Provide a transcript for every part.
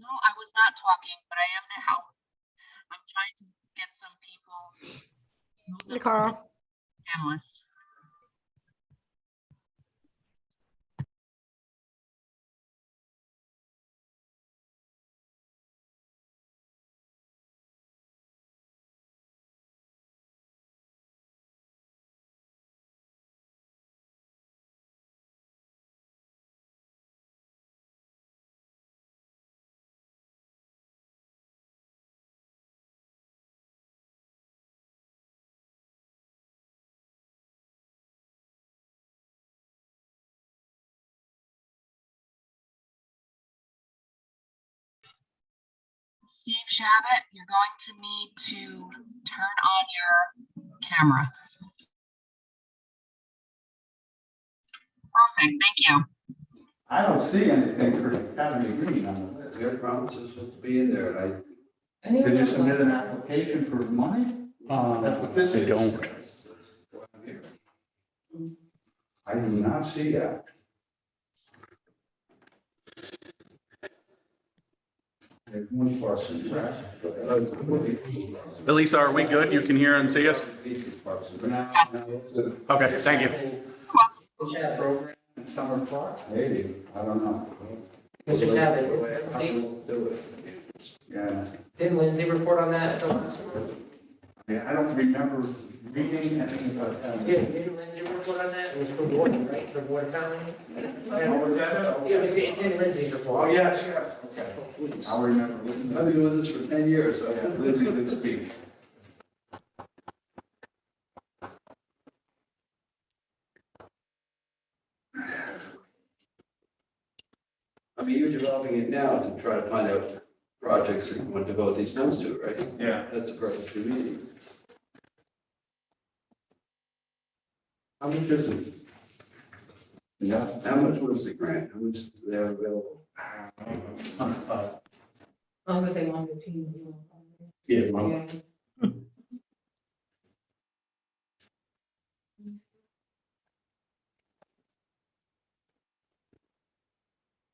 No, I was not talking, but I am now. I'm trying to get some people. Hey, Carl. Analyst. Steve Shabbat, you're going to need to turn on your camera. Perfect, thank you. I don't see anything for Academy Green on the list. Their promises supposed to be in there, and Did you submit an application for money? That's what this is. Don't. I do not see that. There's one person, right? Elisa, are we good? You can hear and see us? Okay, thank you. Program in Summer Park? Maybe, I don't know. Mr. Shabbat, Lindsay, Yeah, didn't Lindsay report on that at the last one? yeah, I don't remember reading anything about that. Yeah, didn't Lindsay report on that? It was for Gordon, right, for Gordon County? Oh, was that Yeah, it? it's in Lindsay's Oh, report. yes, yes, okay. I'll remember. I've been doing this for 10 years, so Yeah, Lindsay did speak. I mean, you're developing it now to try to find out projects that you want to devote these funds to, right? Yeah. That's the purpose of the meeting. How much is it? Yeah. How much was the grant? How much do they have available? I'm gonna say 115. Yeah, Yeah.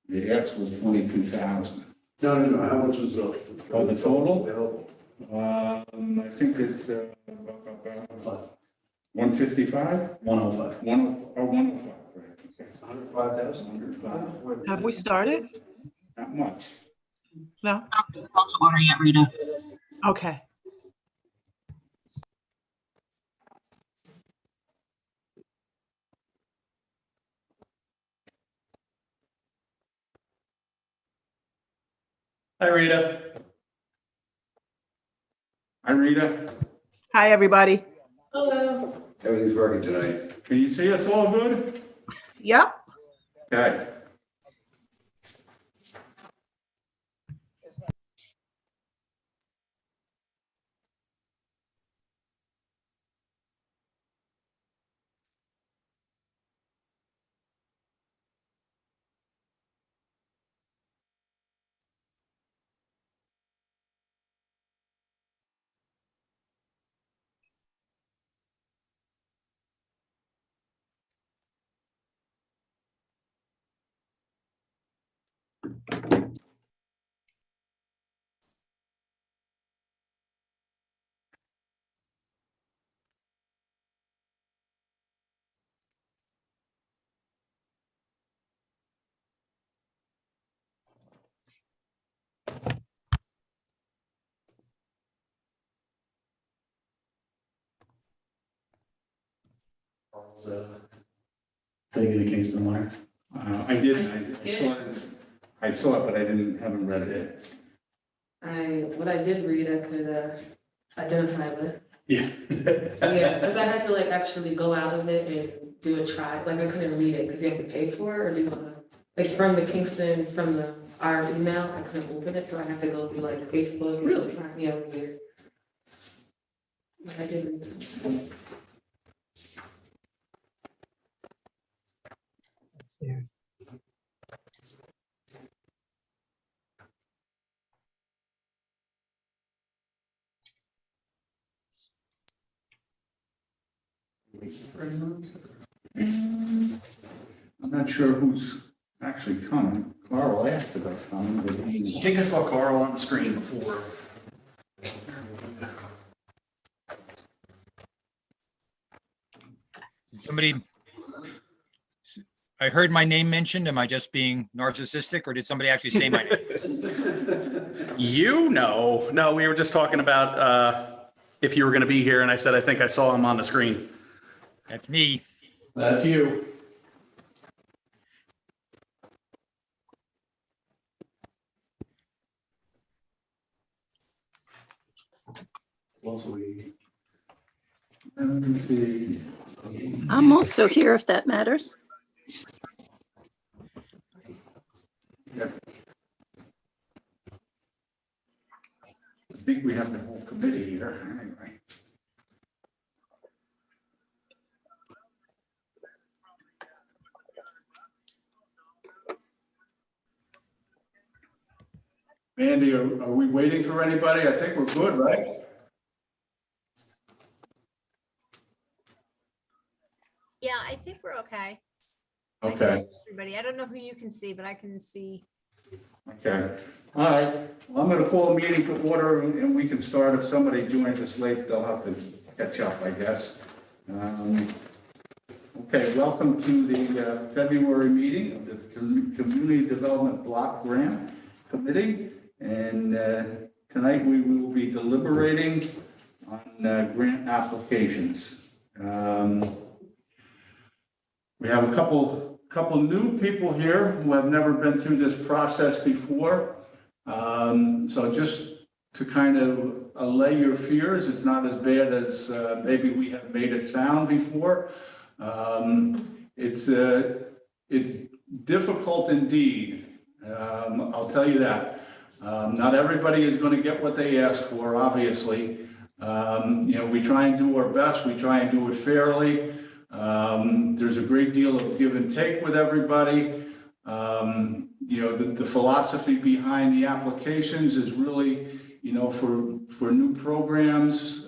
the X was 22,000. No, how much was the? Oh, the total? Available. I think it's 155? 105. 105, right. Okay. 105,000? 105. Have we started? Not much. No? Not called to order yet, Rita. Okay. Hi, Rita. Hi, Rita. Hi, everybody. Hello. Everything's working tonight. Can you see us all good? Yep. Okay. Big in the Kingston Wire. I did. I saw it, but I haven't read it yet. What I did read, I could identify with. Yeah. Yeah, because I had to like actually go out of it and do a try. Like I couldn't read it because you have to pay for it or do like from the Kingston, from our email, I couldn't open it, so I had to go through like Facebook. And Really? sign me up weird. But I did read some. That's weird. I'm not sure who's actually coming. Carl asked about coming, but he's. I think I saw Carl on the screen before. Somebody, I heard my name mentioned. Am I just being narcissistic or did somebody actually say my name? You know, no, we were just talking about if you were going to be here, and I said I think I saw him on the screen. That's me. That's you. I'm also here if that matters. I think we have the whole committee here, anyway. Andy, are we waiting for anybody? I think we're good, right? Yeah, I think we're okay. Okay, Everybody, I don't know who you can see, but I can see. okay. All right, well, I'm gonna call a meeting to order and we can start. If somebody joins us late, they'll have to catch up, I guess. Okay, welcome to the February meeting of the Community Development Block Grant Committee. And tonight we will be deliberating on grant applications. We have a couple new people here who have never been through this process before. So just to kind of allay your fears, it's not as bad as maybe we have made it sound before. It's difficult indeed. I'll tell you that. Not everybody is going to get what they ask for, obviously. We try and do our best. We try and do it fairly. There's a great deal of give and take with everybody. The philosophy behind the applications is really, for new programs,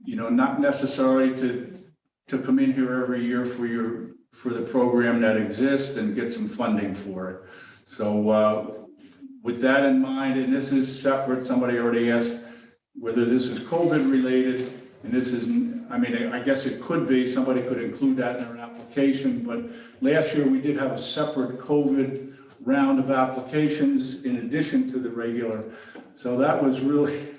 not necessarily to come in here every year for the program that exists and get some funding for it. So with that in mind, and this is separate, somebody already asked whether this is COVID related, and this is, I guess it could be, somebody could include that in their application, but last year we did have a separate COVID round of applications in addition to the regular. So that was really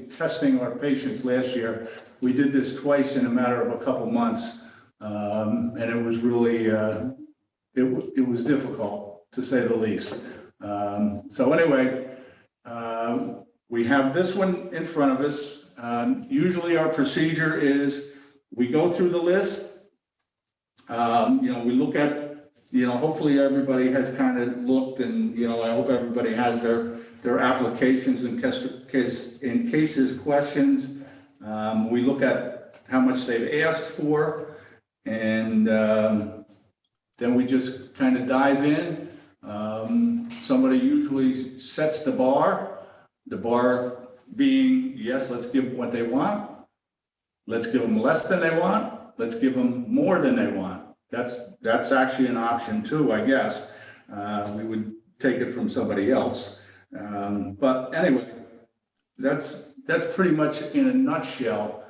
testing our patience last year. We did this twice in a matter of a couple months, and it was really, it was difficult to say the least. So anyway, we have this one in front of us. Usually our procedure is we go through the list. We look at, hopefully everybody has kind of looked and, I hope everybody has their applications in case there's questions. We look at how much they've asked for, and then we just kind of dive in. Somebody usually sets the bar being, yes, let's give them what they want. Let's give them less than they want. Let's give them more than they want. That's actually an option too, I guess. We would take it from somebody else. But anyway, that's pretty much in a nutshell.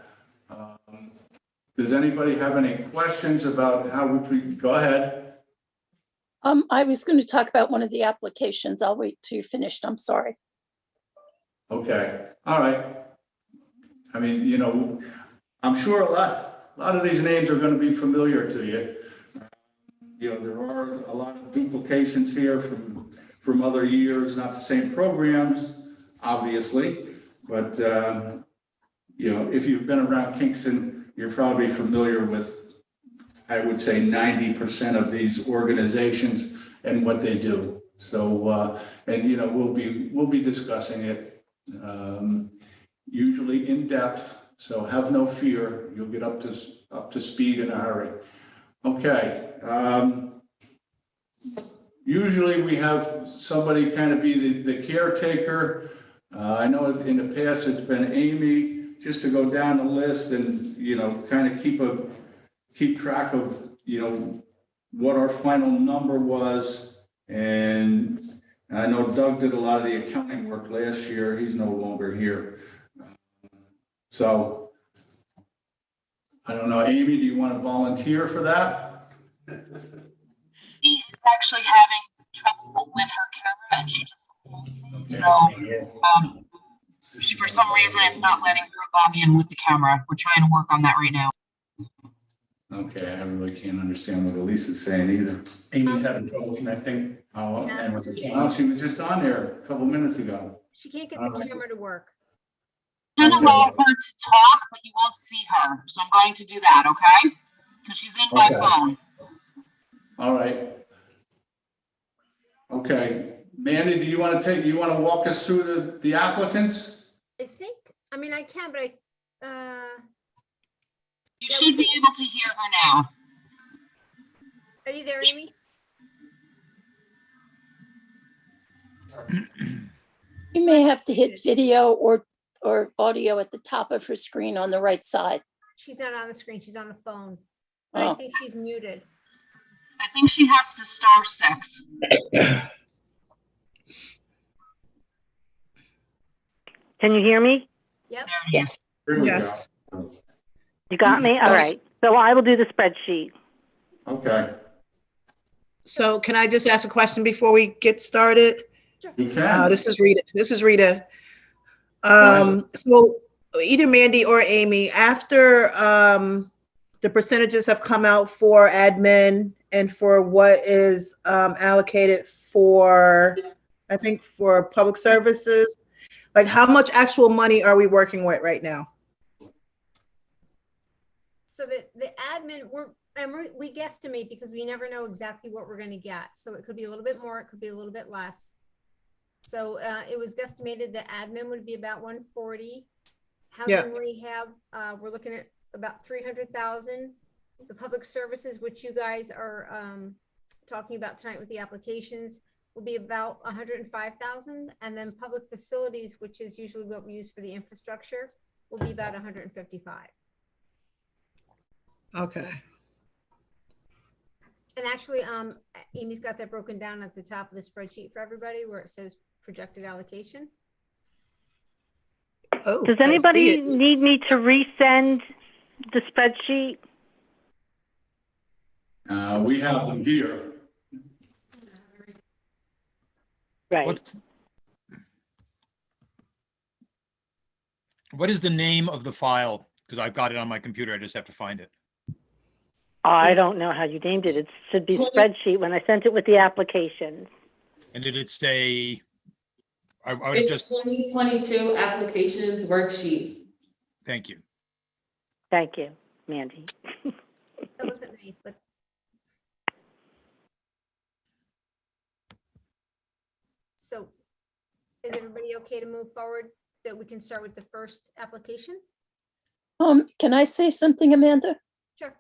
Does anybody have any questions about how we go ahead? I was going to talk about one of the applications. I'll wait till you're finished. I'm sorry. Okay, all right. I'm sure a lot of these names are going to be familiar to you. There are a lot of duplications here from other years, not the same programs, obviously, but if you've been around Kingston, you're probably familiar with, I would say, 90% of these organizations and what they do. So, we'll be discussing it usually in depth. So have no fear. You'll get up to speed in a hurry. Okay. Usually we have somebody kind of be the caretaker. I know in the past it's been Amy, just to go down the list and, kind of keep track of, what our final number was. And I know Doug did a lot of the accounting work last year. He's no longer here. So I don't know, Amy, do you want to volunteer for that? She is actually having trouble with her camera and she just, so, for some reason, it's not letting her log in with the camera. We're trying to work on that right now. Okay, I really can't understand what Elisa's saying either. Amy's having trouble connecting. Oh, And with her oh, camera. she was just on there a couple minutes ago. She can't get the camera to work. I'm gonna allow her to talk, but you won't see her. So I'm going to do that, okay? Because she's in my Okay. phone. All right. Okay, Mandy, do you want to walk us through the applicants? I think, I mean, I can, but You Yeah, should be able to hear her now. are you there, Amy? You may have to hit video or audio at the top of her screen on the right side. She's not on the screen, she's on the phone. But I Oh. think she's muted. I think she has to star 6. Can you hear me? Yep. There it is. Yes. Here we Yes. go. You got me? All right. So I will do the spreadsheet. Okay, So can I just ask a question before we get started? you can. This is Rita. ahead. So either Mandy or Amy, after the percentages have come out for admin and for what is allocated for, I think, for public services, like how much actual money are we working with right now? So the admin, we guesstimate because we never know exactly what we're gonna get. So it could be a little bit more, it could be a little bit less. So it was guesstimated that admin would be about 140. Yeah. Housing rehab, we're looking at about 300,000. The public services, which you guys are talking about tonight with the applications, will be about 105,000. And then public facilities, which is usually what we use for the infrastructure, will be about 155. Okay. And actually, Amy's got that broken down at the top of the spreadsheet for everybody where it says projected allocation. Oh, Does I see anybody it. need me to resend the spreadsheet? We have them here. Right. What is the name of the file? Because I've got it on my computer. I just have to find it. I don't know how you named it. It should be spreadsheet when I sent it with the applications. And did it say? I was It's just, 2022 applications worksheet. thank you. Thank you, Mandy. That wasn't me, but. So is everybody okay to move forward that we can start with the first application? Can I say something, Amanda? Sure.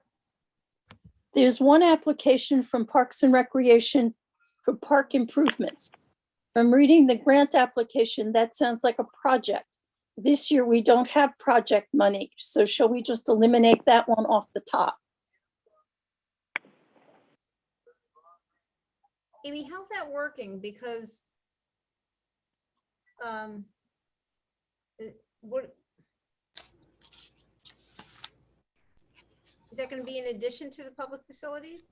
There's one application from Parks and Recreation for park improvements. From reading the grant application, that sounds like a project. This year, we don't have project money, so shall we just eliminate that one off the top? Amy, how's that working? Because what is that going to be in addition to the public facilities?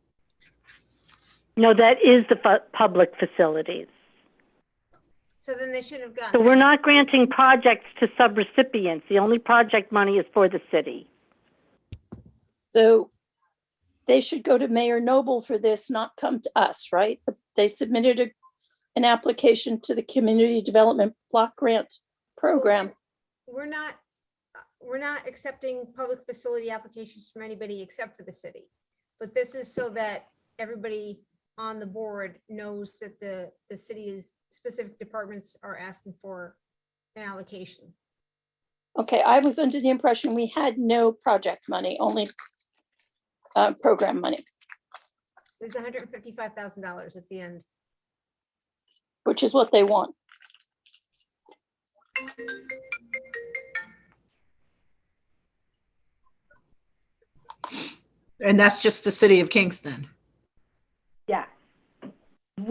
No, that is the public facilities. So then they should have gotten. So we're not granting projects to subrecipients. The only project money is for the city. So they should go to Mayor Noble for this, not come to us, right? They submitted an application to the Community Development Block Grant Program. We're not accepting public facility applications from anybody except for the city. But this is so that everybody on the board knows that the city's specific departments are asking for an allocation. Okay, I was under the impression we had no project money, only program money, There's $155,000 at the end. which is what they want. And that's just the city of Kingston.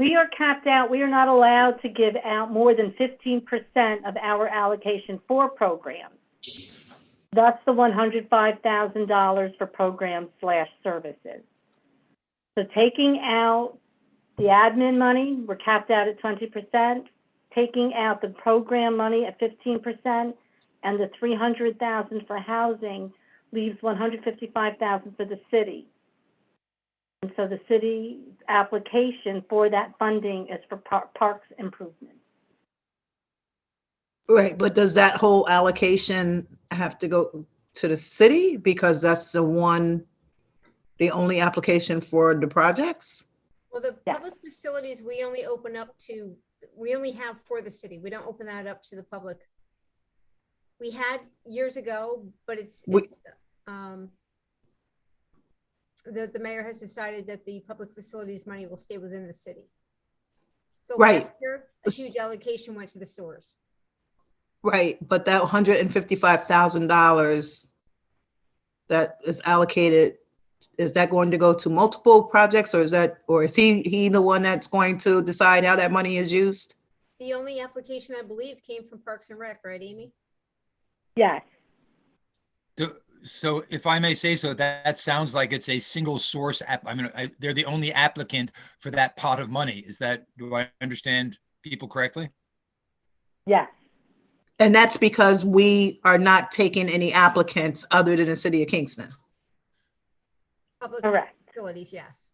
we are capped out. We are not allowed to give out more than 15% of our allocation for programs. That's the $105,000 for programs/services. So taking out the admin money, we're capped out at 20%. Taking out the program money at 15%, and the $300,000 for housing leaves $155,000 for the city. And so the city's application for that funding is for parks improvement. Right, but does that whole allocation have to go to the city because that's the only application for the projects? Well, the public facilities, we only have for the city. We don't open that up to the public. We had years ago, but the mayor has decided that the public facilities money will stay within the city. So last year, a huge allocation went to the stores. Right, but that $155,000 that is allocated, is that going to go to multiple projects, or is he the one that's going to decide how that money is used? The only application, I believe, came from Parks and Rec, right, Amy? Yes. So if I may say so, that sounds like it's a single source app. I mean, they're the only applicant for that pot of money. Do I understand people correctly? Yes. And that's because we are not taking any applicants other than the city of Kingston. Public facilities, yes.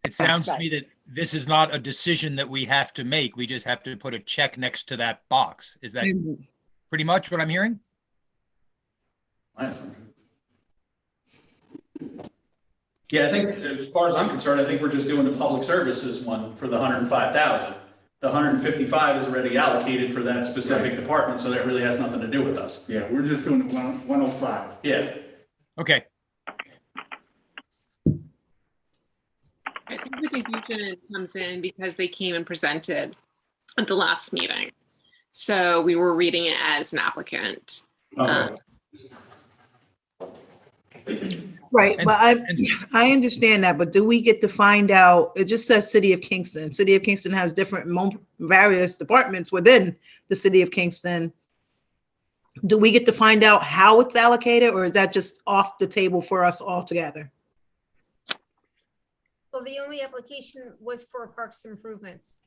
It sounds to me that this is not a decision that we have to make. We just have to put a check next to that box. Is that pretty much what I'm hearing? Yeah, I think as far as I'm concerned, I think we're just doing the public services one for the 105,000. The 155 is already allocated for that specific department, so that really has nothing to do with us. Yeah, we're just doing the 105. Yeah. Okay. I think the confusion comes in because they came and presented at the last meeting. So we were reading it as an applicant. Right, but I understand that, but do we get to find out, it just says City of Kingston. City of Kingston has different various departments within the City of Kingston. Do we get to find out how it's allocated, or is that just off the table for us altogether? Well, the only application was for parks improvements.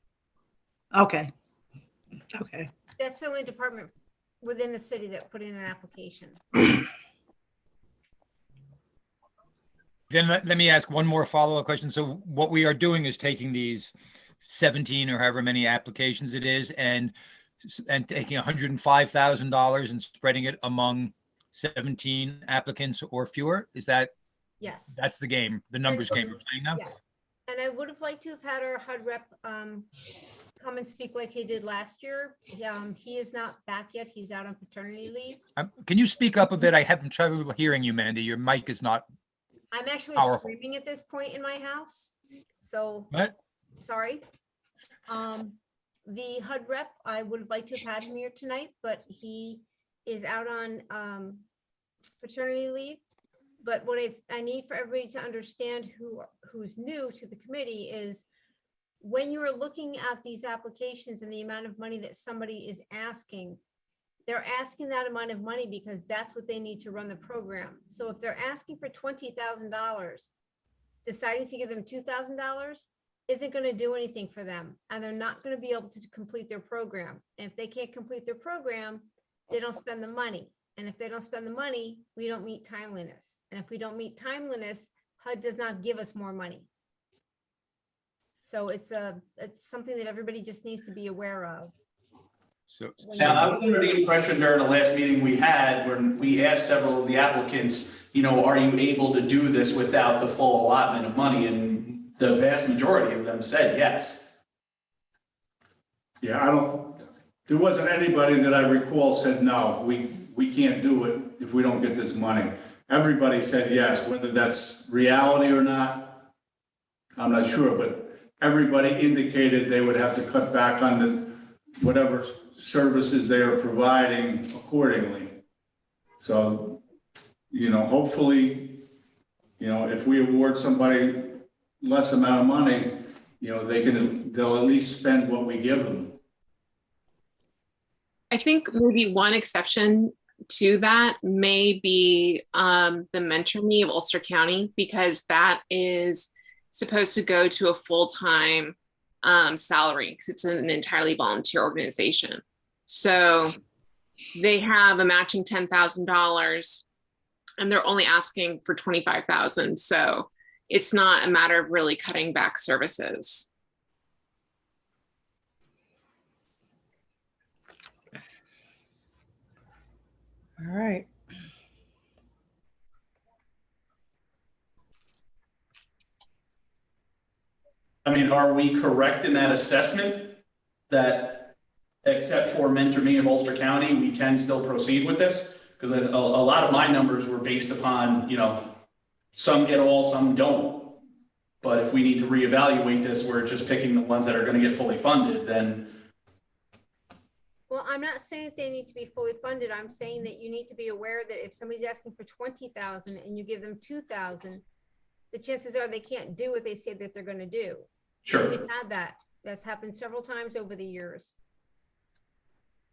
Okay. That's the only department within the city that put in an application. Then let me ask one more follow-up question. So what we are doing is taking these 17 or however many applications it is and taking $105,000 and spreading it among 17 applicants or fewer. Is that? Yes. That's the game, the numbers game we're playing now? Yes. And I would have liked to have had our HUD rep come and speak like he did last year. He is not back yet. He's out on paternity leave. Can you speak up a bit? I haven't trouble hearing you, Mandy. Your mic is not. I'm actually screaming at this point in my house. So sorry. The HUD rep, I would have liked to have had him here tonight, but he is out on paternity leave. But what I need for everybody to understand who's new to the committee is when you are looking at these applications and the amount of money that somebody is asking, they're asking that amount of money because that's what they need to run the program. So if they're asking for $20,000, deciding to give them $2,000 isn't going to do anything for them. And they're not going to be able to complete their program. And if they can't complete their program, they don't spend the money. And if they don't spend the money, we don't meet timeliness. And if we don't meet timeliness, HUD does not give us more money. So it's something that everybody just needs to be aware of. Now, I was under the impression during the last meeting we had, when we asked several of the applicants, are you able to do this without the full allotment of money? And the vast majority of them said yes. Yeah, there wasn't anybody that I recall said, no, we can't do it if we don't get this money. Everybody said yes, whether that's reality or not, I'm not sure, but everybody indicated they would have to cut back on the whatever services they are providing accordingly. So, hopefully, if we award somebody less amount of money, they'll at least spend what we give them. I think maybe one exception to that may be the Mentor Me of Ulster County, because that is supposed to go to a full-time salary because it's an entirely volunteer organization. So they have a matching $10,000 and they're only asking for $25,000. So it's not a matter of really cutting back services. All right. I mean, are we correct in that assessment that except for Mentor Me of Ulster County, we can still proceed with this? Because a lot of my numbers were based upon, some get all, some don't. But if we need to reevaluate this, we're just picking the ones that are going to get fully funded, then. Well, I'm not saying that they need to be fully funded. I'm saying that you need to be aware that if somebody's asking for 20,000 and you give them 2,000, the chances are they can't do what they say that they're going to do. Sure. We've had that. That's happened several times over the years.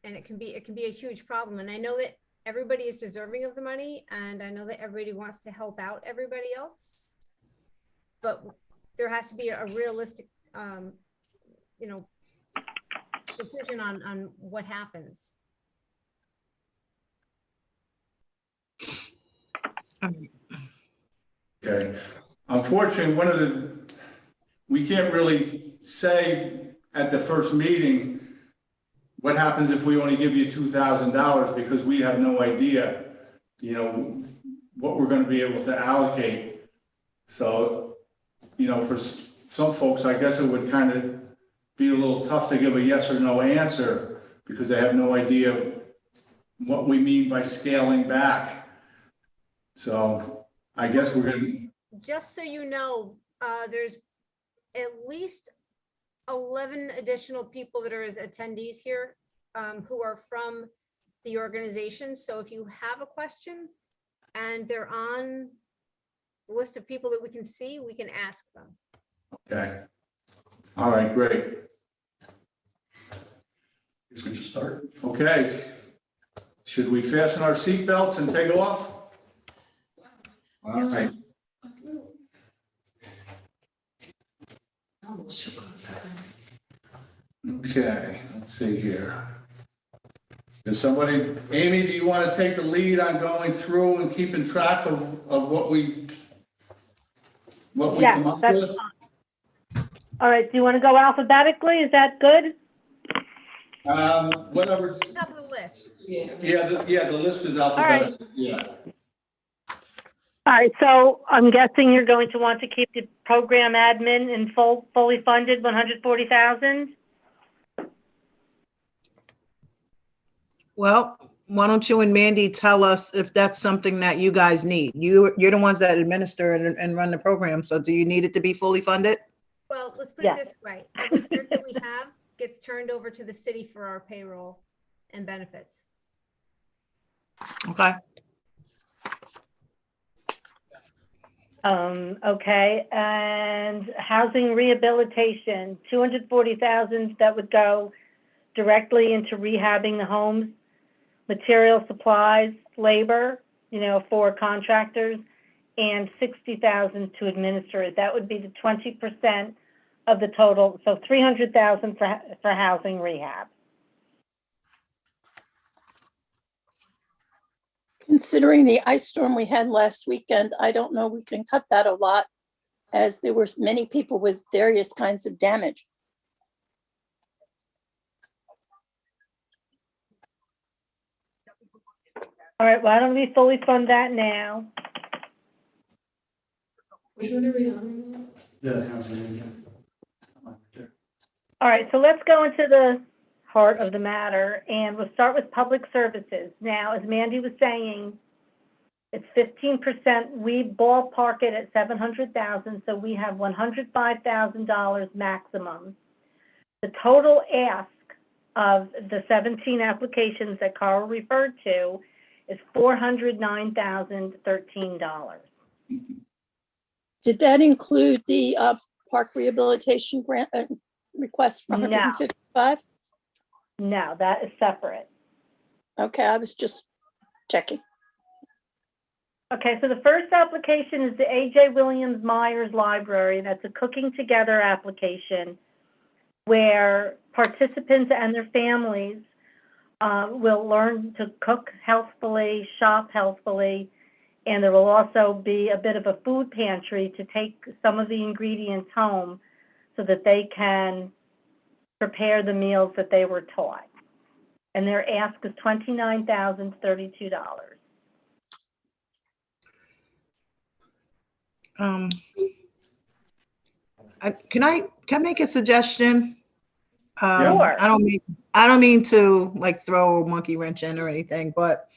And it can be a huge problem. And I know that everybody is deserving of the money, and I know that everybody wants to help out everybody else. But there has to be a realistic, decision on what happens. Okay. Unfortunately, we can't really say at the first meeting what happens if we only give you $2,000, because we have no idea, what we're going to be able to allocate. So, for some folks, I guess it would kind of be a little tough to give a yes or no answer because they have no idea what we mean by scaling back. So I guess we're going to. Just so you know, there's at least 11 additional people that are as attendees here who are from the organization. So if you have a question and they're on the list of people that we can see, we can ask them. Okay. All right, great. Guess we should start. Okay. Should we fasten our seatbelts and take off? All right. Okay, let's see here. Does somebody, Amy, do you want to take the lead on going through and keeping track of what we Yeah, come up that's with? fine. All right, do you want to go alphabetically? Is that good? Whatever. Top of the list. Yeah, the list is alphabetical. Yeah. All right, so I'm guessing you're going to want to keep the program admin in fully funded, 140,000? Well, why don't you and Mandy tell us if that's something that you guys need? You're the ones that administer and run the program. So do you need it to be fully funded? Well, let's put Yeah. it this way. Every cent that we have gets turned over to the city for our payroll and benefits. Okay. Okay, and housing rehabilitation, 240,000 that would go directly into rehabbing the homes, material supplies, labor, for contractors, and 60,000 to administer it. That would be the 20% of the total. So 300,000 for housing rehab. Considering the ice storm we had last weekend, I don't know we can cut that a lot, as there were many people with various kinds of damage. All right, why don't we fully fund that now? Which one are we on? The housing. All right, so let's go into the heart of the matter, and we'll start with public services. Now, as Mandy was saying, it's 15%. We ballpark it at 700,000, so we have $105,000 maximum. The total ask of the 17 applications that Carl referred to is $409,013. Did that include the park rehabilitation grant request for No. 155? No, that is separate. Okay, I was just checking. Okay, so the first application is the A.J. Williams Myers Library. That's a cooking together application where participants and their families will learn to cook healthfully, shop healthfully, and there will also be a bit of a food pantry to take some of the ingredients home so that they can prepare the meals that they were taught. And their ask is $29,032. Can I make a suggestion? Sure. I don't mean to like throw a monkey wrench in or anything, but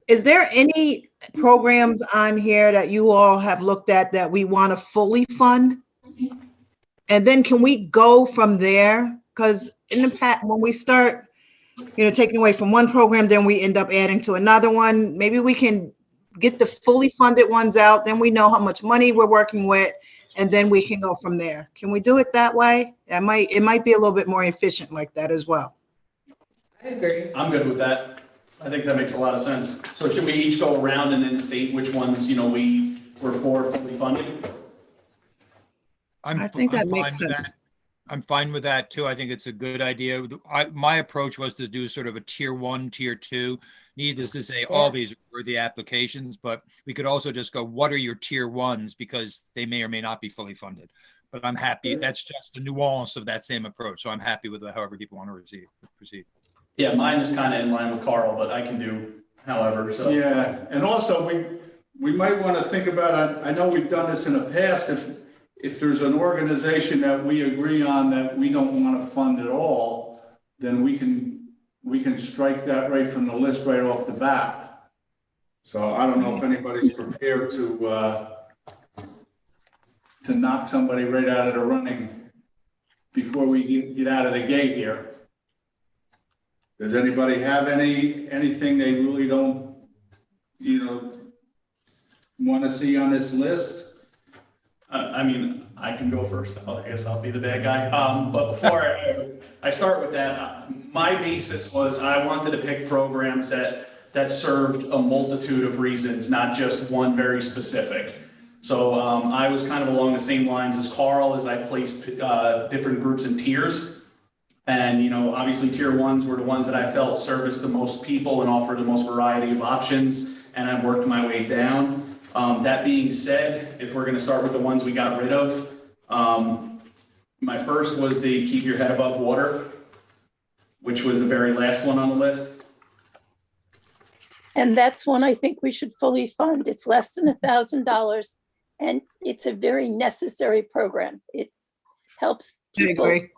is there any programs on here that you all have looked at that we want to fully fund? And then can we go from there? Because in the past, when we start, taking away from one program, then we end up adding to another one. Maybe we can get the fully funded ones out, then we know how much money we're working with, and then we can go from there. Can we do it that way? It might be a little bit more efficient like that as well. I agree. I'm good with that. I think that makes a lot of sense. So should we each go around and then state which ones, we were for fully funded? I think that makes fine with sense. that. I'm fine with that too. I think it's a good idea. My approach was to do sort of a tier 1, tier 2. Needless to say, all these are worthy applications, but we could also just go, what are your tier 1s? Because they may or may not be fully funded. But I'm happy. That's just the nuance of that same approach. So I'm happy with however people want to proceed. Yeah, mine is kind of in line with Carl, but I can do however, so. Yeah, and also we might want to think about, I know we've done this in the past, if there's an organization that we agree on that we don't want to fund at all, then we can strike that right from the list right off the bat. So I don't know if anybody's prepared to knock somebody right out of the running before we get out of the gate here. Does anybody have anything they really don't, want to see on this list? I mean, I can go first. I guess I'll be the bad guy. But before I start with that, my basis was I wanted to pick programs that served a multitude of reasons, not just one very specific. So I was kind of along the same lines as Carl as I placed different groups in tiers. And, obviously tier 1s were the ones that I felt serviced the most people and offered the most variety of options. And I've worked my way down. That being said, if we're going to start with the ones we got rid of, my first was the keep your head above water, which was the very last one on the list. And that's one I think we should fully fund. It's less than $1,000 and it's a very necessary program. It helps people. I agree.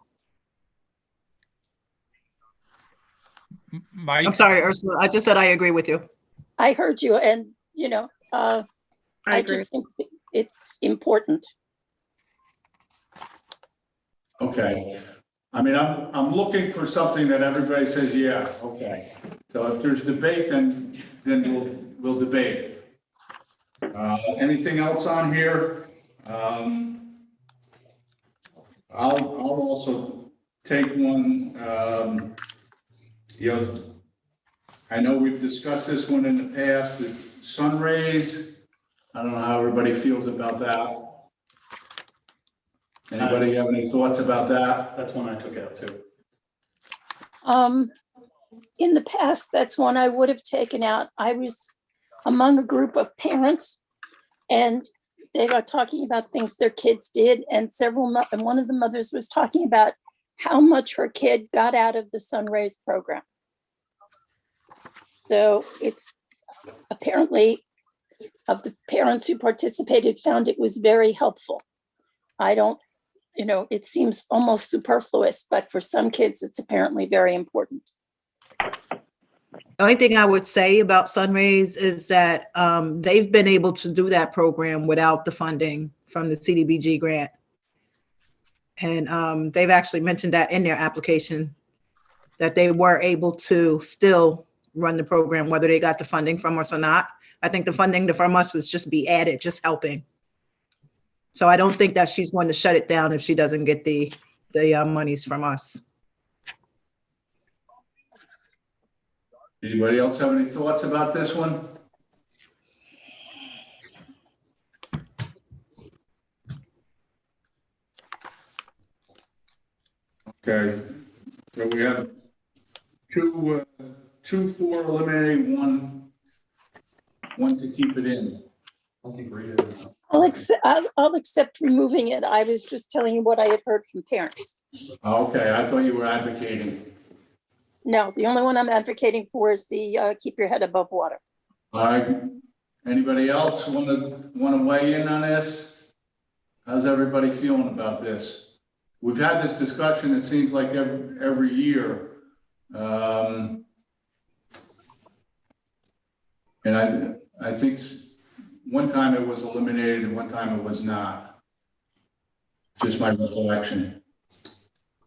I'm sorry, Ursula. I just said I agree with you. I heard you, and I agree. just think it's important. Okay. I mean, I'm looking for something that everybody says, yeah, okay. So if there's debate, then we'll debate. Anything else on here? I'll also take one, I know we've discussed this one in the past, is sun rays. I don't know how everybody feels about that. Anybody have any thoughts about that? That's one I took out too. In the past, that's one I would have taken out. I was among a group of parents and they were talking about things their kids did, and one of the mothers was talking about how much her kid got out of the sun rays program. So it's apparently of the parents who participated found it was very helpful. It seems almost superfluous, but for some kids, it's apparently very important. The only thing I would say about Sunrays is that they've been able to do that program without the funding from the CDBG grant. And they've actually mentioned that in their application, that they were able to still run the program, whether they got the funding from us or not. I think the funding from us was just be added, just helping. So I don't think that she's going to shut it down if she doesn't get the monies from us. Anybody else have any thoughts about this one? Okay, so we have two for eliminating, one to keep it in. I think Rita is. I'll accept removing it. I was just telling you what I had heard from parents. Okay, I thought you were advocating. No, the only one I'm advocating for is the keep your head above water. All right, anybody else want to weigh in on this? How's everybody feeling about this? We've had this discussion, it seems like every year. And I think one time it was eliminated and one time it was not. Just my recollection.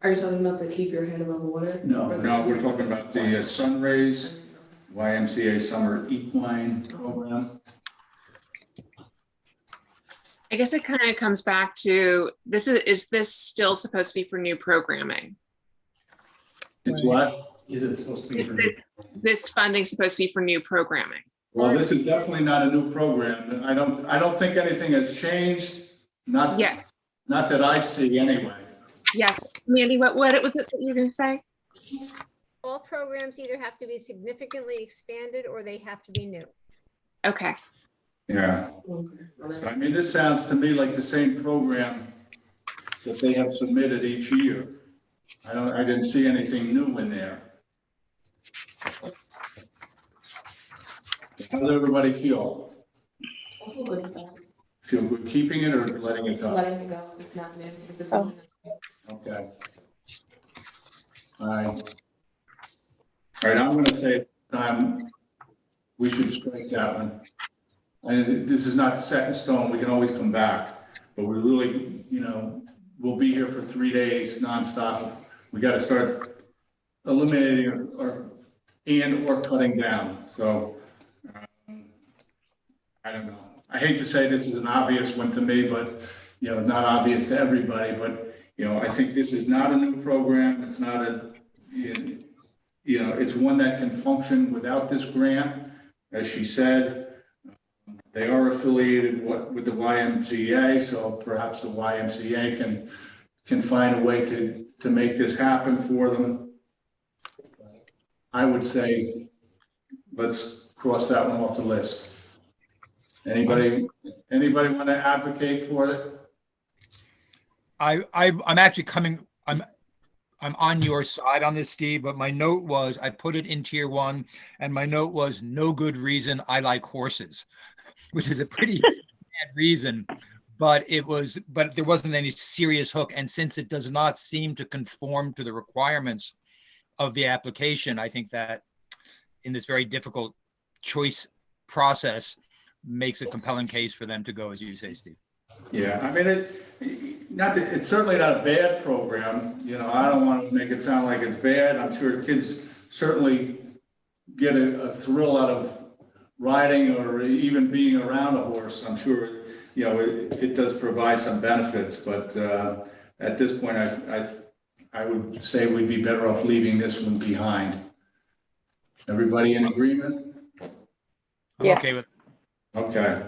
Are you talking about the keep your head above water? No, we're talking about the Sunrays YMCA Summer Equine Program. I guess it kind of comes back to this is this still supposed to be for new programming? It's what? Is it supposed to be? Is this funding supposed to be for new programming? Well, this is definitely not a new program. I don't think anything has changed. Not that I see anyway. Yes, Mandy, what was it that you were going to say? All programs either have to be significantly expanded or they have to be new. Okay. Yeah. So, I mean, this sounds to me like the same program that they have submitted each year. I didn't see anything new in there. How does everybody feel? I feel good with that. Feel good keeping it or letting it go? Letting it go. It's not new. Okay. All right. All right, I'm going to say we should strike that one. And this is not set in stone. We can always come back, but we really, we'll be here for 3 days nonstop. We got to start eliminating or cutting down. So I don't know. I hate to say this is an obvious one to me, but not obvious to everybody. But I think this is not a new program. It's not it's one that can function without this grant, as she said. They are affiliated with the YMCA, so perhaps the YMCA can find a way to make this happen for them. I would say let's cross that one off the list. Anybody want to advocate for it? I'm actually I'm on your side on this, Steve, but my note was I put it in tier 1 and my note was no good reason I like horses, which is a pretty bad reason, but there wasn't any serious hook. And since it does not seem to conform to the requirements of the application, I think that in this very difficult choice process makes a compelling case for them to go, as you say, Steve. Yeah, I mean, it's certainly not a bad program. I don't want to make it sound like it's bad. I'm sure kids certainly get a thrill out of riding or even being around a horse. I'm sure, it does provide some benefits, but at this point, I would say we'd be better off leaving this one behind. Everybody in agreement? Yes. Okay with. Okay.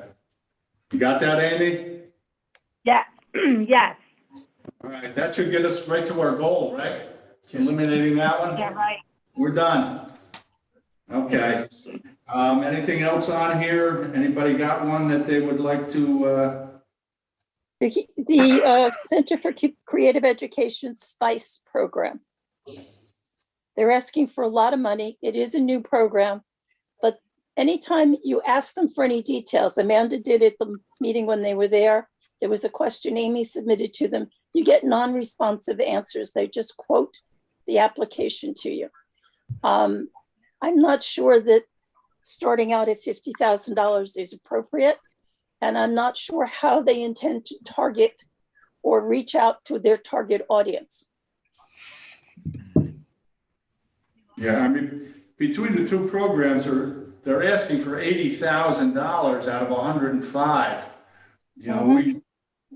You got that, Amy? Yeah, yes. All right, that should get us right to our goal, right? Eliminating that one? Yeah, right. We're done. Okay. Anything else on here? Anybody got one that they would like to? The Center for Creative Education SPICE program. They're asking for a lot of money. It is a new program, but anytime you ask them for any details, Amanda did at the meeting when they were there. There was a question Amy submitted to them. You get non-responsive answers. They just quote the application to you. I'm not sure that starting out at $50,000 is appropriate. And I'm not sure how they intend to target or reach out to their target audience. Yeah, I mean, between the two programs, they're asking for $80,000 out of 105.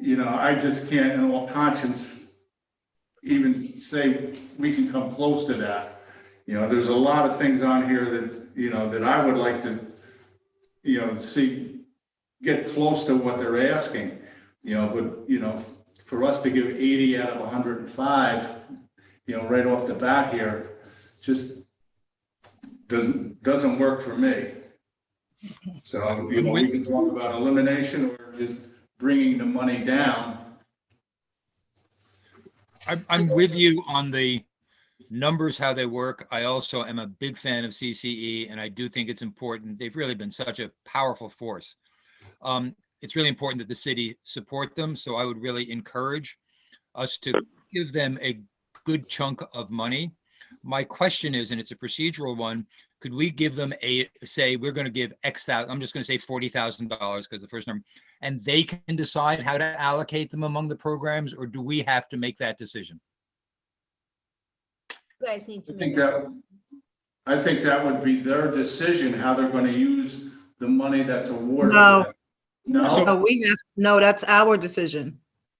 I just can't in all conscience even say we can come close to that. There's a lot of things on here that, that I would like to, see get close to what they're asking, but, for us to give 80 out of 105, right off the bat here, just doesn't work for me. So, we can talk about elimination or just bringing the money down. I'm with you on the numbers, how they work. I also am a big fan of CCE, and I do think it's important. They've really been such a powerful force. It's really important that the city support them. So I would really encourage us to give them a good chunk of money. My question is, and it's a procedural one, could we give them say, we're going to give X thousand, I'm just going to say $40,000 because the first number, and they can decide how to allocate them among the programs, or do we have to make that decision? You guys need to I make think that would be their decision, how they're going to use the money that's awarded. No. No? No, that's our decision.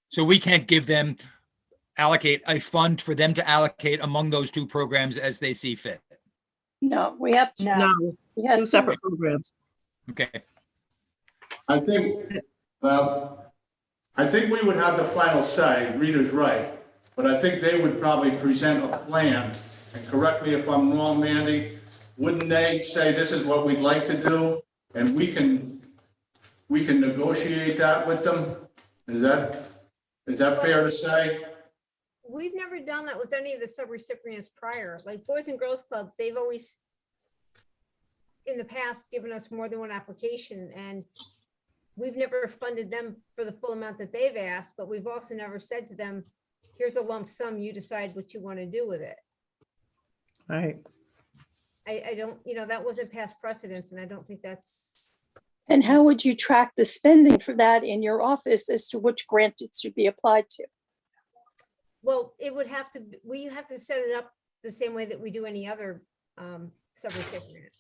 So we can't give them, allocate a fund for them to allocate among those two programs as they see fit. No, we have to. No, We have two separate programs. Okay. I think we would have the final say. Rita's right. But I think they would probably present a plan, and correct me if I'm wrong, Mandy, wouldn't they say this is what we'd like to do, and we can negotiate that with them? Is that fair to say? We've never done that with any of the subrecipients prior, like Boys and Girls Club. They've always, in the past, given us more than one application, and we've never funded them for the full amount that they've asked, but we've also never said to them, here's a lump sum, you decide what you want to do with it. Right. I don't, that wasn't past precedence, and I don't think that's. And how would you track the spending for that in your office as to which grant it should be applied to? Well, we have to set it up the same way that we do any other subrecipient.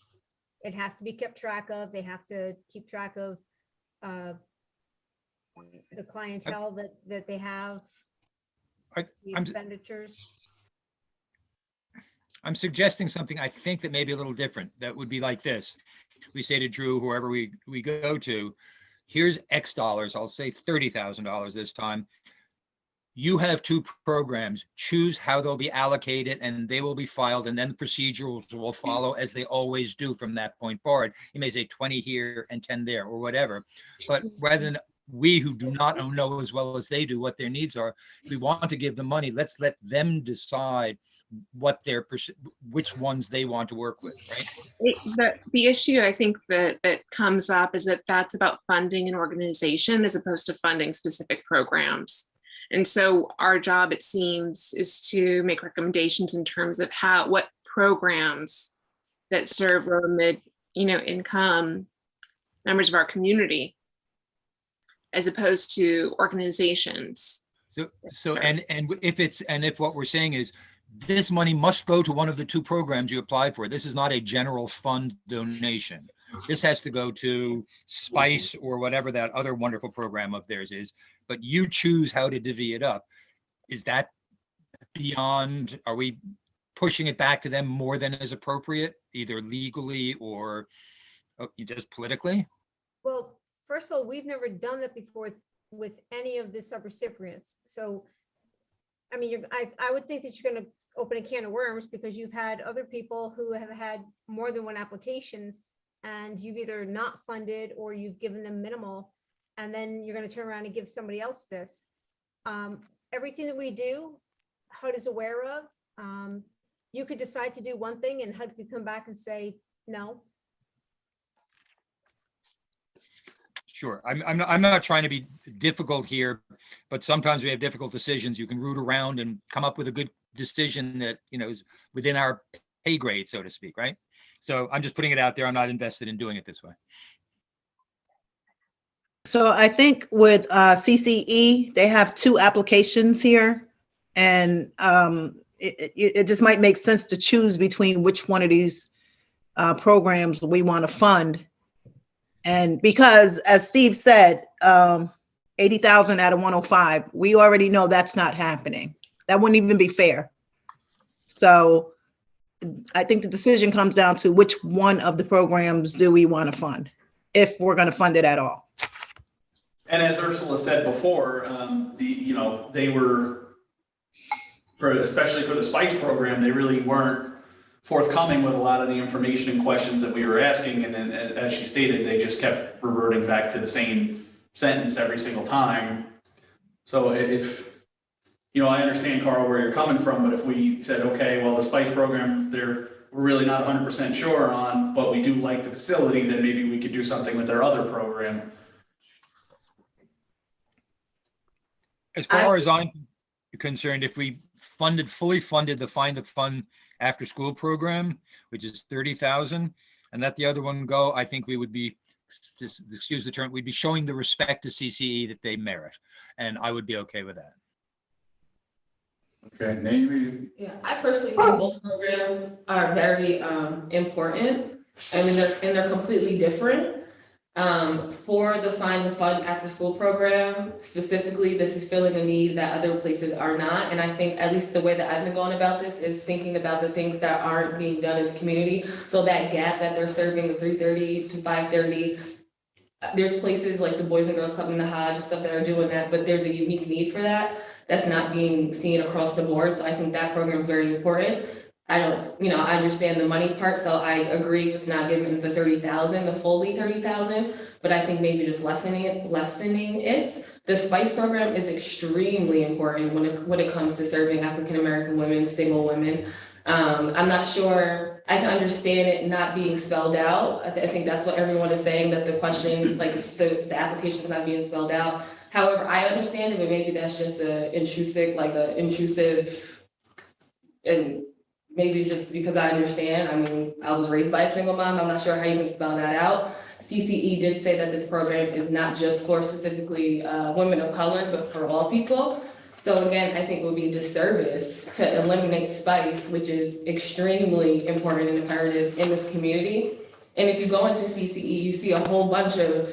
It has to be kept track of. They have to keep track of the clientele that they have, the expenditures. I'm suggesting something I think that may be a little different. That would be like this. We say to Drew, whoever we go to, here's X dollars. I'll say $30,000 this time. You have two programs, choose how they'll be allocated, and they will be filed, and then the procedures will follow as they always do from that point forward. You may say 20 here and 10 there or whatever, but rather than we who do not know as well as they do what their needs are, if we want to give them money, let's let them decide what which ones they want to work with, right? The issue I think that comes up is that that's about funding an organization as opposed to funding specific programs. And so our job, it seems, is to make recommendations in terms of what programs that serve low and mid, income members of our community, as opposed to organizations. And if what we're saying is this money must go to one of the two programs you applied for. This is not a general fund donation. This has to go to SPICE or whatever that other wonderful program of theirs is, but you choose how to divvy it up. Is that beyond, are we pushing it back to them more than is appropriate, either legally or just politically? Well, first of all, we've never done that before with any of the subrecipients. So, I mean, I would think that you're going to open a can of worms, because you've had other people who have had more than one application, and you've either not funded or you've given them minimal, and then you're going to turn around and give somebody else this. Everything that we do, HUD is aware of. You could decide to do one thing and HUD could come back and say, no. Sure. I'm not trying to be difficult here, but sometimes we have difficult decisions. You can root around and come up with a good decision that, is within our pay grade, so to speak, right? So I'm just putting it out there. I'm not invested in doing it this way. So I think with CCE, they have two applications here, and it just might make sense to choose between which one of these programs we want to fund. And because, as Steve said, 80,000 out of 105. We already know that's not happening. That wouldn't even be fair. So I think the decision comes down to which one of the programs do we want to fund, if we're going to fund it at all. And as Ursula said before, they were, especially for the SPICE program, they really weren't forthcoming with a lot of the information and questions that we were asking. And then, as she stated, they just kept reverting back to the same sentence every single time. So if, I understand, Carl, where you're coming from, but if we said, okay, well, the SPICE program, we're really not 100% sure on, but we do like the facility, then maybe we could do something with their other program. As far as I'm concerned, if we fully funded the Find the Fun after school program, which is 30,000, and let the other one go, I think we would be, excuse the term, we'd be showing the respect to CCE that they merit. And I would be okay with that. Okay, Naomi? Yeah, I personally think both programs are very important. I mean, they're completely different. For the Find the Fun after school program, specifically, this is filling a need that other places are not. And I think at least the way that I've been going about this is thinking about the things that aren't being done in the community. So that gap that they're serving, the 3:30 to 5:30, there's places like the Boys and Girls Club in the Hodge and stuff that are doing that, but there's a unique need for that that's not being seen across the board. So I think that program is very important. I understand the money part, so I agree with not giving the 30,000, the fully 30,000, but I think maybe just lessening it. The SPICE program is extremely important when it comes to serving African-American women, single women. I'm not sure, I can understand it not being spelled out. I think that's what everyone is saying, that the questions, like the application's not being spelled out. However, I understand it, but maybe that's just intrusive, and maybe it's just because I understand. I mean, I was raised by a single mom. I'm not sure how you can spell that out. CCE did say that this program is not just for specifically women of color, but for all people. So again, I think it would be a disservice to eliminate SPICE, which is extremely important and imperative in this community. And if you go into CCE, you see a whole bunch of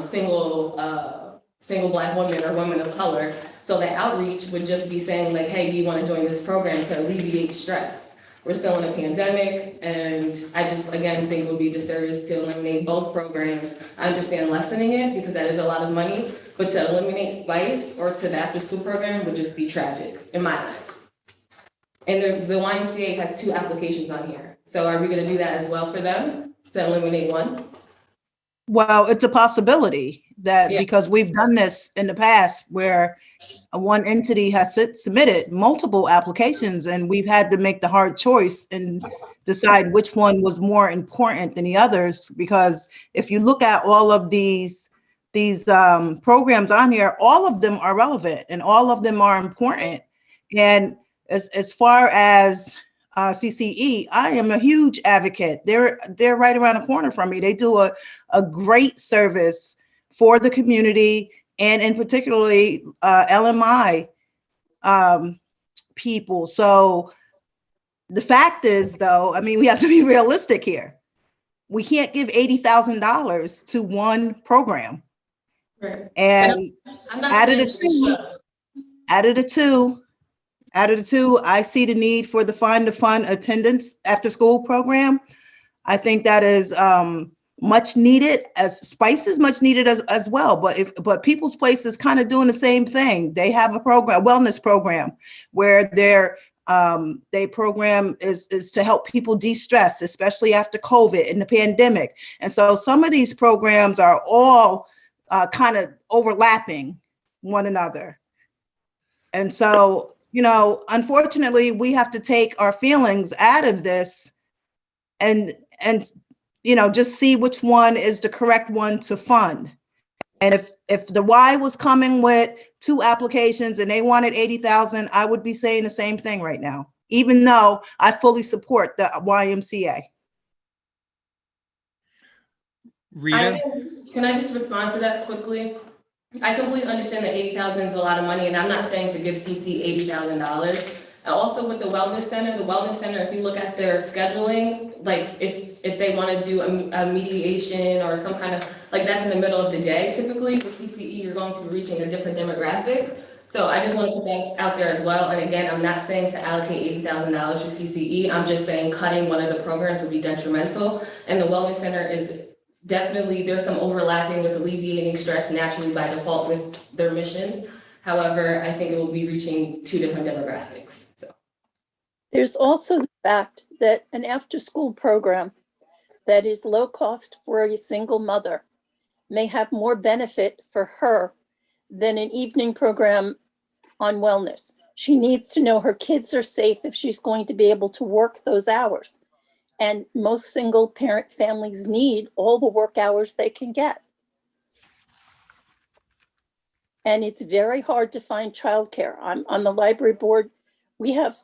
single Black women or women of color. So the outreach would just be saying like, hey, do you want to join this program to alleviate stress? We're still in a pandemic, and I just, again, think it would be a disservice to eliminate both programs. I understand lessening it because that is a lot of money, but to eliminate SPICE or to the after school program would just be tragic in my eyes. And the YMCA has 2 applications on here. So are we going to do that as well for them to eliminate one? Well, it's a possibility that because we've done this in the past where one entity has submitted multiple applications and we've had to make the hard choice and decide which one was more important than the others. Because if you look at all of these programs on here, all of them are relevant and all of them are important. And as far as CCE, I am a huge advocate. They're right around the corner from me. They do a great service for the community, and in particularly LMI people. So the fact is, though, I mean, we have to be realistic here. We can't give $80,000 to one program. Right. And out of the two, I see the need for the Find the Fun attendance after school program. I think that is much needed, as SPICE is much needed as well. But People's Place is kind of doing the same thing. They have a wellness program where their program is to help people de-stress, especially after COVID and the pandemic. And so some of these programs are all kind of overlapping one another. And so, unfortunately, we have to take our feelings out of this and just see which one is the correct one to fund. And if the Y was coming with 2 applications and they wanted 80,000, I would be saying the same thing right now, even though I fully support the YMCA. Rita? Can I just respond to that quickly? I completely understand that 80,000 is a lot of money, and I'm not saying to give CC $80,000. And also with the wellness center, if you look at their scheduling, like if they want to do a mediation or some kind of, like that's in the middle of the day typically. With CCE, you're going to be reaching a different demographic. So I just want to put that out there as well. And again, I'm not saying to allocate $80,000 for CCE. I'm just saying cutting one of the programs would be detrimental. And the wellness center is definitely, there's some overlapping with alleviating stress naturally by default with their missions. However, I think it will be reaching two different demographics. So. There's also the fact that an after-school program that is low cost for a single mother may have more benefit for her than an evening program on wellness. She needs to know her kids are safe if she's going to be able to work those hours. And most single parent families need all the work hours they can get. And it's very hard to find childcare. I'm on the library board. We have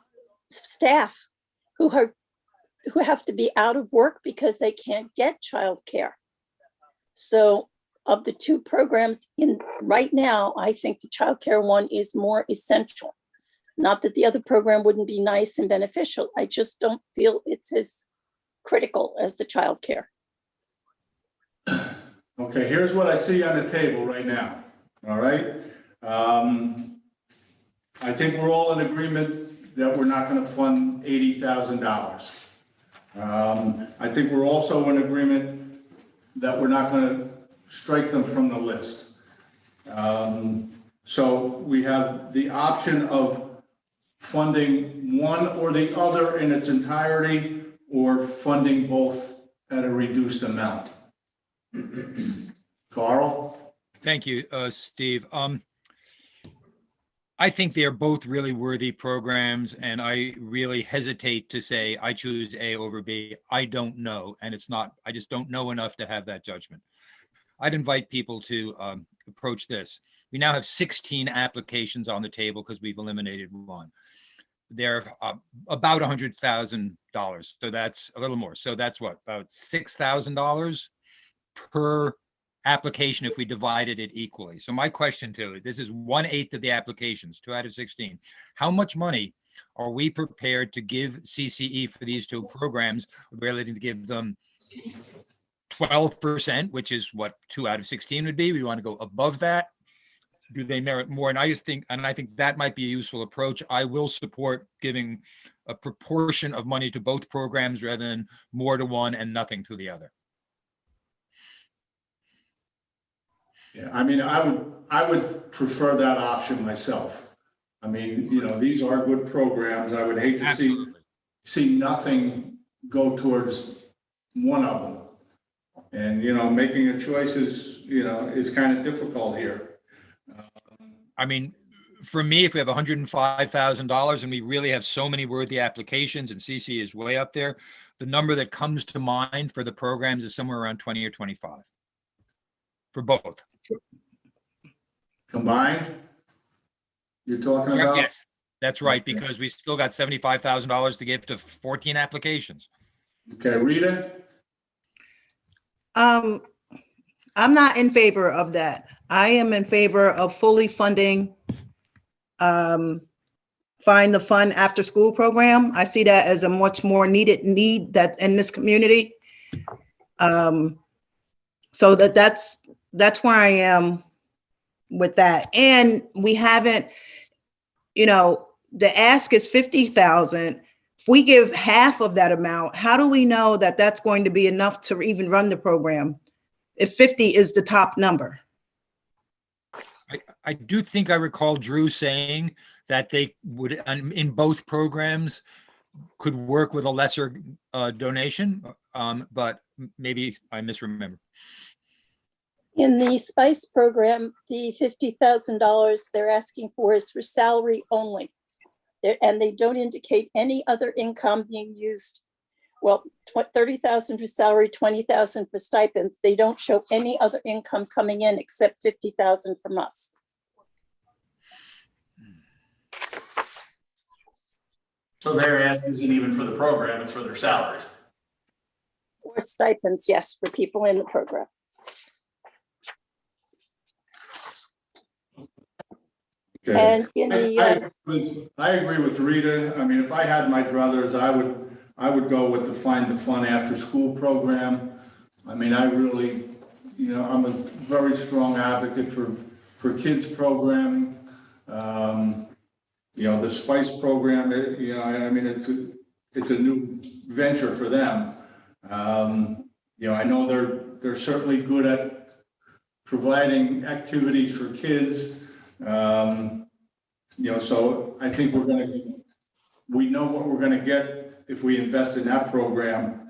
staff who have to be out of work because they can't get childcare. So of the two programs in right now, I think the childcare one is more essential. Not that the other program wouldn't be nice and beneficial. I just don't feel it's as critical as the childcare. Okay, here's what I see on the table right now. All right. I think we're all in agreement that we're not going to fund $80,000. I think we're also in agreement that we're not going to strike them from the list. So we have the option of funding one or the other in its entirety, or funding both at a reduced amount. Carl? Thank you, Steve. I think they're both really worthy programs, and I really hesitate to say I choose A over B. I don't know, and it's not, I just don't know enough to have that judgment. I'd invite people to approach this. We now have 16 applications on the table because we've eliminated one. They're about $100,000, so that's a little more. So that's what, about $6,000 per application if we divided it equally. So my question to you, this is 1/8 of the applications, 2 out of 16. How much money are we prepared to give CCE for these two programs? We're willing to give them 12%, which is what 2 out of 16 would be. We want to go above that. Do they merit more? And I just think, and I think that might be a useful approach. I will support giving a proportion of money to both programs rather than more to one and nothing to the other. Yeah, I mean, I would prefer that option myself. I mean, you know, these are good programs. I would hate to see nothing go towards one of them. And, you know, making a choice is, you know, is kind of difficult here. I mean, for me, if we have $105,000 and we really have so many worthy applications and CC is way up there, the number that comes to mind for the programs is somewhere around 20 or 25 for both. Combined? You're talking about? Yes, that's right, because we still got $75,000 to give to 14 applications. Okay, Rita? I'm not in favor of that. I am in favor of fully funding Find the Fun after school program. I see that as a much more needed need that in this community. So that's where I am with that. And we haven't, you know, the ask is 50,000. If we give half of that amount, how do we know that that's going to be enough to even run the program if 50 is the top number? I do think I recall Drew saying that they would, in both programs, could work with a lesser donation, but maybe I misremember. In the SPICE program, the $50,000 they're asking for is for salary only. And they don't indicate any other income being used. Well, 30,000 for salary, 20,000 for stipends. They don't show any other income coming in except 50,000 from us. So their ask isn't even for the program, it's for their salaries. Or stipends, yes, for people in the program. Okay. And in the, I agree with Rita. I mean, if I had my druthers, I would go with the Find the Fun after school program. I mean, I really, I'm a very strong advocate for kids programming. The Spice program, I mean, it's a new venture for them. I know they're certainly good at providing activities for kids. So I think we know what we're gonna get if we invest in that program.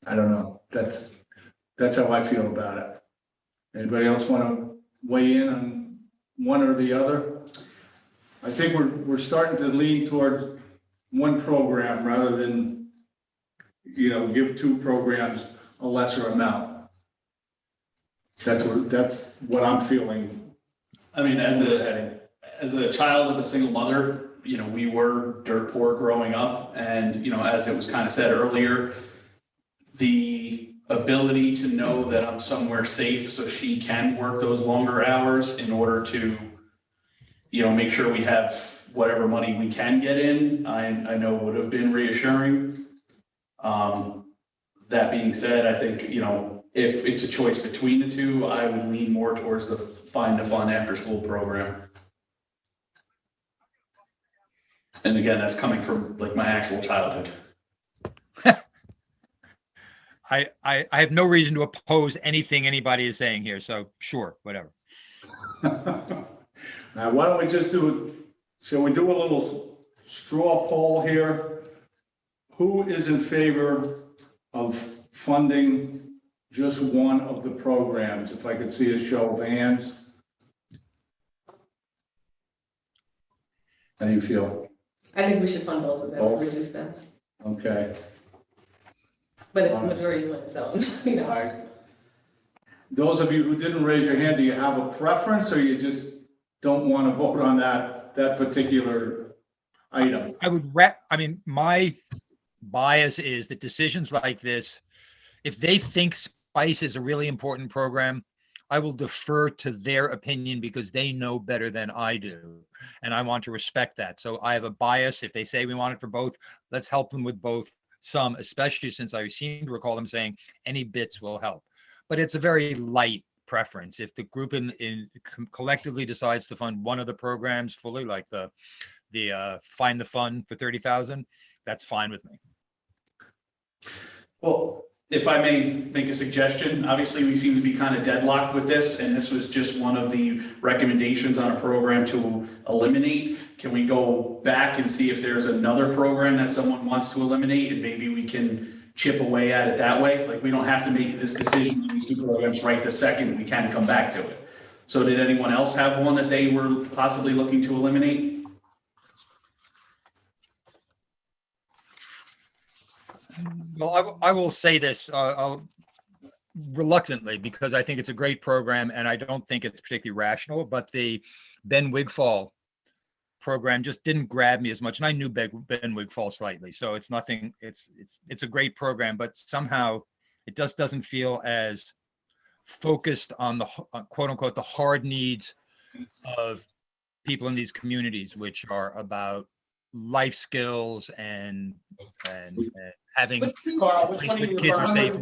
I don't know. That's how I feel about it. Anybody else want to weigh in on one or the other? I think we're starting to lean towards one program rather than, give two programs a lesser amount. That's what I'm feeling. I mean, as a child of a single mother, we were dirt poor growing up. And, as it was kind of said earlier, the ability to know that I'm somewhere safe so she can work those longer hours in order to, make sure we have whatever money we can get in, I know would have been reassuring. That being said, I think, if it's a choice between the two, I would lean more towards the Find the Fun after school program. And again, that's coming from like my actual childhood. I have no reason to oppose anything anybody is saying here, so sure, whatever. Now, why don't we just shall we do a little straw poll here? Who is in favor of funding just one of the programs? If I could see a show of hands. How do you feel? I think we should fund both of them, Both? reduce them, Okay. but it's the majority win, so, All right. Those of you who didn't raise your hand, do you have a preference or you just don't want to vote on that particular item? My bias is that decisions like this, if they think Spice is a really important program, I will defer to their opinion because they know better than I do. And I want to respect that. So I have a bias. If they say we want it for both, let's help them with both some, especially since I seem to recall them saying any bits will help. But it's a very light preference. If the group collectively decides to fund one of the programs fully, like the Find the Fun for 30,000, that's fine with me. Well, if I may make a suggestion, obviously we seem to be kind of deadlocked with this, and this was just one of the recommendations on a program to eliminate. Can we go back and see if there's another program that someone wants to eliminate, and maybe we can chip away at it that way? Like, we don't have to make this decision on these two programs right this second. We can come back to it. So did anyone else have one that they were possibly looking to eliminate? Well, I will say this reluctantly because I think it's a great program and I don't think it's particularly rational, but the Ben Wigfall program just didn't grab me as much. And I knew Ben Wigfall slightly, so it's nothing, it's a great program, but somehow it just doesn't feel as focused on the quote unquote, the hard needs of people in these communities, which are about life skills and having Carl, which one the kids are safe.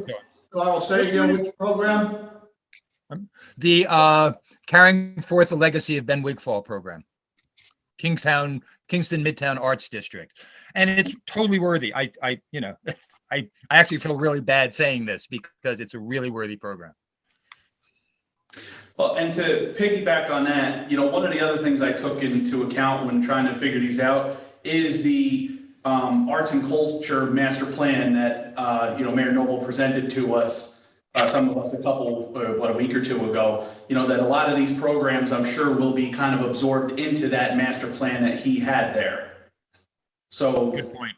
Carl, say again, which program? The Carrying Forth the Legacy of Ben Wigfall program. Kingston Midtown Arts District. And it's totally worthy. I actually feel really bad saying this because it's a really worthy program. Well, and to piggyback on that, one of the other things I took into account when trying to figure these out is the arts and culture master plan that, Mayor Noble presented to us, some of us a week or two ago, that a lot of these programs I'm sure will be kind of absorbed into that master plan that he had there. So, good point.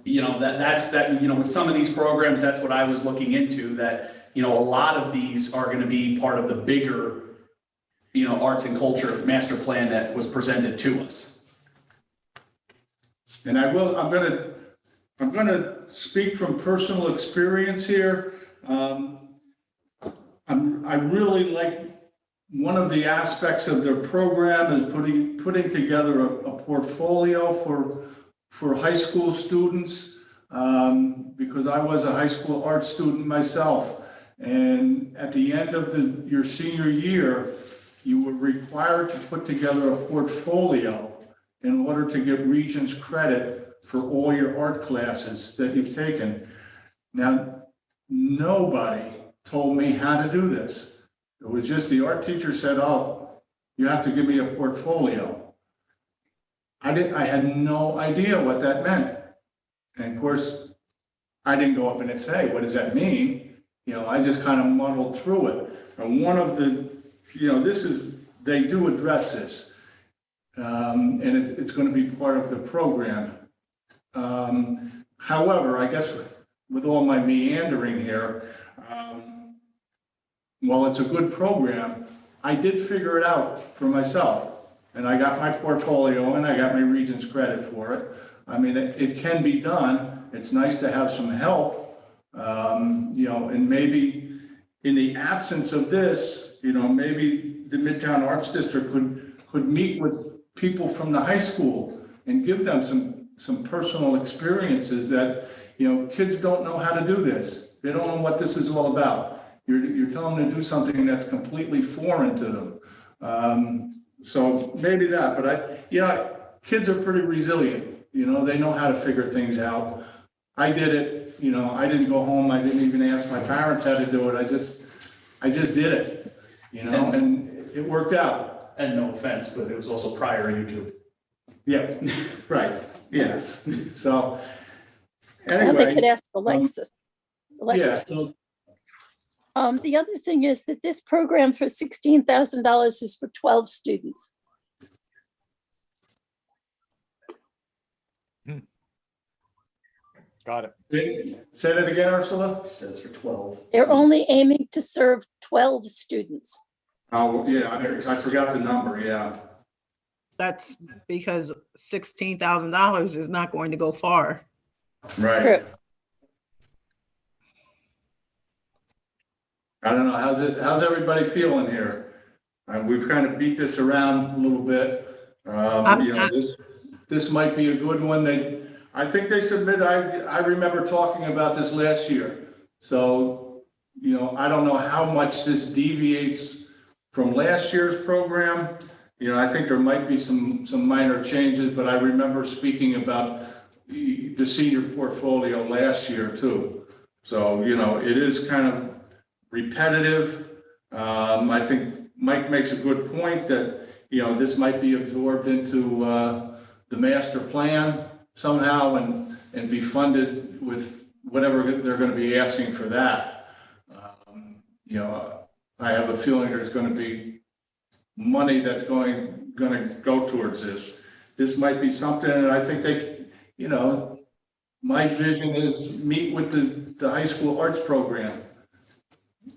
With some of these programs, that's what I was looking into, that, a lot of these are going to be part of the bigger, arts and culture master plan that was presented to us. And I'm gonna speak from personal experience here. I really like one of the aspects of their program is putting together a portfolio for high school students, because I was a high school art student myself. And at the end of your senior year, you were required to put together a portfolio in order to get Regents credit for all your art classes that you've taken. Now, nobody told me how to do this. It was just the art teacher said, oh, you have to give me a portfolio. I had no idea what that meant. And of course, I didn't go up and say, what does that mean? You know, I just kind of muddled through it. And one of the, you know, they do address this. And it's going to be part of the program. However, I guess with all my meandering here, while it's a good program, I did figure it out for myself. And I got my portfolio and I got my Regents credit for it. I mean, it can be done. It's nice to have some help, you know, and maybe in the absence of this, you know, maybe the Midtown Arts District could meet with people from the high school and give them some personal experiences that, you know, kids don't know how to do this. They don't know what this is all about. You're telling them to do something that's completely foreign to them. So maybe that, but you know, kids are pretty resilient. You know, they know how to figure things out. I did it, you know, I didn't go home. I didn't even ask my parents how to do it. I just did it, you know, and it worked out. And no offense, but it was also prior to YouTube. Yeah, right. Yes. So Well, anyway. they could ask Alexis. Yeah. So the other thing is that this program for $16,000 is for 12 students. Got it. Say that again, Ursula? She said it's for 12. They're only aiming to serve 12 students. Oh, yeah, I forgot the number, yeah. That's because $16,000 is not going to go far. Right. True. I don't know, how's everybody feeling here? We've kind of beat this around a little bit. You know, this might be a good one. I think they submitted, I remember talking about this last year. So, you know, I don't know how much this deviates from last year's program. You know, I think there might be some minor changes, but I remember speaking about the senior portfolio last year too. So, you know, it is kind of repetitive. I think Mike makes a good point that, you know, this might be absorbed into the master plan somehow and be funded with whatever they're going to be asking for that. You know, I have a feeling there's going to be money that's going to go towards this. This might be something, and I think they, you know, my vision is meet with the high school arts program,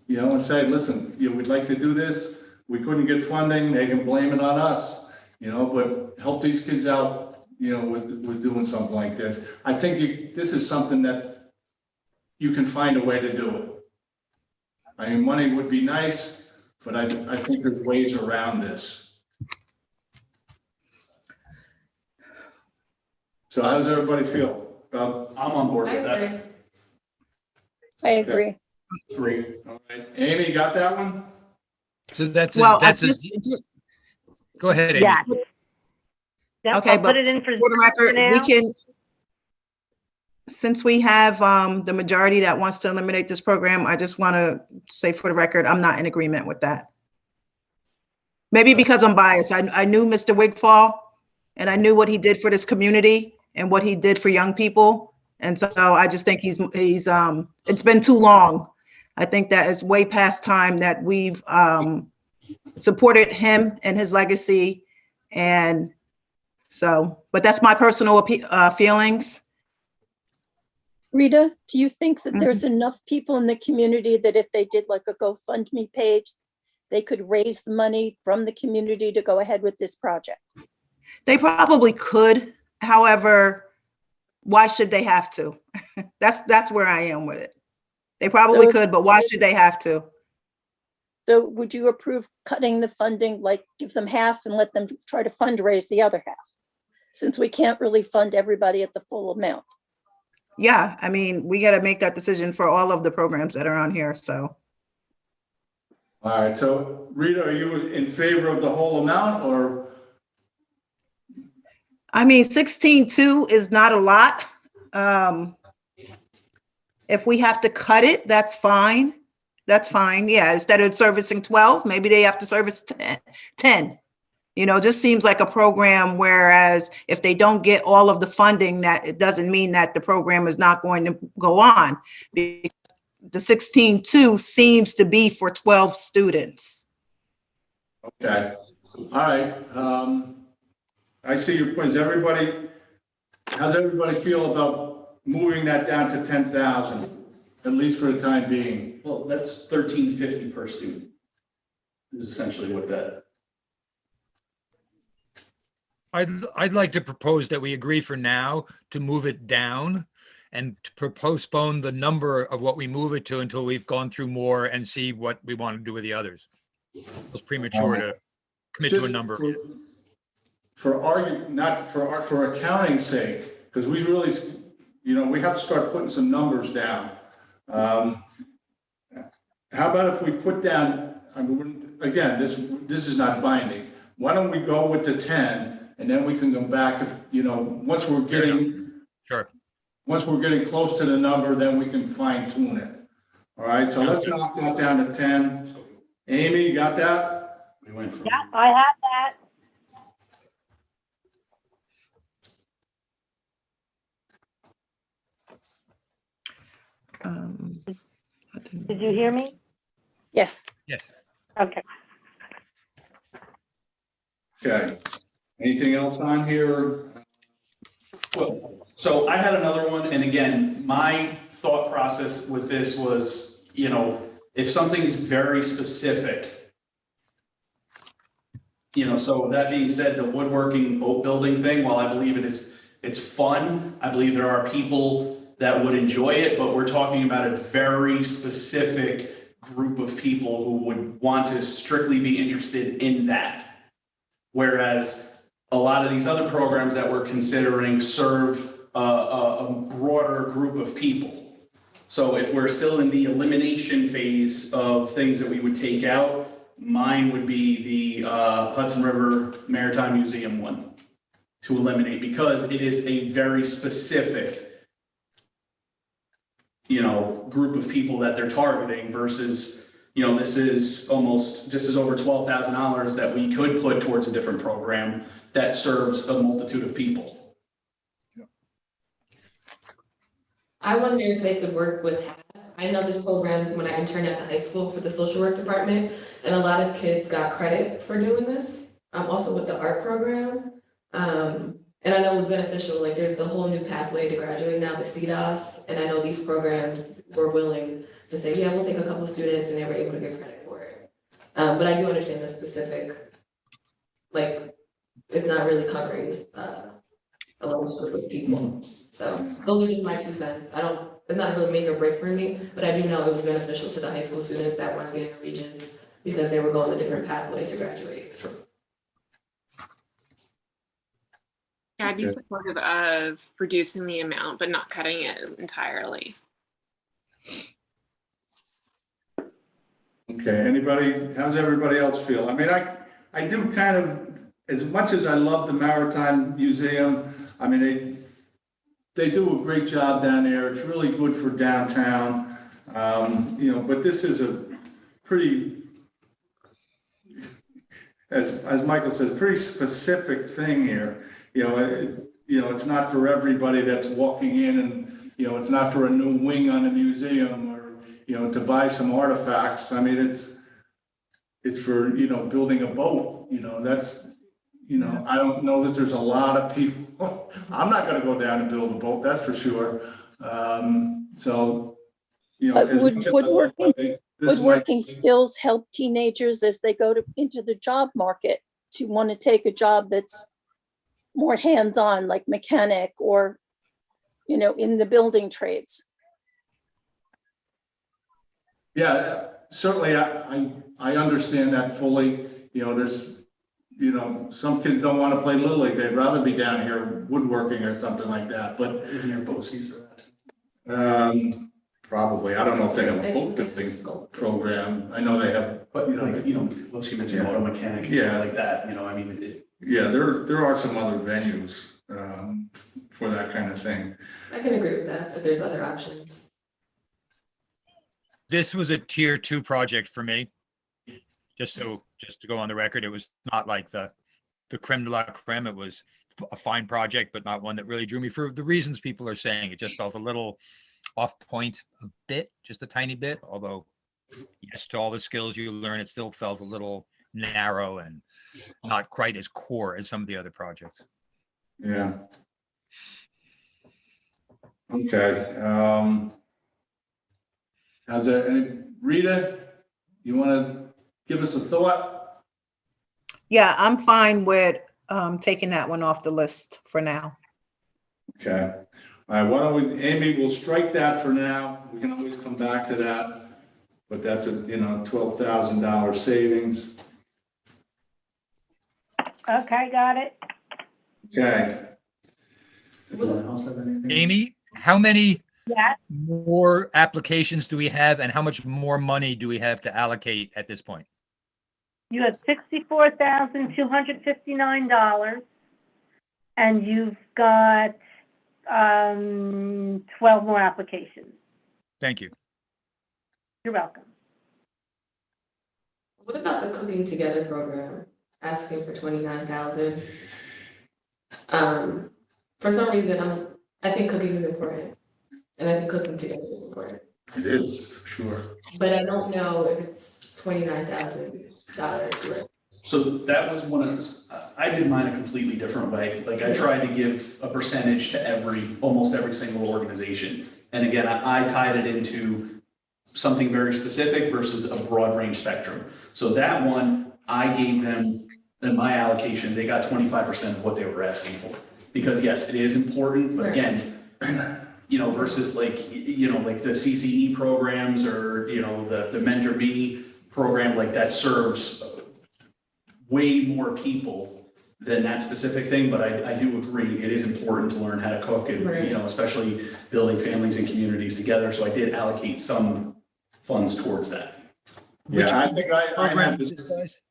you know, and say, listen, you know, we'd like to do this. We couldn't get funding. They can blame it on us, you know, but help these kids out, you know, with doing something like this. I think this is something that you can find a way to do it. I mean, money would be nice, but I think there's ways around this. So how does everybody feel? I'm on board with that. I agree. 3. All right. Amy, got that one? So that's Well, go ahead, Amy. Yeah. Yep, Okay, I'll but put it in for for the record, now. we can, since we have the majority that wants to eliminate this program, I just want to say for the record, I'm not in agreement with that. Maybe because I'm biased. I knew Mr. Wigfall and I knew what he did for this community and what he did for young people. And so I just think he's it's been too long. I think that it's way past time that we've supported him and his legacy. And so, but that's my personal feelings. Rita, do you think that there's enough people in the community that if they did like a GoFundMe page, they could raise the money from the community to go ahead with this project? They probably could. However, why should they have to? That's where I am with it. They probably could, but why should they have to? So would you approve cutting the funding, like give them half and let them try to fundraise the other half? Since we can't really fund everybody at the full amount. Yeah, I mean, we got to make that decision for all of the programs that are on here, so. All right, so Rita, are you in favor of the whole amount or? I mean, 16.2 is not a lot. If we have to cut it, that's fine. That's fine. Yeah, instead of servicing 12, maybe they have to service 10. You know, just seems like a program, whereas if they don't get all of the funding, that it doesn't mean that the program is not going to go on. The 16.2 seems to be for 12 students. Okay, all right. I see your points. How's everybody feel about moving that down to 10,000, at least for the time being? Well, that's $1,350 per student. Is essentially what that. I'd like to propose that we agree for now to move it down and to postpone the number of what we move it to until we've gone through more and see what we want to do with the others. It's premature to commit to a number. For accounting's sake, because we really, we have to start putting some numbers down. How about if we put down, I mean, again, this is not binding. Why don't we go with the 10 and then we can come back if, once we're getting close to the number, then we can fine tune it. All right, so let's knock that down to 10. Amy, you got that? We went from. Yeah, I have that. Did you hear me? Yes. Yes. Okay. Okay. Anything else on here? Well, so I had another one, and again, my thought process with this was, if something's very specific, so that being said, the woodworking boat building thing, while I believe it's fun, I believe there are people that would enjoy it, but we're talking about a very specific group of people who would want to strictly be interested in that. Whereas a lot of these other programs that we're considering serve a broader group of people. So if we're still in the elimination phase of things that we would take out, mine would be the Hudson River Maritime Museum one to eliminate, because it is a very specific, group of people that they're targeting versus, this is over $12,000 that we could put towards a different program that serves a multitude of people. I wonder if they could work with half. I know this program when I interned at the high school for the social work department, and a lot of kids got credit for doing this. Also with the art program. And I know it was beneficial, like there's the whole new pathway to graduate now, the CDOS, and I know these programs were willing to say, yeah, we'll take a couple of students, and they were able to get credit for it. But I do understand the specific, like, it's not really covering a large group of people. So those are just my 2 cents. It's not really make or break for me, but I do know it was beneficial to the high school students that weren't in the region because they were going a different pathway to graduate. Sure. Yeah, I'd be supportive of reducing the amount, but not cutting it entirely. Okay, how's everybody else feel? I mean, I do kind of, as much as I love the Maritime Museum, I mean, they do a great job down there. It's really good for downtown. But this is a pretty, as Michael said, pretty specific thing here. It's not for everybody that's walking in, and, it's not for a new wing on a museum or, to buy some artifacts. I mean, it's for, building a boat, that's, I don't know that there's a lot of people. I'm not going to go down and build a boat, that's for sure. But woodworking skills help teenagers as they go into the job market to want to take a job that's more hands-on, like mechanic or, in the building trades. Yeah, certainly I understand that fully. You know, there's, you know, some kids don't want to play Little League. They'd rather be down here woodworking or something like that, but. Isn't there BOCES for that? Probably. I don't know if they have a boat building program. I know they have, But well, she mentioned auto mechanic and stuff like that, you know, I mean. Yeah, there are some other venues for that kind of thing. I can agree with that, but there's other options. This was a tier 2 project for me. Just to go on the record, it was not like the creme de la creme. It was a fine project, but not one that really drew me for the reasons people are saying. It just felt a little off point a bit, just a tiny bit, although yes, to all the skills you learn, it still felt a little narrow and not quite as core as some of the other projects. Yeah. Okay. How's that? Rita, you want to give us a thought? Yeah, I'm fine with taking that one off the list for now. Okay. All right, why don't we, Amy, we'll strike that for now. We can always come back to that, but that's a, you know, $12,000 savings. Okay, got it. Okay. Anyone else have anything? Amy, how many Yeah. more applications do we have, and how much more money do we have to allocate at this point? You have $64,259, and you've got 12 more applications. Thank you. You're welcome. What about the Cooking Together program, asking for 29,000? For some reason, I think cooking is important, and I think cooking together is important. It is, for sure. But I don't know if it's $29,000. So that was one of, I did mine a completely different way. Like I tried to give a percentage to almost every single organization. And again, I tied it into something very specific versus a broad range spectrum. So that one, I gave them, in my allocation, they got 25% of what they were asking for. Because yes, it is important, but again, you know, versus like, you know, like the CCE programs or, you know, the Mentor Me program, like that serves way more people than that specific thing. But I do agree, it is important to learn how to cook and, you know, especially building families and communities together. So I did allocate some funds towards that. Yeah, I think I Program have is this. this, guys?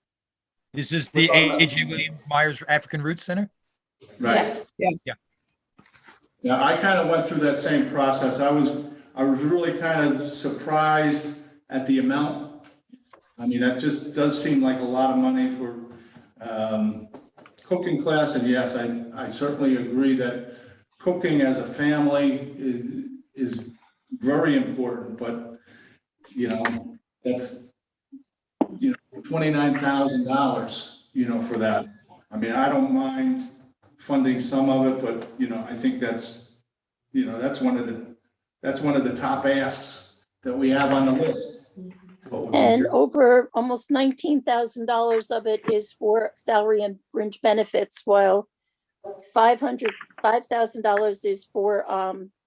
This is the A.J. Williams Myers African Roots Center? Right. Yes. Yes. Yeah. Yeah, I kind of went through that same process. I was really kind of surprised at the amount. I mean, that just does seem like a lot of money for cooking class. And yes, I certainly agree that cooking as a family is very important, but you know, that's, you know, $29,000, you know, for that. I mean, I don't mind funding some of it, but you know, I think that's, you know, that's one of the top asks that we have on the list. And over almost $19,000 of it is for salary and fringe benefits, while $5,000 is for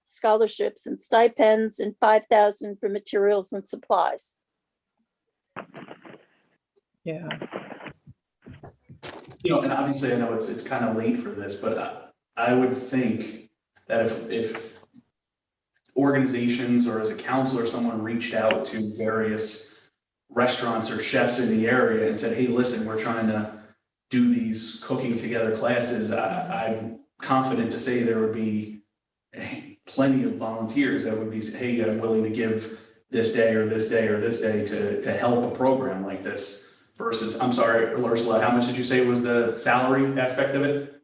scholarships and stipends, and $5,000 for materials and supplies. Yeah. You know, and obviously I know it's kind of late for this, but I would think that if organizations or as a council or someone reached out to various restaurants or chefs in the area and said, hey, listen, we're trying to do these cooking together classes, I'm confident to say there would be plenty of volunteers that would be, hey, I'm willing to give this day or this day or this day to help a program like this. Versus, I'm sorry, Ursula, how much did you say was the salary aspect of it?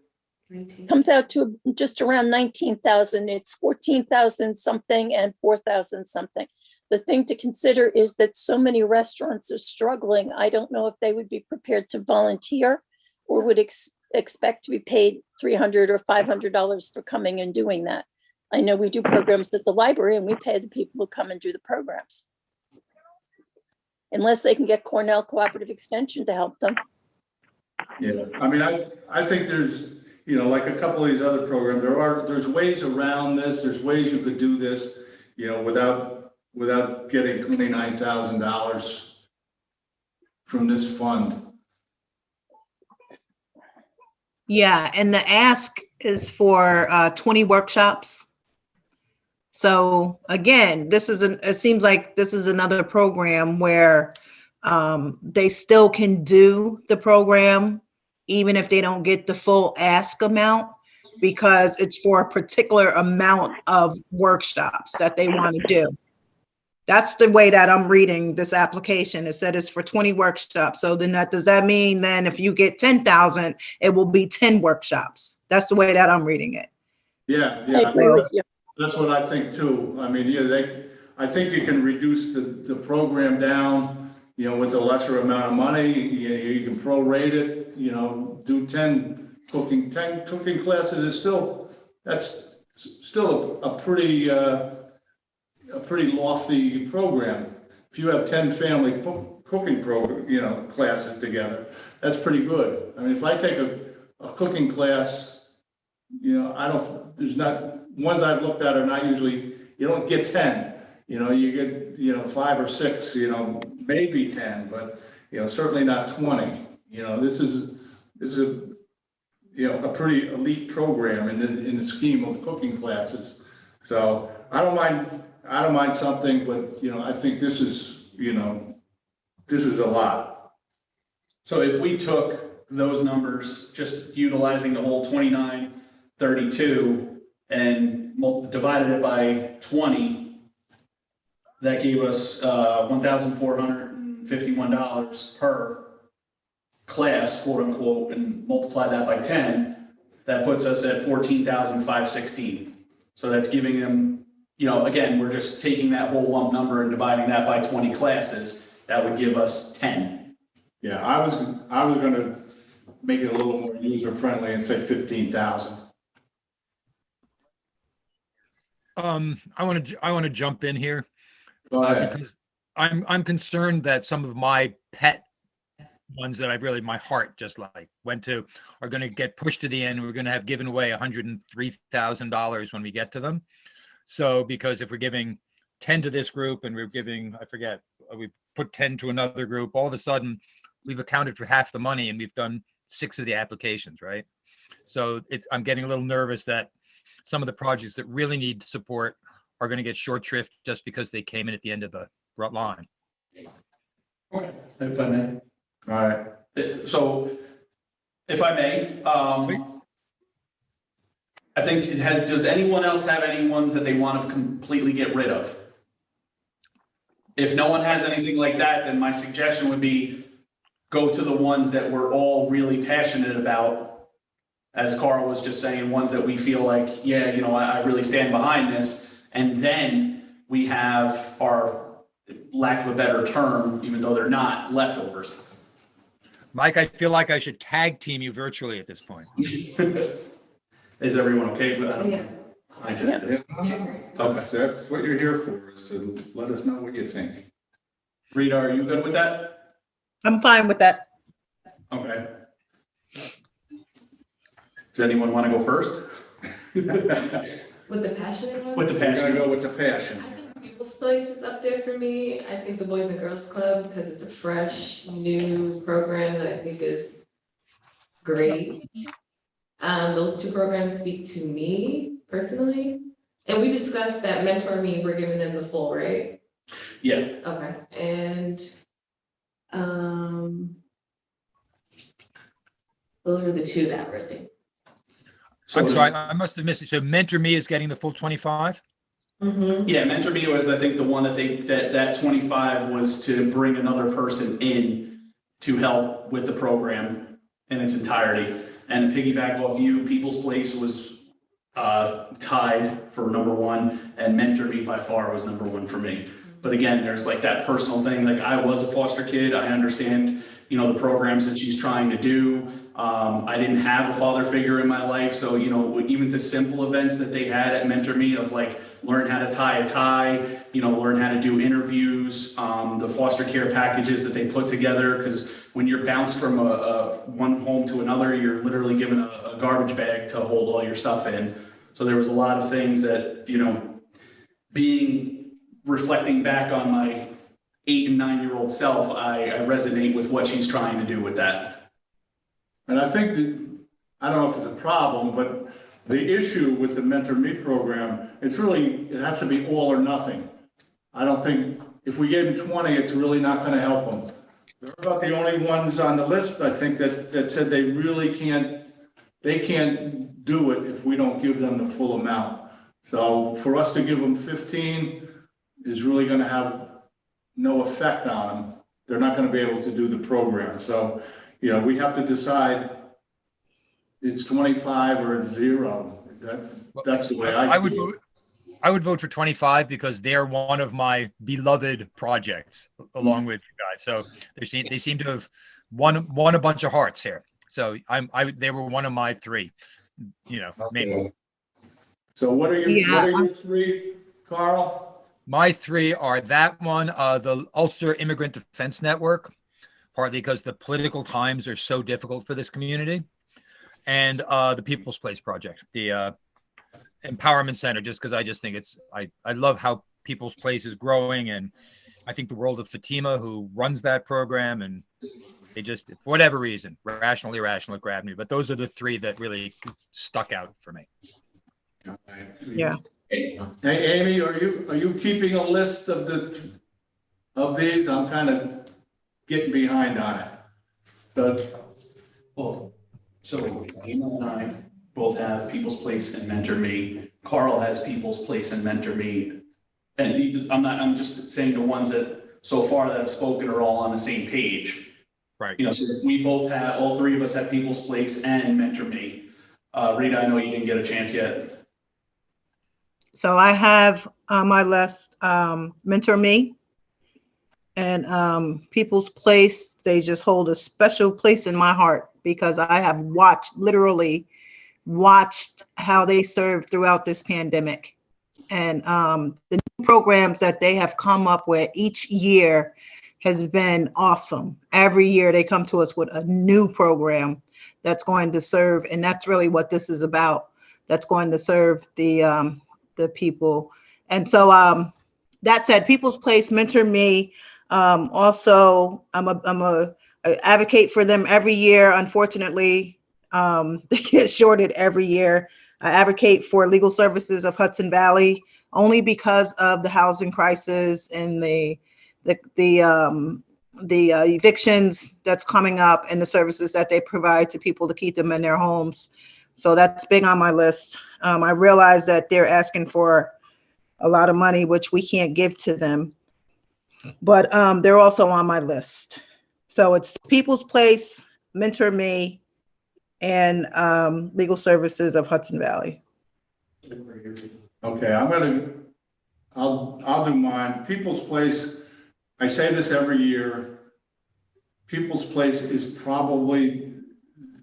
19. Comes out to just around 19,000. It's 14,000 something and 4,000 something. The thing to consider is that so many restaurants are struggling. I don't know if they would be prepared to volunteer or would expect to be paid $300 or $500 for coming and doing that. I know we do programs at the library and we pay the people who come and do the programs. Unless they can get Cornell Cooperative Extension to help them. Yeah, I mean, I think there's, you know, like a couple of these other programs, there's ways around this, there's ways you could do this, you know, without without getting $29,000 from this fund. Yeah, and the ask is for 20 workshops. So again, it seems like this is another program where they still can do the program even if they don't get the full ask amount, because it's for a particular amount of workshops that they want to do. That's the way that I'm reading this application. It said it's for 20 workshops. So then does that mean then if you get 10,000, it will be 10 workshops? That's the way that I'm reading it. Yeah, I agree with you. that's what I think too. I mean, yeah, I think you can reduce the program down, you know, with a lesser amount of money. You can prorate it, you know, do 10 cooking classes is that's still a pretty lofty program. If you have 10 family cooking classes together, that's pretty good. I mean, if I take a cooking class, you know, there's not, ones I've looked at are not usually, you don't get 10, you know, you get, you know, 5 or 6, you know, maybe 10, but, you know, certainly not 20. You know, this is a, you know, a pretty elite program in the scheme of cooking classes. So I don't mind something, but, you know, I think this is, you know, this is a lot. So if we took those numbers, just utilizing the whole 2932 and divided it by 20, that gave us $1,451 per class, quote unquote, and multiply that by 10, that puts us at $14,516. So that's giving them, you know, again, we're just taking that whole lump number and dividing that by 20 classes. That would give us 10. Yeah, I was going to make it a little more user friendly and say 15,000. I want to jump in here because I'm concerned that some of my pet ones that I really, my heart just like went to, are going to get pushed to the end. We're going to have given away $103,000 when we get to them. So because if we're giving 10 to this group and we're giving, I forget, we put 10 to another group, all of a sudden we've accounted for half the money and we've done 6 of the applications, right? So I'm getting a little nervous that some of the projects that really need support are going to get short shrift just because they came in at the end of the line. Okay, if I may. All right. So, if I may, I think does anyone else have any ones that they want to completely get rid of? If no one has anything like that, then my suggestion would be go to the ones that we're all really passionate about. As Carl was just saying, ones that we feel like, yeah, you know, I really stand behind this. And then we have our, lack of a better term, even though they're not, leftovers. Mike, I feel like I should tag team you virtually at this point. Is everyone okay with that? Yeah. Hijack this. That's what you're here for, is to let us know what you think. Rita, are you good with that? I'm fine with that. Okay. Does anyone want to go first? With the passionate one? With the We're passion. gonna go with the passion. I think People's Place is up there for me. I think the Boys and Girls Club, because it's a fresh, new program that I think is great. Those 2 programs speak to me personally. And we discussed that Mentor Me, we're giving them the full, right? Yeah. Okay, and those are the 2 that really. I'm sorry, I must have missed it. So Mentor Me is getting the full 25? Mm-hmm. Yeah, Mentor Me was, I think, the one that 25 was to bring another person in to help with the program in its entirety. And to piggyback off you, People's Place was tied for number 1, and Mentor Me by far was number 1 for me. But again, there's like that personal thing. Like, I was a foster kid. I understand, you know, the programs that she's trying to do. I didn't have a father figure in my life. So, you know, even the simple events that they had at Mentor Me of like, learn how to tie a tie, you know, learn how to do interviews, the foster care packages that they put together. Because when you're bounced from one home to another, you're literally given a garbage bag to hold all your stuff in. So there was a lot of things that, you know, being reflecting back on my 8 and 9-year-old self, I resonate with what she's trying to do with that. And I think that, I don't know if it's a problem, but the issue with the Mentor Me program, it has to be all or nothing. I don't think, if we gave them 20, it's really not going to help them. They're about the only ones on the list, I think, that said they really can't do it if we don't give them the full amount. So for us to give them 15 is really going to have no effect on them. They're not going to be able to do the program. So, you know, we have to decide it's 25 or it's 0. That's the way I see it. I would vote for 25 because they're one of my beloved projects along with you guys. So they seem to have won a bunch of hearts here. So they were one of my 3, you know, maybe. So what are your 3, Carl? My 3 are that one, the Ulster Immigrant Defense Network, partly because the political times are so difficult for this community, and the People's Place Project, the Empowerment Center, just because I just think I love how People's Place is growing, and I think the world of Fatima, who runs that program, and they just, for whatever reason, rational, irrational, it grabbed me. But those are the 3 that really stuck out for me. Yeah. Hey, Amy, are you keeping a list of these? I'm kind of getting behind on it. So Amy and I both have People's Place and Mentor Me. Carl has People's Place and Mentor Me. And I'm just saying the ones that so far that have spoken are all on the same page. Right. You know, so we both have, all 3 of us have People's Place and Mentor Me. Rita, I know you didn't get a chance yet. So I have on my list Mentor Me and People's Place. They just hold a special place in my heart because I have literally watched how they served throughout this pandemic. And the new programs that they have come up with each year has been awesome. Every year they come to us with a new program that's going to serve, and that's really what this is about. That's going to serve the people. And so that said, People's Place, Mentor Me. Also, I advocate for them every year. Unfortunately, they get shorted every year. I advocate for Legal Services of Hudson Valley only because of the housing crisis and the evictions that's coming up and the services that they provide to people to keep them in their homes. So that's big on my list. I realize that they're asking for a lot of money, which we can't give to them, but they're also on my list. So it's People's Place, Mentor Me, and Legal Services of Hudson Valley. Okay, I'll do mine. People's Place, I say this every year. People's Place is probably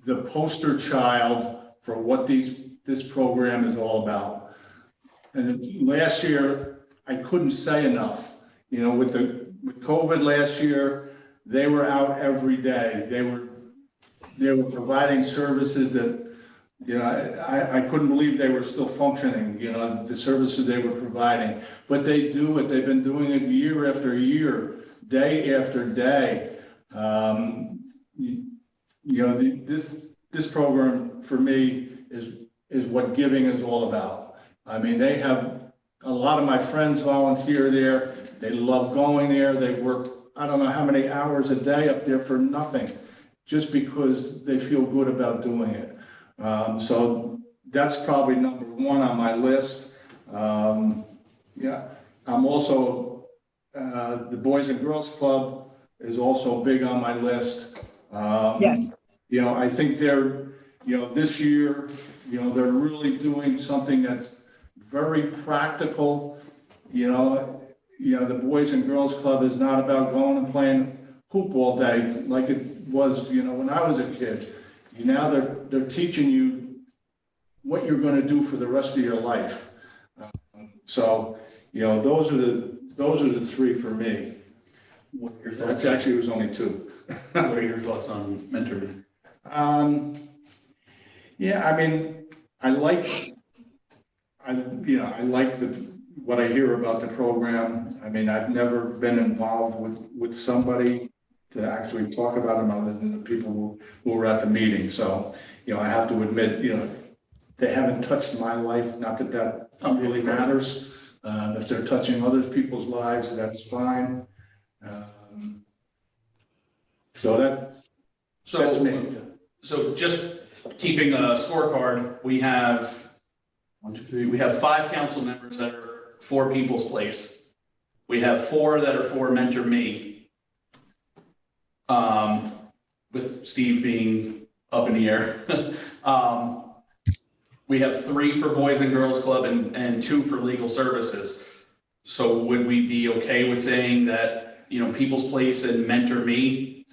the poster child for what this program is all about. And last year, I couldn't say enough. You know, with COVID last year, they were out every day. They were providing services that, you know, I couldn't believe they were still functioning, you know, the services they were providing. But they do it. They've been doing it year after year, day after day. You know, this program for me is what giving is all about. I mean, they have a lot of my friends volunteer there. They love going there. They work, I don't know how many hours a day up there for nothing, just because they feel good about doing it. So that's probably number 1 on my list. Yeah, I'm also, the Boys and Girls Club is also big on my list. Yes. You know, I think they're, you know, this year, you know, they're really doing something that's very practical. You know, the Boys and Girls Club is not about going and playing hoop all day like it was, you know, when I was a kid. Now they're teaching you what you're going to do for the rest of your life. So, you know, those are the 3 for me. What are your thoughts? Actually, it was only 2. What are your thoughts on Mentor Me? Yeah, I mean, I like what I hear about the program, I mean, I've never been involved with somebody to actually talk about them other than the people who were at the meeting. So, you know, I have to admit, you know, they haven't touched my life, not that that really matters. If they're touching other people's lives, that's fine. So that's me. So just keeping a scorecard, we have 1, 2, 3, we have 5 council members that are for People's Place. We have 4 that are for Mentor Me. With Steve being up in the air. We have 3 for Boys and Girls Club and 2 for Legal Services. So would we be okay with saying that, you know, People's Place and Mentor Me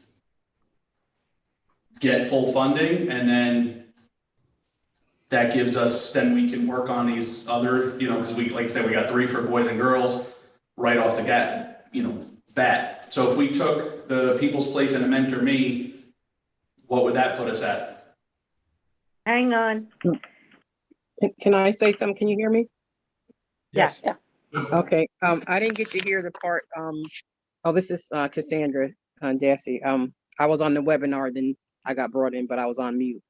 get full funding, and then that gives us, then we can work on these other, you know, because we, like I said, we got 3 for Boys and Girls right off the bat. So if we took the People's Place and a Mentor Me, what would that put us at? Hang on. Can I say something? Can you hear me? Yes. Yeah. Okay. I didn't get to hear the part. Oh, this is Cassandra Dassey. I was on the webinar, then I got brought in, but I was on mute.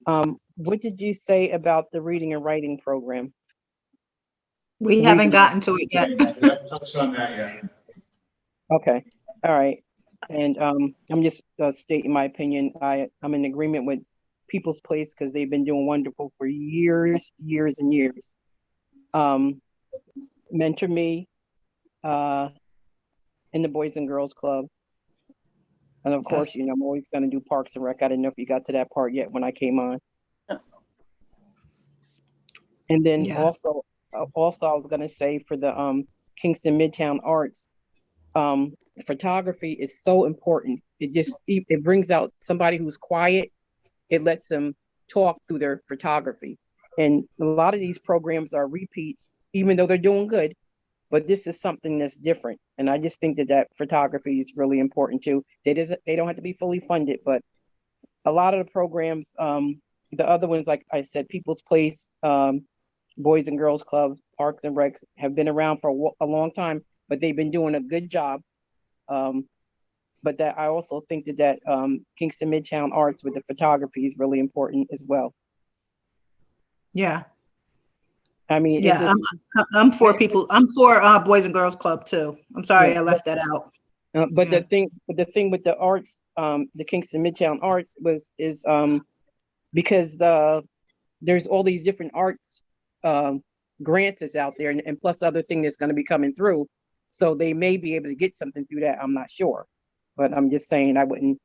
What did you say about the reading and writing program? We haven't gotten to it yet. Touched on that yet. Okay. All right. And I'm just stating my opinion. I'm in agreement with People's Place because they've been doing wonderful for years and years. Mentor Me in the Boys and Girls Club. And of course, you know, I'm always going to do Parks and Rec. I didn't know if you got to that part yet when I came on. And then also I was going to say for the Kingston Midtown Arts, photography is so important. It brings out somebody who's quiet. It lets them talk through their photography. And a lot of these programs are repeats, even though they're doing good, but this is something that's different. And I just think that photography is really important too. They don't have to be fully funded, but a lot of the programs, the other ones, like I said, People's Place, Boys and Girls Club, Parks and Recs have been around for a long time, but they've been doing a good job. But that I also think that Kingston Midtown Arts with the photography is really important as well. Yeah. I mean, yeah, I'm for people. I'm for Boys and Girls Club too. I'm sorry I left that out. But the thing with the arts, the Kingston Midtown Arts is because there's all these different arts grants is out there, and plus other thing that's going to be coming through, so they may be able to get something through that. I'm not sure, but I'm just saying I wouldn't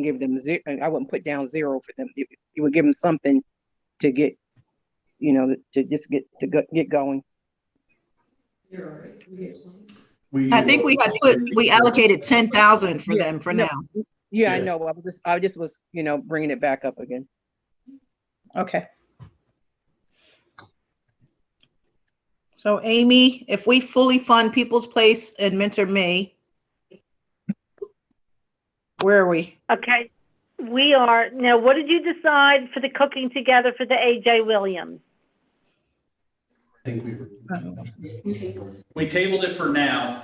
give them I wouldn't put down 0 for them. You would give them something to get, you know, to just get going. You're all right. I think we allocated 10,000 for them for now. Yeah, I know. I just was, you know, bringing it back up again. Okay. So Amy, if we fully fund People's Place and Mentor Me, where are we? Okay. We are, now what did you decide for the cooking together for the AJ Williams? I think we tabled it for now.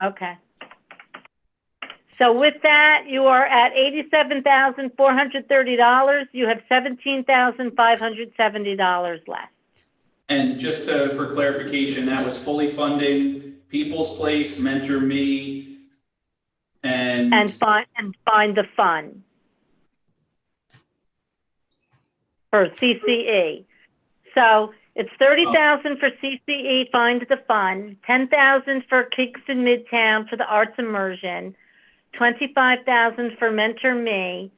Okay. So with that, you are at $87,430. You have $17,570 left. And just for clarification, that was fully funding People's Place, Mentor Me, and find the fun for CCE. So it's $30,000 for CCE, Find the Fun, $10,000 for Kingston Midtown for the arts immersion, $25,000 for Mentor Me,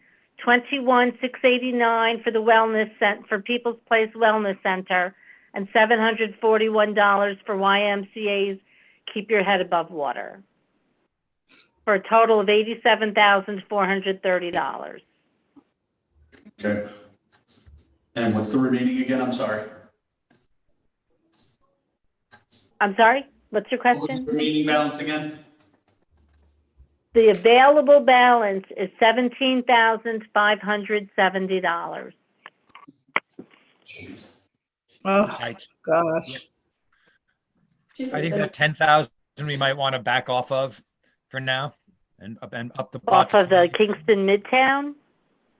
$21,689 for the wellness for People's Place Wellness Center, and $741 for YMCA's Keep Your Head Above Water, for a total of $87,430. Okay. And what's the remaining again? I'm sorry. I'm sorry, what's your What was question? the remaining balance again? The available balance is $17,570. Oh, gosh. I think that 10,000 we might want to back off of for now and up the pot. Off of the Kingston Midtown?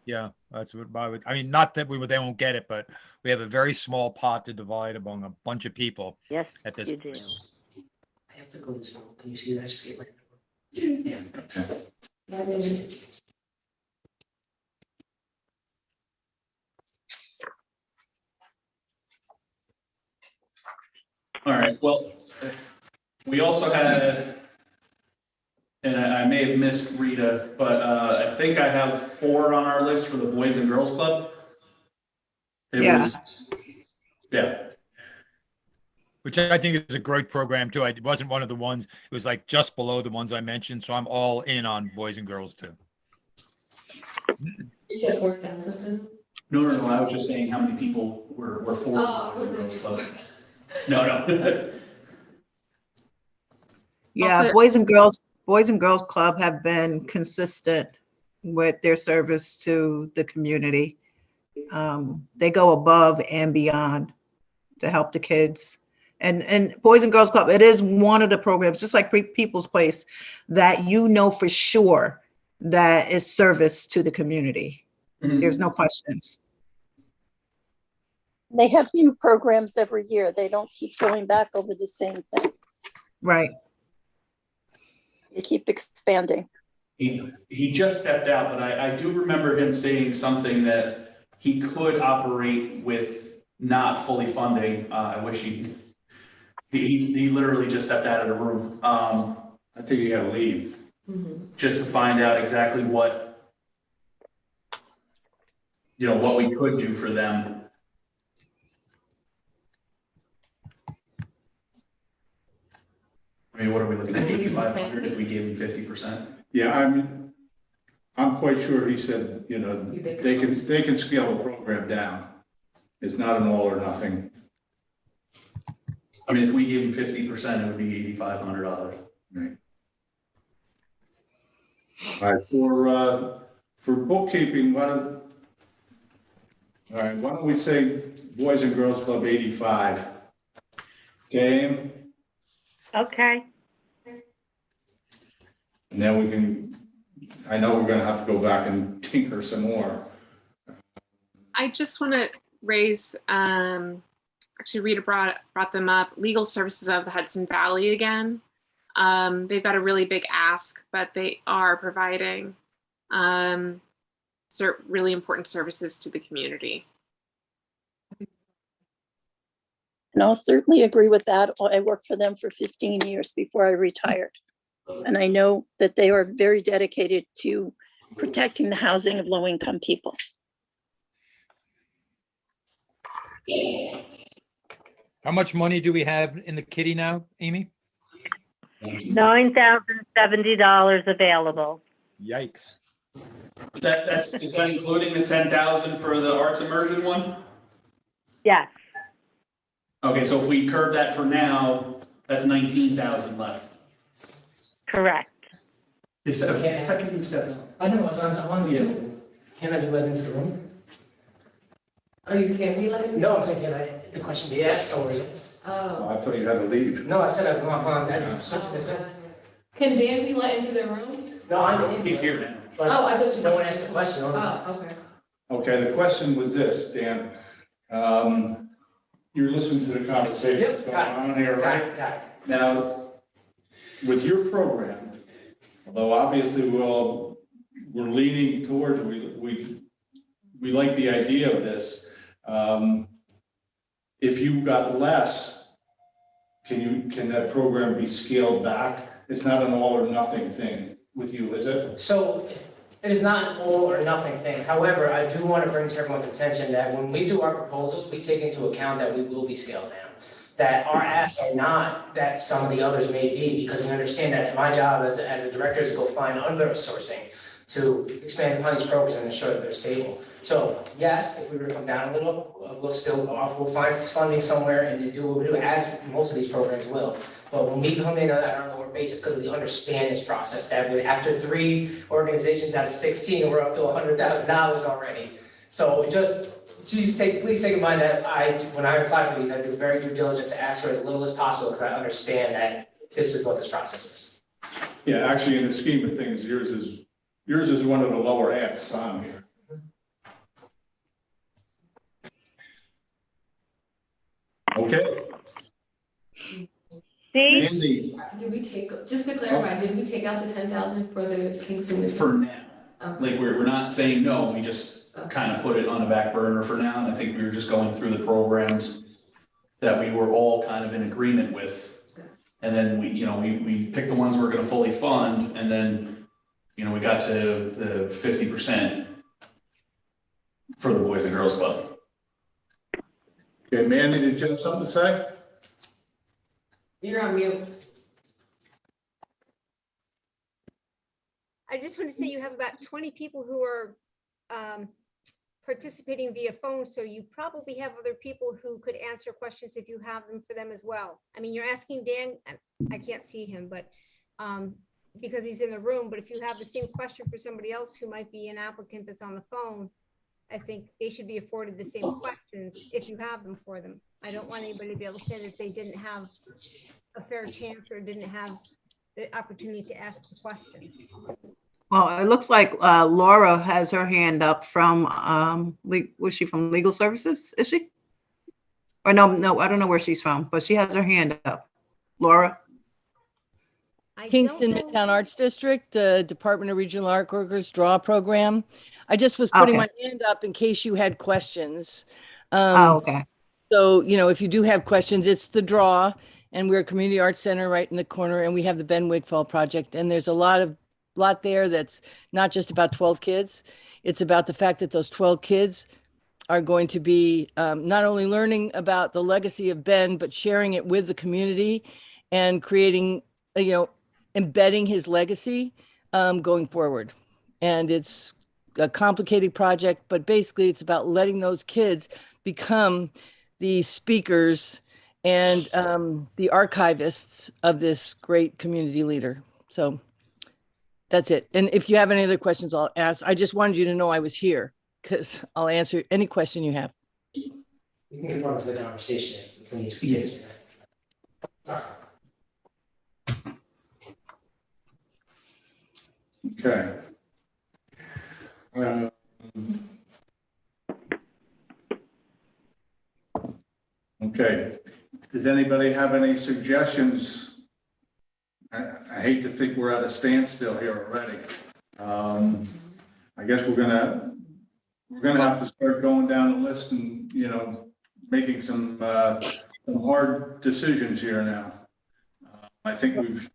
Yeah, that's what I mean, not that they won't get it, but we have a very small pot to divide among a bunch of people. Yes, at this you do. I have to go to Zoom. Can you see that? Just get like. Yeah. All right, well, we also had, and I may have missed Rita, but I think I have 4 on our list for the Boys and Girls Club. Yeah. Which I think is a great program too. It wasn't one of the ones, it was like just below the ones I mentioned. So I'm all in on Boys and Girls too. You said 4,000? No, I was just saying how many people were for the Boys and Girls Club. No. Yeah, Also- Boys and Girls Club have been consistent with their service to the community. They go above and beyond to help the kids. And Boys and Girls Club, it is one of the programs, just like People's Place, that you know for sure that is service to the community. Mm-hmm. There's no questions. They have new programs every year. They don't keep going back over the same thing. Right. They keep expanding. He just stepped out, but I do remember him saying something that he could operate with not fully funding. I wish he literally just stepped out of the room. I think you gotta leave. Just to find out exactly what we could do for them. I mean, what are we looking at, 8,500 if we gave them 50%? Yeah, I'm quite sure he said, they can scale the program down. It's not an all or nothing. I mean, if we gave them 50%, it would be $8,500. Right. All right, for bookkeeping, why don't we say Boys and Girls Club 85? Okay. Okay. And then I know we're gonna have to go back and tinker some more. I just want to raise, actually Rita brought them up, Legal Services of the Hudson Valley again. They've got a really big ask, but they are providing really important services to the community. And I'll certainly agree with that. I worked for them for 15 years before I retired. And I know that they are very dedicated to protecting the housing of low-income people. How much money do we have in the kitty now, Amy? $9,070 available. Yikes. Is that including the 10,000 for the arts immersion one? Yes. Okay, so if we curb that for now, that's 19,000 left. Correct. Second you step down. I know, I'm on the Zoom. Can I be let into the room? Oh, you can't be like? No, I'm saying, can the question be asked, or is it? Oh. I thought you had to leave. No, I said I'd come on that. Can Dan be let into the room? No, He's here now. But Oh, I thought you. no one asked the question. Oh, okay. Okay, the question was this, Dan. You're listening to the conversation that's going on here, right? Got it. Now, with your program, although obviously we're leaning towards, we like the idea of this. If you got less, can that program be scaled back? It's not an all or nothing thing with you, is it? So it is not an all or nothing thing. However, I do want to bring to everyone's attention that when we do our proposals, we take into account that we will be scaled down. That our asks are not that some of the others may be, because we understand that my job as a director is to go find other sourcing to expand upon these programs and ensure that they're stable. So yes, if we were to come down a little, we'll find funding somewhere and do what we do, as most of these programs will. But when we come in on a lower basis, because we understand this process, that after 3 organizations out of 16, we're up to $100,000 already. So just please take in mind that when I apply for these, I do very due diligence to ask for as little as possible because I understand that this is what this process is. Yeah, actually, in the scheme of things, yours is one of the lower apps on here. Okay. See? Andy, Did we take, just to clarify, did we take out the 10,000 for the Kingston? For now, Okay. like we're not saying no, we just kind of put it on a back burner for now. And I think we were just going through the programs that we were all kind of in agreement with. And then we picked the ones we're going to fully fund, and then, we got to the 50% for the Boys and Girls Club. okay, Mandy, did you have something to say? You're on mute. I just want to say you have about 20 people who are participating via phone, so you probably have other people who could answer questions if you have them for them as well. I mean, you're asking Dan, and I can't see him, but because he's in the room, but if you have the same question for somebody else who might be an applicant that's on the phone, I think they should be afforded the same questions if you have them for them. I don't want anybody to be able to say that they didn't have a fair chance or didn't have the opportunity to ask the question. Well, it looks like Laura has her hand up from, was she from Legal Services? Is she? Or no, I don't know where she's from, but she has her hand up. Laura? Kingston Midtown Arts District, Department of Regional Art Workers Draw Program. I just was putting my hand up in case you had questions. Okay. So, if you do have questions, it's the draw, and we're a community arts center right in the corner, and we have the Ben Wigfall project, and there's a lot there that's not just about 12 kids. It's about the fact that those 12 kids are going to be not only learning about the legacy of Ben, but sharing it with the community and creating, embedding his legacy going forward. And it's a complicated project, but basically it's about letting those kids become the speakers and the archivists of this great community leader. So that's it. And if you have any other questions, I'll ask. I just wanted you to know I was here because I'll answer any question you have. You can confirm to the conversation if we need to be kids. Okay. Okay. Does anybody have any suggestions? I hate to think we're at a standstill here already. I guess we're gonna have to start going down the list and making some hard decisions here now. I think we've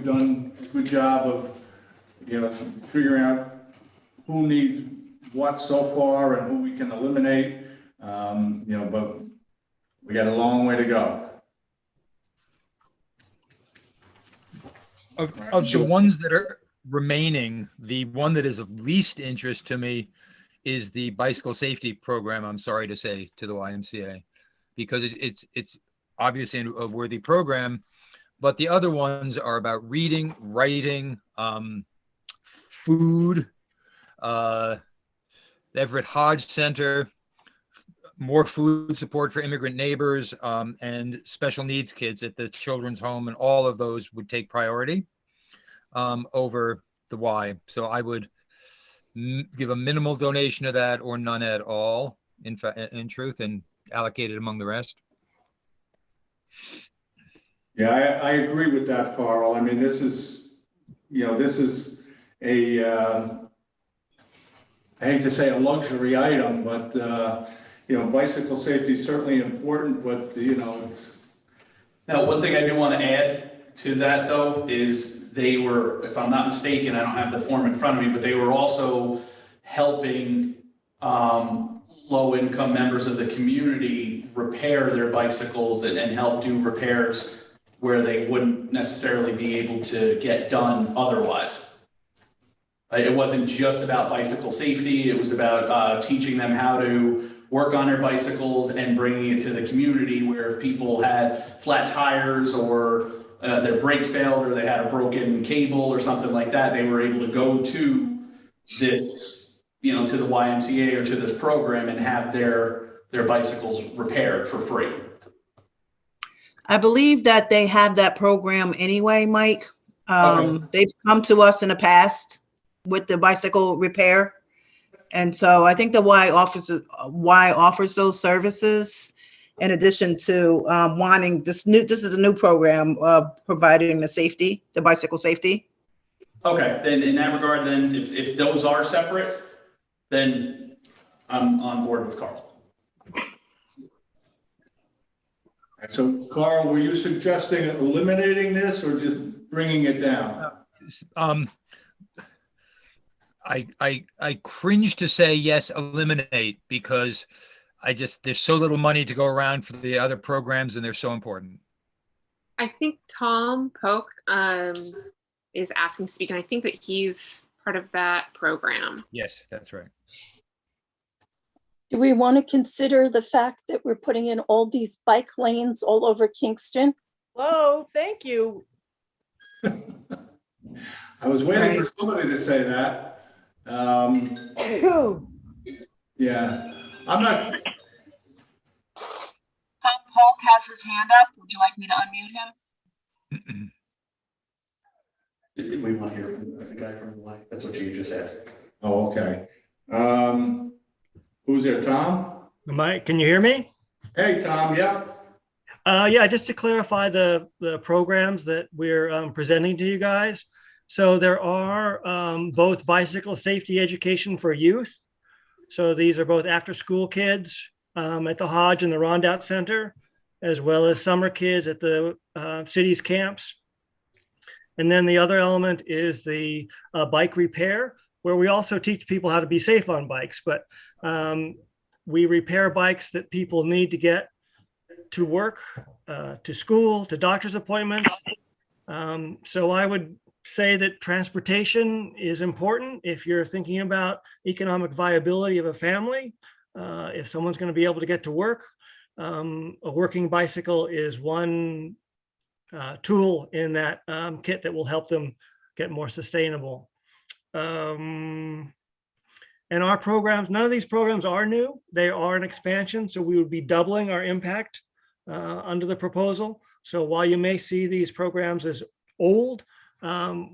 done a good job of figuring out who needs what so far and who we can eliminate. But we got a long way to go. Of the ones that are remaining, the one that is of least interest to me is the bicycle safety program, I'm sorry to say, to the YMCA, because it's obviously a worthy program, but the other ones are about reading, writing, food, Everett Hodge Center, more food support for immigrant neighbors, and special needs kids at the children's home, and all of those would take priority over the Y. So I would give a minimal donation to that or none at all, in truth, and allocate it among the rest. Yeah, I agree with that, Carl. I mean, this is a, I hate to say a luxury item, but, bicycle safety is certainly important, but, it's. Now, one thing I do want to add to that, though, is they were, if I'm not mistaken, I don't have the form in front of me, but they were also helping low-income members of the community repair their bicycles and help do repairs where they wouldn't necessarily be able to get done otherwise. It wasn't just about bicycle safety. It was about teaching them how to work on their bicycles and bringing it to the community where if people had flat tires or their brakes failed or they had a broken cable or something like that, they were able to go to this to the YMCA or to this program and have their bicycles repaired for free. I believe that they have that program anyway, Mike. They've come to us in the past with the bicycle repair. And so I think the Y offers those services in addition to wanting this is a new program providing the bicycle safety. Okay, then in that regard, then if those are separate, then I'm on board with Carl. So Carl, were you suggesting eliminating this or just bringing it down? I cringe to say yes, eliminate, because there's so little money to go around for the other programs and they're so important. I think Tom Polk is asking to speak, and I think that he's part of that program. Yes, that's right. Do we want to consider the fact that we're putting in all these bike lanes all over Kingston? Whoa, thank you. I was waiting for somebody to say that. Yeah, I'm not. Paul has his hand up. Would you like me to unmute him? We want to hear from the guy from the line. That's what you just asked. Oh, okay. Who's there, Tom? Mike, can you hear me? Hey, Tom, yep. Yeah, just to clarify the programs that we're presenting to you guys. So there are both bicycle safety education for youth. So these are both after-school kids at the Hodge and the Rondout Center, as well as summer kids at the city's camps. And then the other element is the bike repair, where we also teach people how to be safe on bikes, but we repair bikes that people need to get to work, to school, to doctor's appointments. So I would say that transportation is important if you're thinking about economic viability of a family. If someone's going to be able to get to work, a working bicycle is one tool in that kit that will help them get more sustainable. And our programs, none of these programs are new. They are an expansion. So we would be doubling our impact under the proposal. So while you may see these programs as old,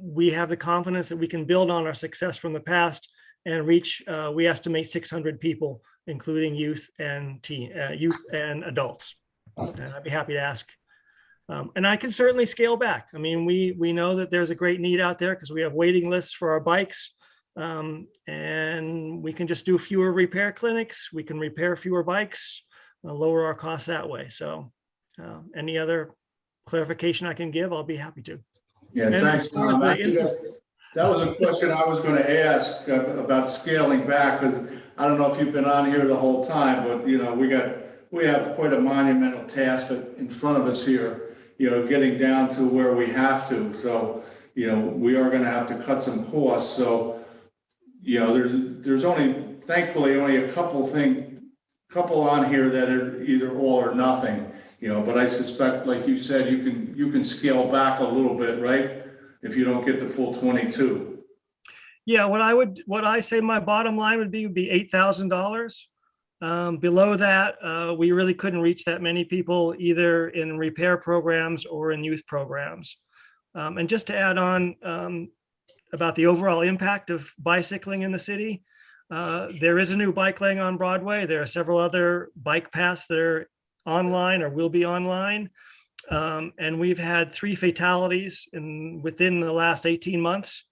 we have the confidence that we can build on our success from the past and reach, we estimate 600 people, including youth and adults. And I'd be happy to ask. And I can certainly scale back. I mean, we know that there's a great need out there because we have waiting lists for our bikes. And we can just do fewer repair clinics. We can repair fewer bikes, lower our costs that way. So any other clarification I can give, I'll be happy to. Yeah, thanks, Tom. That was a question I was going to ask about scaling back, because I don't know if you've been on here the whole time, but we have quite a monumental task in front of us here, getting down to where we have to. So, we are going to have to cut some costs. So, there's thankfully only a couple on here that are either all or nothing, but I suspect, like you said, you can scale back a little bit, right? If you don't get the full 22. Yeah, what I say my bottom line would be $8,000. Below that, we really couldn't reach that many people either in repair programs or in youth programs. And just to add on about the overall impact of bicycling in the city, there is a new bike lane on Broadway. There are several other bike paths that are online or will be online. And we've had 3 fatalities within the last 18 months.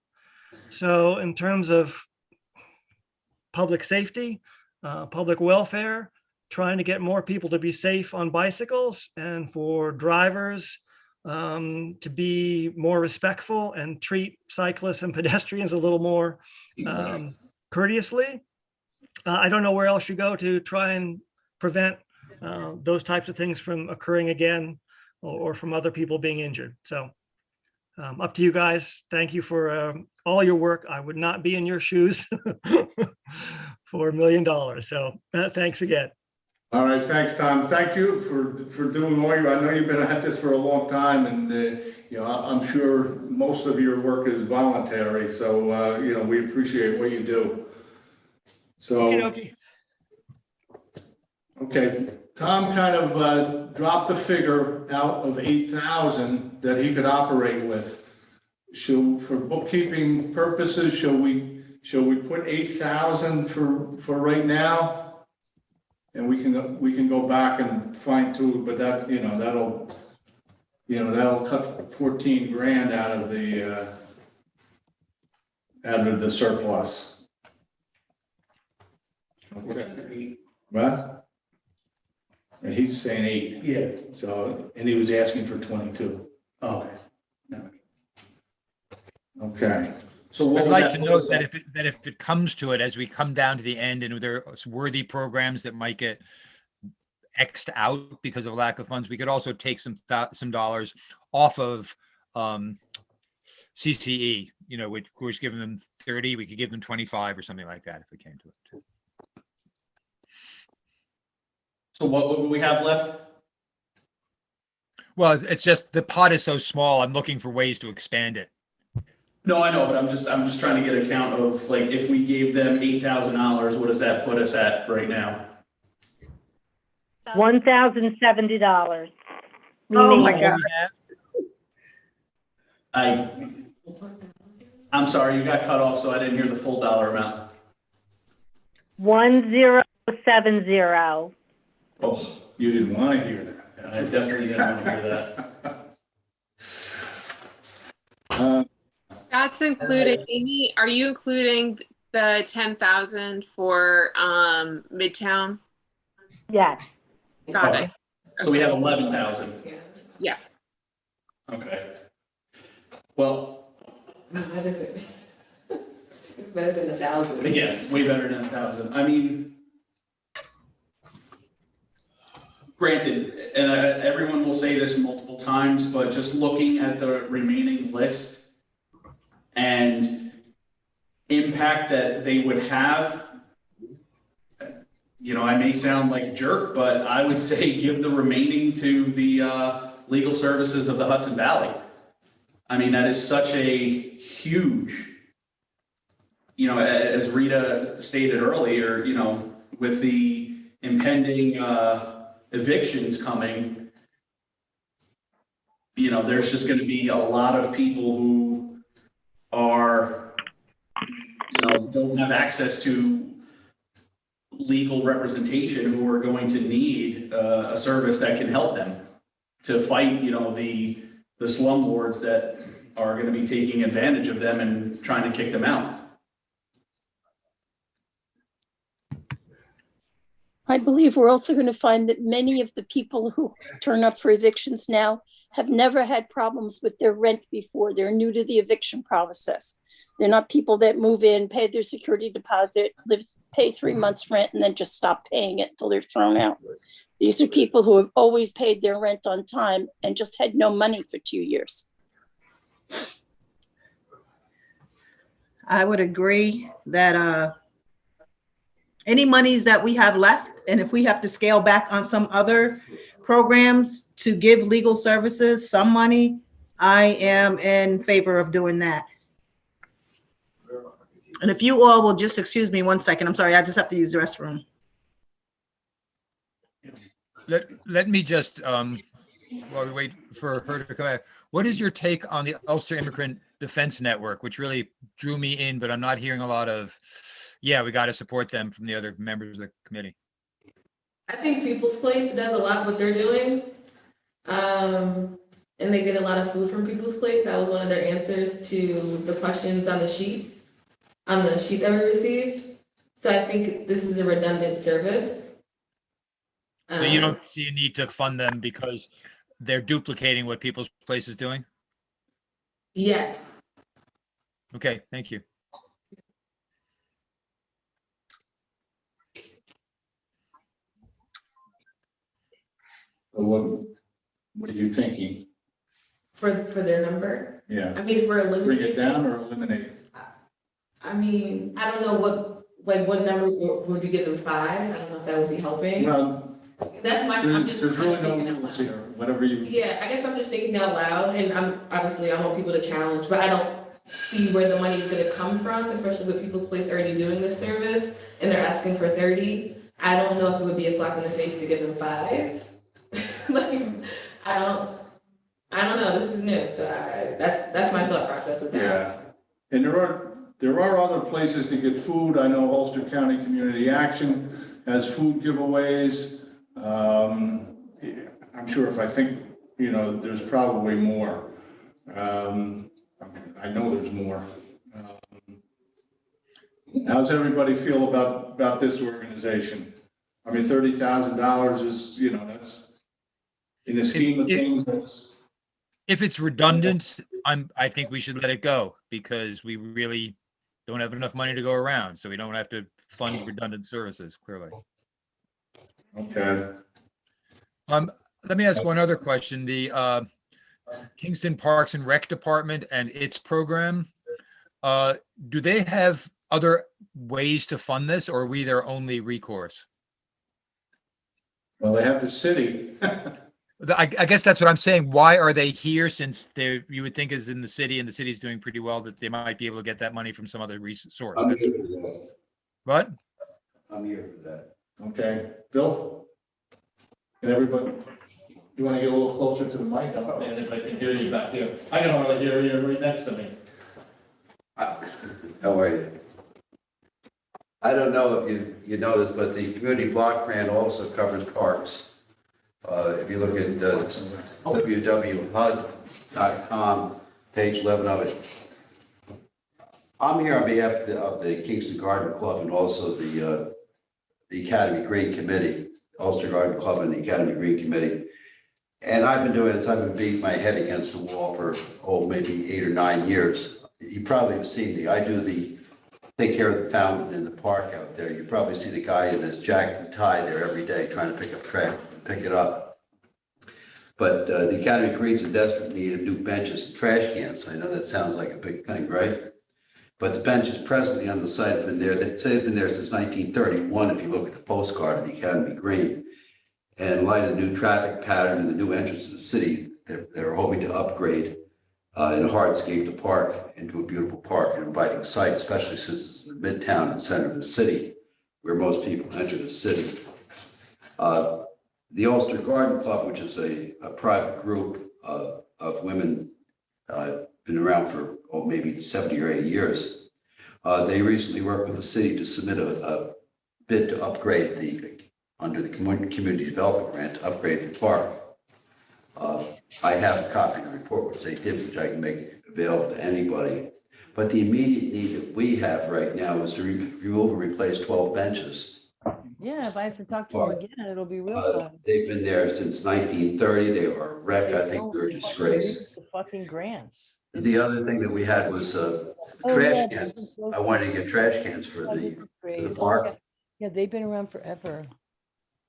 So in terms of public safety, public welfare, trying to get more people to be safe on bicycles and for drivers to be more respectful and treat cyclists and pedestrians a little more courteously. I don't know where else you go to try and prevent those types of things from occurring again or from other people being injured. So up to you guys. Thank you for all your work. I would not be in your shoes for $1 million. So thanks again. All right, thanks, Tom. Thank you for doing all I know you've been at this for a long time, and I'm sure most of your work is voluntary. So we appreciate what you do. So. Okey-dokey. Okay, Tom kind of dropped the figure out of 8,000 that he could operate with. For bookkeeping purposes, shall we put 8,000 for right now? And we can go back and fine tune, but that, that'll cut 14 grand out of the surplus. Okay. What? And he's saying 8. Yeah. So, and he was asking for 22. Okay. Okay. So what I'd would like that to put note us that at? if it comes to it, as we come down to the end and there's worthy programs that might get X'd out because of lack of funds, we could also take some dollars off of CCE, which was giving them 30, we could give them 25 or something like that if it came to it. So what would we have left? Well, it's just the pot is so small. I'm looking for ways to expand it. No, I know, but I'm just trying to get a count of, like, if we gave them $8,000, what does that put us at right now? $1,070. Oh my remaining. God. I'm sorry, you got cut off, so I didn't hear the full dollar amount. 1070. Oh, you didn't want to hear that. I definitely didn't want to hear that. That's included. Amy, are you including the 10,000 for Midtown? Yes. Got it. So we have 11,000. Yes. Okay. Well, That is it. It's better than 1,000. yeah, it's way better than 1,000. I mean, granted, and everyone will say this multiple times, but just looking at the remaining list and impact that they would have, I may sound like a jerk, but I would say give the remaining to the legal services of the Hudson Valley. I mean, that is such a huge, as Rita stated earlier, with the impending evictions coming, there's just going to be a lot of people who are, don't have access to legal representation, who are going to need a service that can help them to fight, the slumlords that are going to be taking advantage of them and trying to kick them out. I believe we're also going to find that many of the people who turn up for evictions now have never had problems with their rent before. They're new to the eviction process. They're not people that move in, pay their security deposit, pay 3 months rent, and then just stop paying it until they're thrown out. These are people who have always paid their rent on time and just had no money for 2 years. I would agree that any monies that we have left, and if we have to scale back on some other programs to give legal services some money, I am in favor of doing that. And if you all will just excuse me 1 second, I'm sorry, I just have to use the restroom. Let me just, while we wait for her to come back, what is your take on the Ulster Immigrant Defense Network, which really drew me in, but I'm not hearing a lot of, yeah, we got to support them from the other members of the committee? I think People's Place does a lot what they're doing. And they get a lot of food from People's Place. That was one of their answers to the questions on the sheet that we received. So I think this is a redundant service. So you don't see a need to fund them because they're duplicating what People's Place is doing? Yes. Okay, thank you. What are you thinking? For their number? Yeah. I mean, we're eliminating. Bring it down or eliminate it? I mean, I don't know what number would we give them 5? I don't know if that would be helping. Well, There's really no rules here, whatever you. Yeah, I guess I'm just thinking out loud, and I want people to challenge, but I don't see where the money is gonna come from, especially with People's Place already doing this service, and they're asking for 30. I don't know if it would be a slap in the face to give them 5. Like, I don't know, this is new, so that's my thought process with that. Yeah, and there are other places to get food. I know Ulster County Community Action has food giveaways. I'm sure if I think, there's probably more. I know there's more. How's everybody feel about this organization? I mean, $30,000 is, that's, in the scheme of things, that's. If it's redundant, I think we should let it go because we really don't have enough money to go around, so we don't have to fund redundant services, clearly. Okay. Let me ask one other question. The Kingston Parks and Rec Department and its program, do they have other ways to fund this, or are we their only recourse? Well, they have the city. I guess that's what I'm saying. Why are they here, since you would think is in the city and the city's doing pretty well, that they might be able to get that money from some other source? I'm here for that. What? I'm here for that. Okay, Bill? And everybody, you want to get a little closer to the mic? And if I can hear you back here, I can hardly hear you right next to me. How are you? I don't know if you know this, but the community block grant also covers parks. If you look at www.hud.com, page 11 of it. I'm here on behalf of the Kingston Garden Club and also the Academy Green Committee, Ulster Garden Club and the Academy Green Committee. And I've been doing this, I've been beating my head against the wall for, maybe 8 or 9 years. You probably have seen me. I take care of the fountain in the park out there. You probably see the guy in his jacket and tie there every day trying to pick up trash and pick it up. But the Academy Green's in desperate need of new benches and trash cans. I know that sounds like a big thing, right? But the benches presently on the site have been there. They say they've been there since 1931, if you look at the postcard of the Academy Green. And in light of the new traffic pattern and the new entrance to the city, they're hoping to upgrade in a hardscape the park into a beautiful park and inviting site, especially since it's in the midtown and center of the city, where most people enter the city. The Ulster Garden Club, which is a private group of women, been around for maybe 70 or 80 years. They recently worked with the city to submit a bid to upgrade under the community development grant, to upgrade the park. I have a copy of the report, which they did, which I can make available to anybody. But the immediate need that we have right now is to remove and replace 12 benches. Yeah, if I have to talk to them again, it'll be real fun. They've been there since 1930. They were a wreck. I think they're a disgrace. The fucking grants. The other thing that we had was trash cans. I wanted to get trash cans for the park. Yeah, they've been around forever.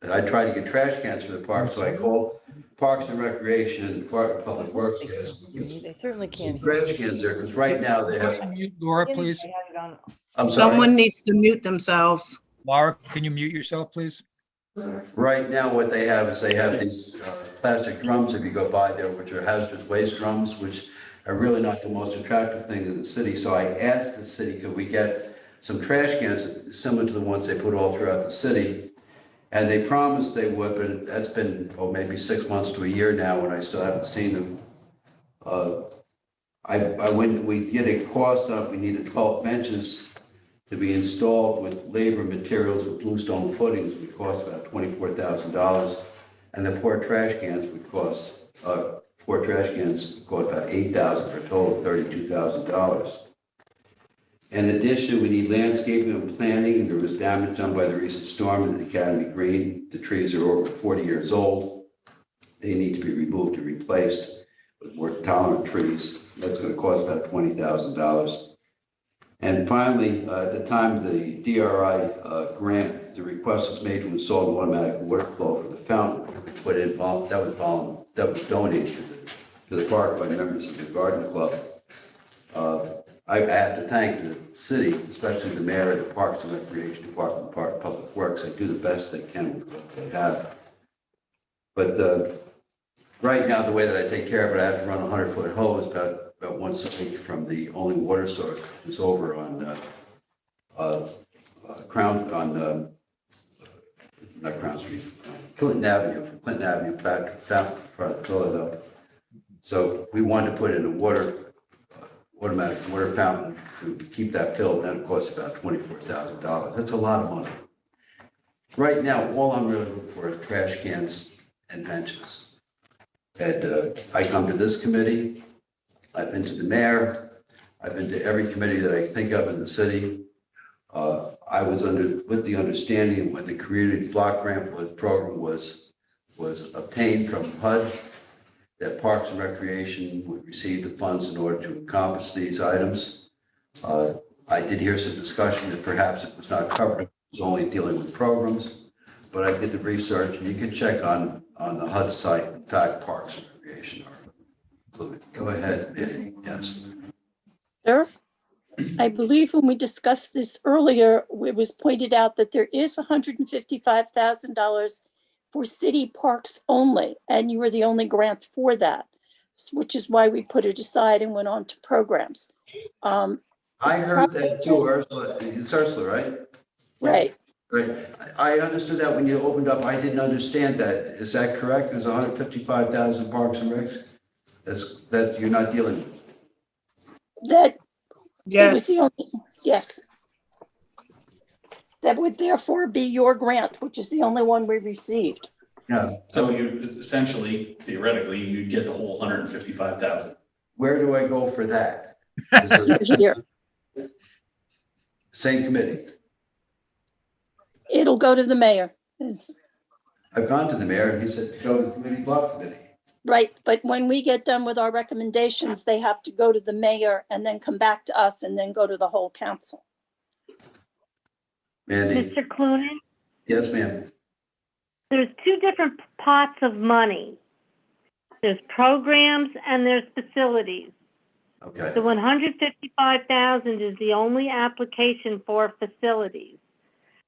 I tried to get trash cans for the park, so I called Parks and Recreation and Department of Public Works. They certainly can't. Trash cans there, because right now they have. Laura, please. I'm sorry. Someone needs to mute themselves. Laura, can you mute yourself, please? Right now, what they have is they have these plastic drums, if you go by there, which are hazardous waste drums, which are really not the most attractive thing in the city. So I asked the city, could we get some trash cans similar to the ones they put all throughout the city? And they promised they would, but that's been, maybe 6 months to a year now, and I still haven't seen them. We did a cost up, we needed 12 benches to be installed with labor materials with bluestone footings, would cost about $24,000. And the 4 trash cans would cost, about $8,000 for a total of $32,000. In addition, we need landscaping and planting. There was damage done by the recent storm in the Academy Green. The trees are over 40 years old. They need to be removed and replaced with more tolerant trees. That's going to cost about $20,000. And finally, at the time of the DRI grant, the request was made to install an automatic water flow for the fountain, which we put in. That was donated to the park by members of the Garden Club. I have to thank the city, especially the mayor and the Parks and Recreation Department, Park and Public Works. They do the best they can with what they have. But right now, the way that I take care of it, I have to run a 100-foot hose about about once a week from the only water source, which is over on not Crown Street, Clinton Avenue, from Clinton Avenue back to Fountain, try to fill it up. So we wanted to put in a automatic water fountain to keep that filled. That would cost about $24,000. That's a lot of money. Right now, all I'm really looking for is trash cans and benches. And I come to this committee, I've been to the mayor, I've been to every committee that I think of in the city. I was with the understanding when the community block grant program was obtained from HUD, that Parks and Recreation would receive the funds in order to accomplish these items. I did hear some discussion that perhaps it was not covered, it was only dealing with programs, but I did the research, and you can check on the HUD site. In fact, Parks and Recreation are included. Go ahead, Mandy. Yes. Sir, I believe when we discussed this earlier, it was pointed out that there is $155,000 for city parks only, and you were the only grant for that, which is why we put it aside and went on to programs. I heard that too, Ursula. It's Ursula, right? Right. Right. I understood that when you opened up. I didn't understand that. Is that correct? There's 155,000 parks and recs that you're not dealing with. That Yes. it was the only, yes. That would therefore be your grant, which is the only one we received. Yeah. So you essentially, theoretically, you'd get the whole 155,000. Where do I go for that? Here. Same committee. It'll go to the mayor. I've gone to the mayor and he said, go to the committee block committee. Right, but when we get done with our recommendations, they have to go to the mayor and then come back to us and then go to the whole council. Mandy? Mr. Cloonan, Yes, ma'am. there's two different pots of money. There's programs and there's facilities. Okay. The 155,000 is the only application for facilities.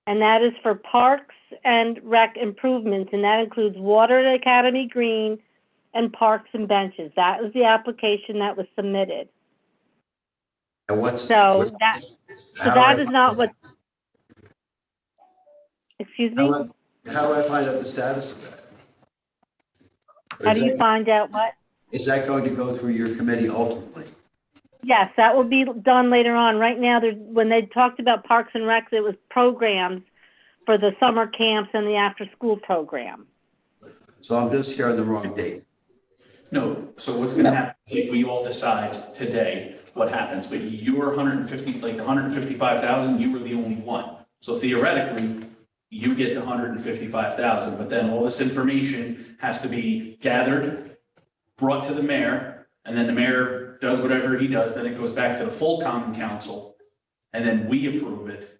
And that is for parks and rec improvements, and that includes water at Academy Green and parks and benches. That was the application that was submitted. And what's So that is not what, excuse me? How do I find out the status of that? How do you find out what? Is that going to go through your committee ultimately? Yes, that will be done later on. Right now, when they talked about Parks and Recs, it was programs for the summer camps and the after-school program. So I'm just here on the wrong date. No, so what's gonna happen is if we all decide today what happens, but your 150, like the 155,000, you were the only one. So theoretically, you get the 155,000, but then all this information has to be gathered, brought to the mayor, and then the mayor does whatever he does, then it goes back to the full common council, and then we approve it.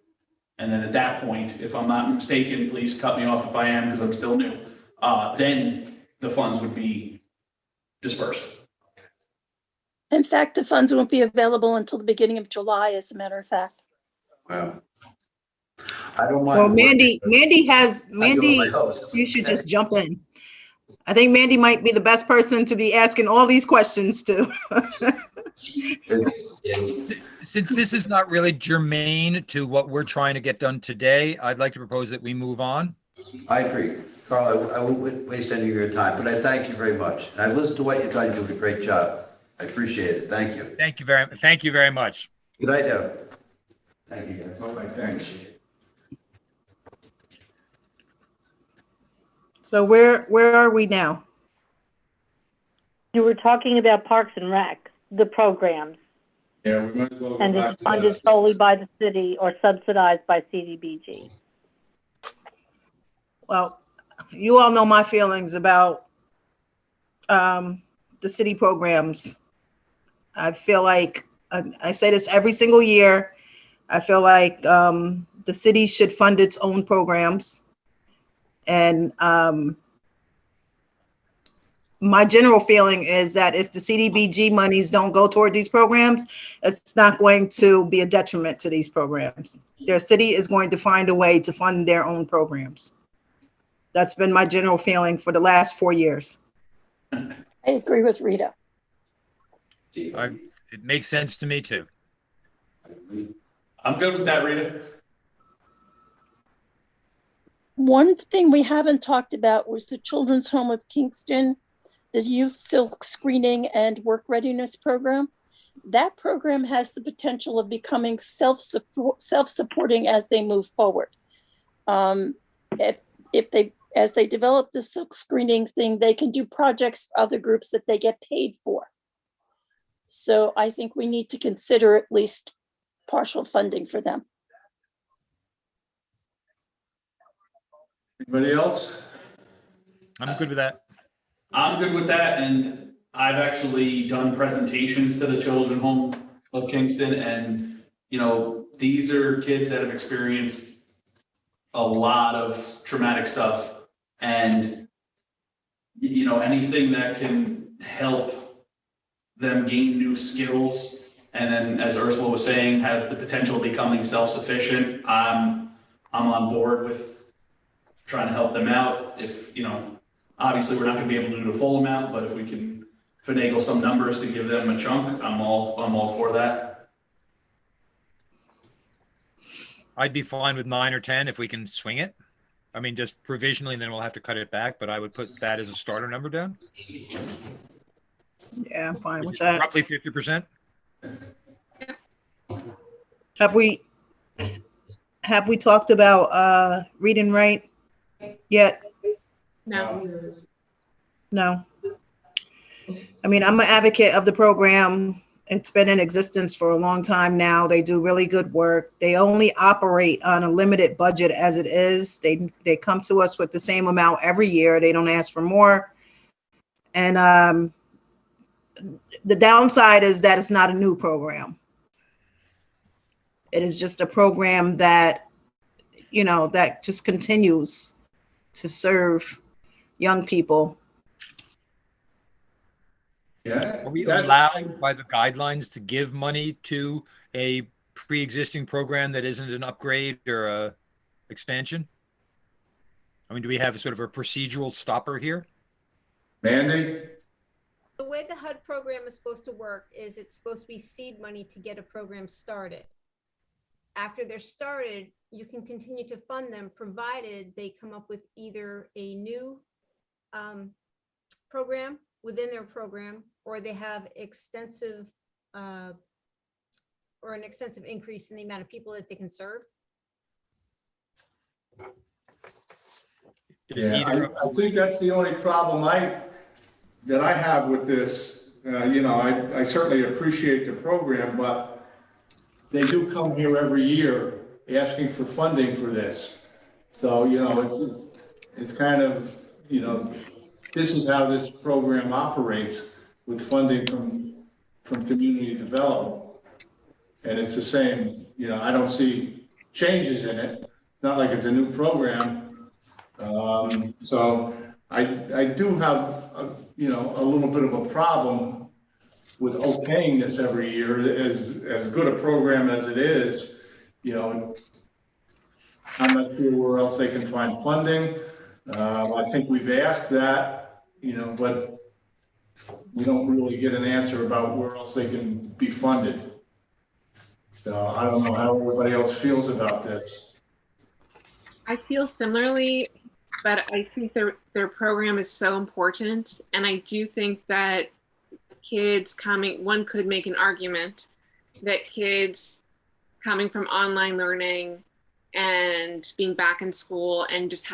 And then at that point, if I'm not mistaken, please cut me off if I am, because I'm still new, then the funds would be dispersed. In fact, the funds won't be available until the beginning of July, as a matter of fact. Wow. I don't mind. Well, Mandy, you should just jump in. I think Mandy might be the best person to be asking all these questions to. Since this is not really germane to what we're trying to get done today, I'd like to propose that we move on. I agree. Carl, I won't waste any of your time, but I thank you very much. And I've listened to what you're trying to do. A great job. I appreciate it. Thank you. Thank you very much. Good night now. Thank you, guys. Okay, thanks. So where are we now? You were talking about Parks and Rec, the programs, Yeah, we might as well go and back it's to funded that. solely by the city or subsidized by CDBG. Well, you all know my feelings about the city programs. I feel like, I say this every single year, I feel like the city should fund its own programs. And my general feeling is that if the CDBG monies don't go toward these programs, it's not going to be a detriment to these programs. Their city is going to find a way to fund their own programs. That's been my general feeling for the last 4 years. I agree with Rita. It makes sense to me too. I'm good with that, Rita. One thing we haven't talked about was the Children's Home of Kingston, the Youth Silk Screening and Work Readiness Program. That program has the potential of becoming self-supporting as they move forward. As they develop the silk screening thing, they can do projects for other groups that they get paid for. So I think we need to consider at least partial funding for them. Anybody else? I'm good with that. I'm good with that, and I've actually done presentations to the Children's Home of Kingston, and these are kids that have experienced a lot of traumatic stuff, and anything that can help them gain new skills, and then, as Ursula was saying, have the potential of becoming self-sufficient. I'm on board with trying to help them out. If obviously we're not going to be able to do the full amount, but if we can finagle some numbers to give them a chunk, I'm all for that. I'd be fine with 9 or 10 if we can swing it. I mean, just provisionally, and then we'll have to cut it back, but I would put that as a starter number down. Yeah, I'm fine with that. Roughly 50%. Have we talked about read and write yet? No. No. I mean, I'm an advocate of the program. It's been in existence for a long time now. They do really good work. They only operate on a limited budget as it is. They come to us with the same amount every year. They don't ask for more. And the downside is that it's not a new program. It is just a program that, that just continues to serve young people. Yeah. Are we allowed by the guidelines to give money to a pre-existing program that isn't an upgrade or a expansion? I mean, do we have sort of a procedural stopper here? Mandy? The way the HUD program is supposed to work is it's supposed to be seed money to get a program started. After they're started, you can continue to fund them provided they come up with either a new program within their program, or they have an extensive increase in the amount of people that they can serve. Yeah, I think that's the only problem that I have with this. I certainly appreciate the program, but they do come here every year asking for funding for this. So, it's kind of, this is how this program operates with funding from community development. And it's the same, I don't see changes in it. It's not like it's a new program. So I do have, a little bit of a problem with okaying this every year. As good a program as it is, I'm not sure where else they can find funding. I think we've asked that, but we don't really get an answer about where else they can be funded. So I don't know how everybody else feels about this. I feel similarly, but I think their program is so important. And I do think that one could make an argument that kids coming from online learning and being back in school and just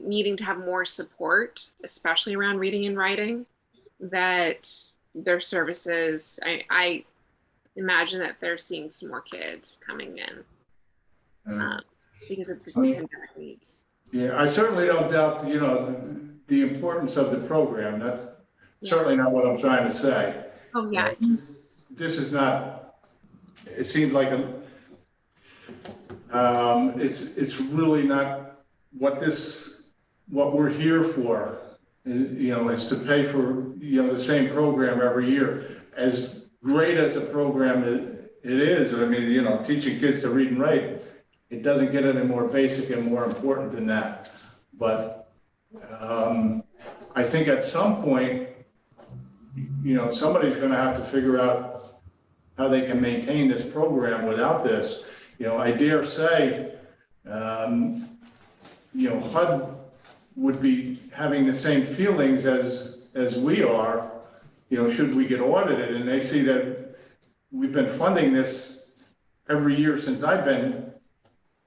needing to have more support, especially around reading and writing, that their services, I imagine that they're seeing some more kids coming in because of this pandemic needs. Yeah, I certainly don't doubt, the importance of the program. That's certainly not what I'm trying to say. Oh, yeah. This is not, it seems like it's really not what we're here for, is to pay for, the same program every year. As great as a program it is, I mean, teaching kids to read and write, it doesn't get any more basic and more important than that. But I think at some point, somebody's gonna have to figure out how they can maintain this program without this. I dare say, HUD would be having the same feelings as we are, should we get audited, and they see that we've been funding this every year since I've been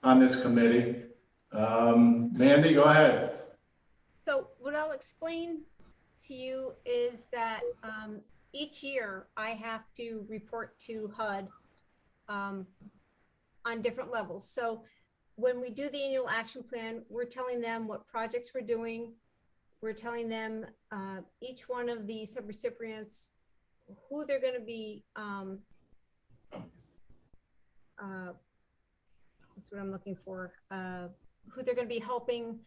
on this committee. Mandy, go ahead. So what I'll explain to you is that each year I have to report to HUD on different levels. So when we do the annual action plan, we're telling them what projects we're doing. We're telling them each one of the subrecipients, who they're going to be, that's what I'm looking for, who they're going to be helping.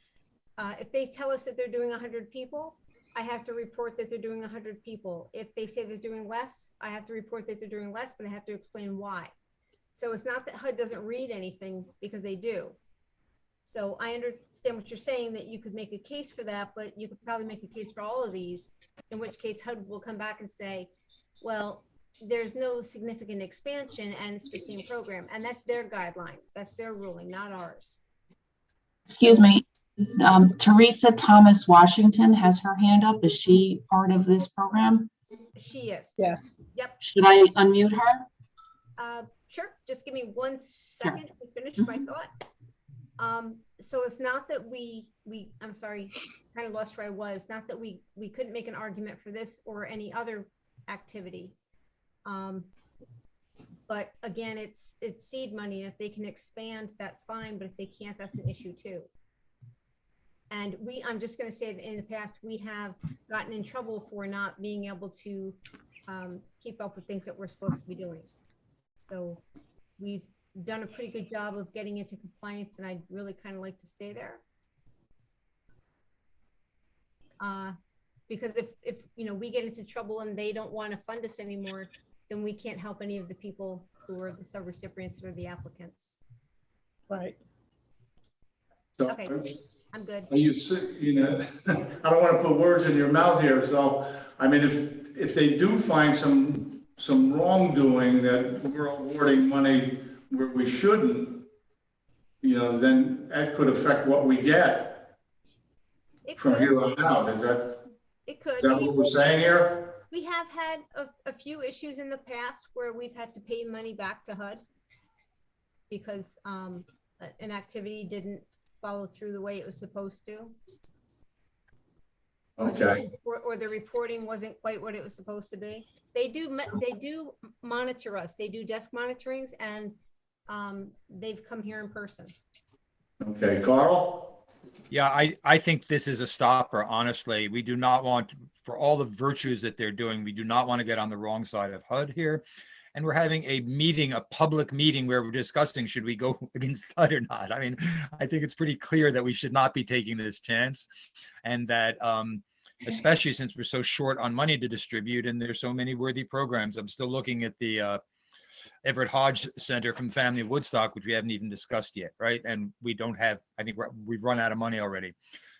If they tell us that they're doing 100 people, I have to report that they're doing 100 people. If they say they're doing less, I have to report that they're doing less, but I have to explain why. So it's not that HUD doesn't read anything, because they do. So I understand what you're saying, that you could make a case for that, but you could probably make a case for all of these, in which case HUD will come back and say, well, there's no significant expansion and it's the same program. And that's their guideline. That's their ruling, not ours. Excuse me. Teresa Thomas Washington has her hand up. Is she part of this program? She is. Yes. Yep. Should I unmute her? Sure. Just give me 1 second to finish my thought. So it's not that I'm sorry, kind of lost where I was. Not that we couldn't make an argument for this or any other activity. But again, it's seed money. If they can expand, that's fine. But if they can't, that's an issue too. And I'm just going to say that in the past, we have gotten in trouble for not being able to keep up with things that we're supposed to be doing. So we've done a pretty good job of getting into compliance, and I'd really kind of like to stay there. Because if we get into trouble and they don't want to fund us anymore, then we can't help any of the people who are the subrecipients or the applicants. Right. So, okay, I'm good. I don't want to put words in your mouth here. So, I mean, if they do find some wrongdoing that we're awarding money where we shouldn't, then that could affect what we get from here on out. Is that what we're saying here? We have had a few issues in the past where we've had to pay money back to HUD because an activity didn't follow through the way it was supposed to. Okay. Or the reporting wasn't quite what it was supposed to be. They do monitor us. They do desk monitorings, and they've come here in person. Okay, Carl? Yeah, I think this is a stopper, honestly. We do not want, for all the virtues that they're doing, we do not want to get on the wrong side of HUD here. And we're having a public meeting where we're discussing, should we go against HUD or not? I mean, I think it's pretty clear that we should not be taking this chance, and that especially since we're so short on money to distribute and there's so many worthy programs. I'm still looking at the Everett Hodge Center from Family of Woodstock, which we haven't even discussed yet, right? And we don't have, I think we've run out of money already.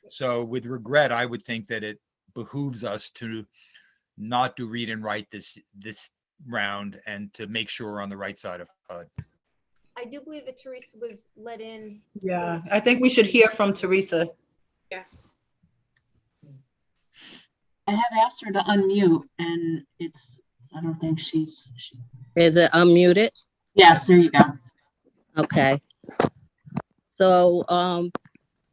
So with regret, I would think that it behooves us to not do read and write this round, and to make sure we're on the right side of HUD. I do believe that Teresa was let in. Yeah, I think we should hear from Teresa. Yes. I have asked her to unmute, and I don't think she's. Is it unmuted? Yes, there you go. Okay. So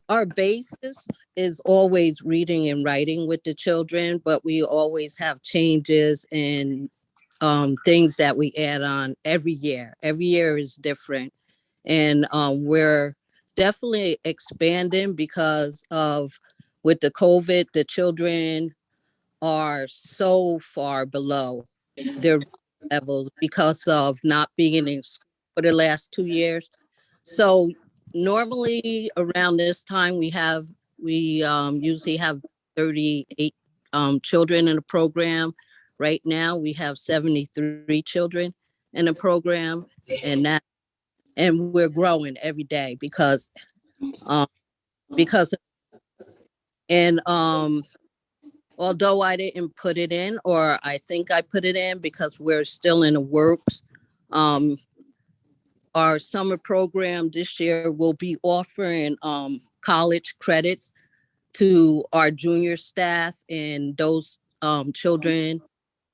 our basis is always reading and writing with the children, but we always have changes and things that we add on every year. Every year is different. And we're definitely expanding because of, with the COVID, the children are so far below their level because of not being in school for the last 2 years. So normally around this time we usually have 38 children in the program. Right now we have 73 children in the program, and we're growing every day because although I didn't put it in, or I think I put it in because we're still in the works. Our summer program this year will be offering college credits to our junior staff and those children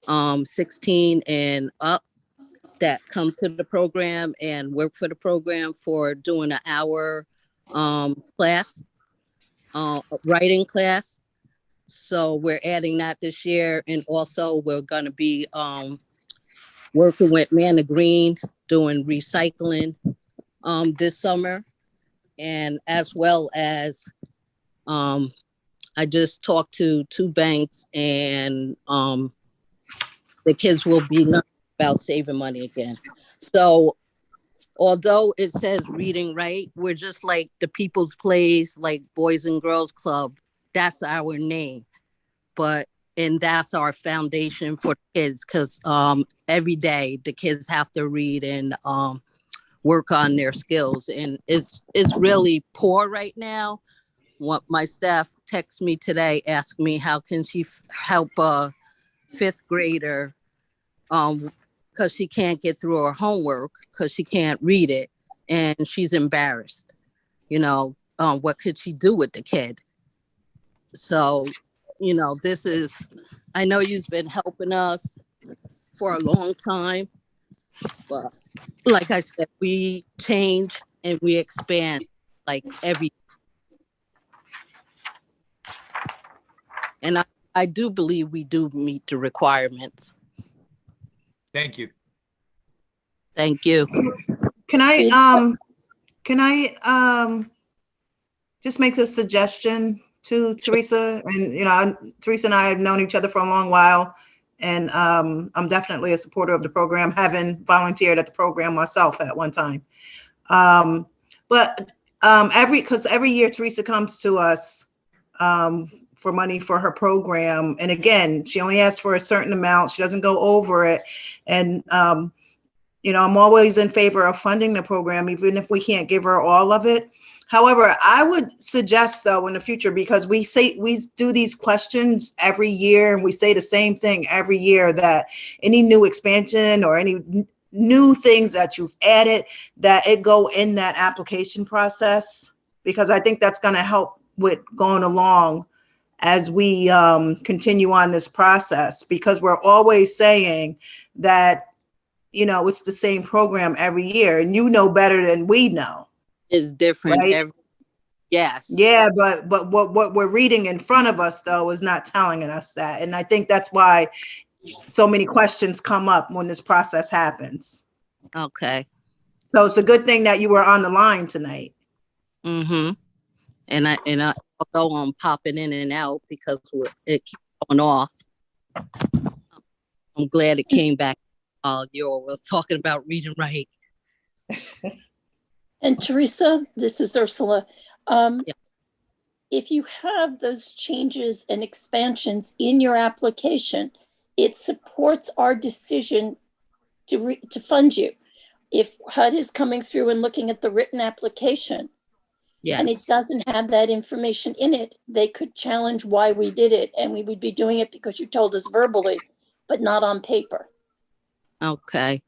16 and up that come to the program and work for the program for doing an hour class, writing class. So we're adding that this year. And also we're going to be working with Man Green, doing recycling this summer. And as well as I just talked to 2 banks, and the kids will be learning about saving money again. So although it says reading right, we're just like the People's Place, like Boys and Girls Club. That's our name. And that's our foundation for kids, because every day the kids have to read and work on their skills. And it's really poor right now. What my staff texted me today, asked me how can she help a 5th grader because she can't get through her homework because she can't read it and she's embarrassed. What could she do with the kid? So, this is, I know you've been helping us for a long time, but like I said, we change and we expand like every. And I do believe we do meet the requirements. Thank you. Thank you. Can I just make a suggestion to Teresa? And Teresa and I have known each other for a long while, and I'm definitely a supporter of the program, having volunteered at the program myself at one time. But every year Teresa comes to us for money for her program, and again, she only asks for a certain amount. She doesn't go over it, and I'm always in favor of funding the program, even if we can't give her all of it. However, I would suggest, though, in the future, because we do these questions every year and we say the same thing every year, that any new expansion or any new things that you've added, that it go in that application process, because I think that's going to help with going along as we continue on this process, because we're always saying that it's the same program every year, and better than we know. It's different. Right? Yes. Yeah, but what we're reading in front of us, though, is not telling us that. And I think that's why so many questions come up when this process happens. Okay. So it's a good thing that you were on the line tonight. Mm-hmm. And although I'm popping in and out because it keeps going off, I'm glad it came back. You was talking about reading right. And Teresa, this is Ursula. If you have those changes and expansions in your application, it supports our decision to fund you. If HUD is coming through and looking at the written application, and it doesn't have that information in it, they could challenge why we did it, and we would be doing it because you told us verbally, but not on paper. Okay.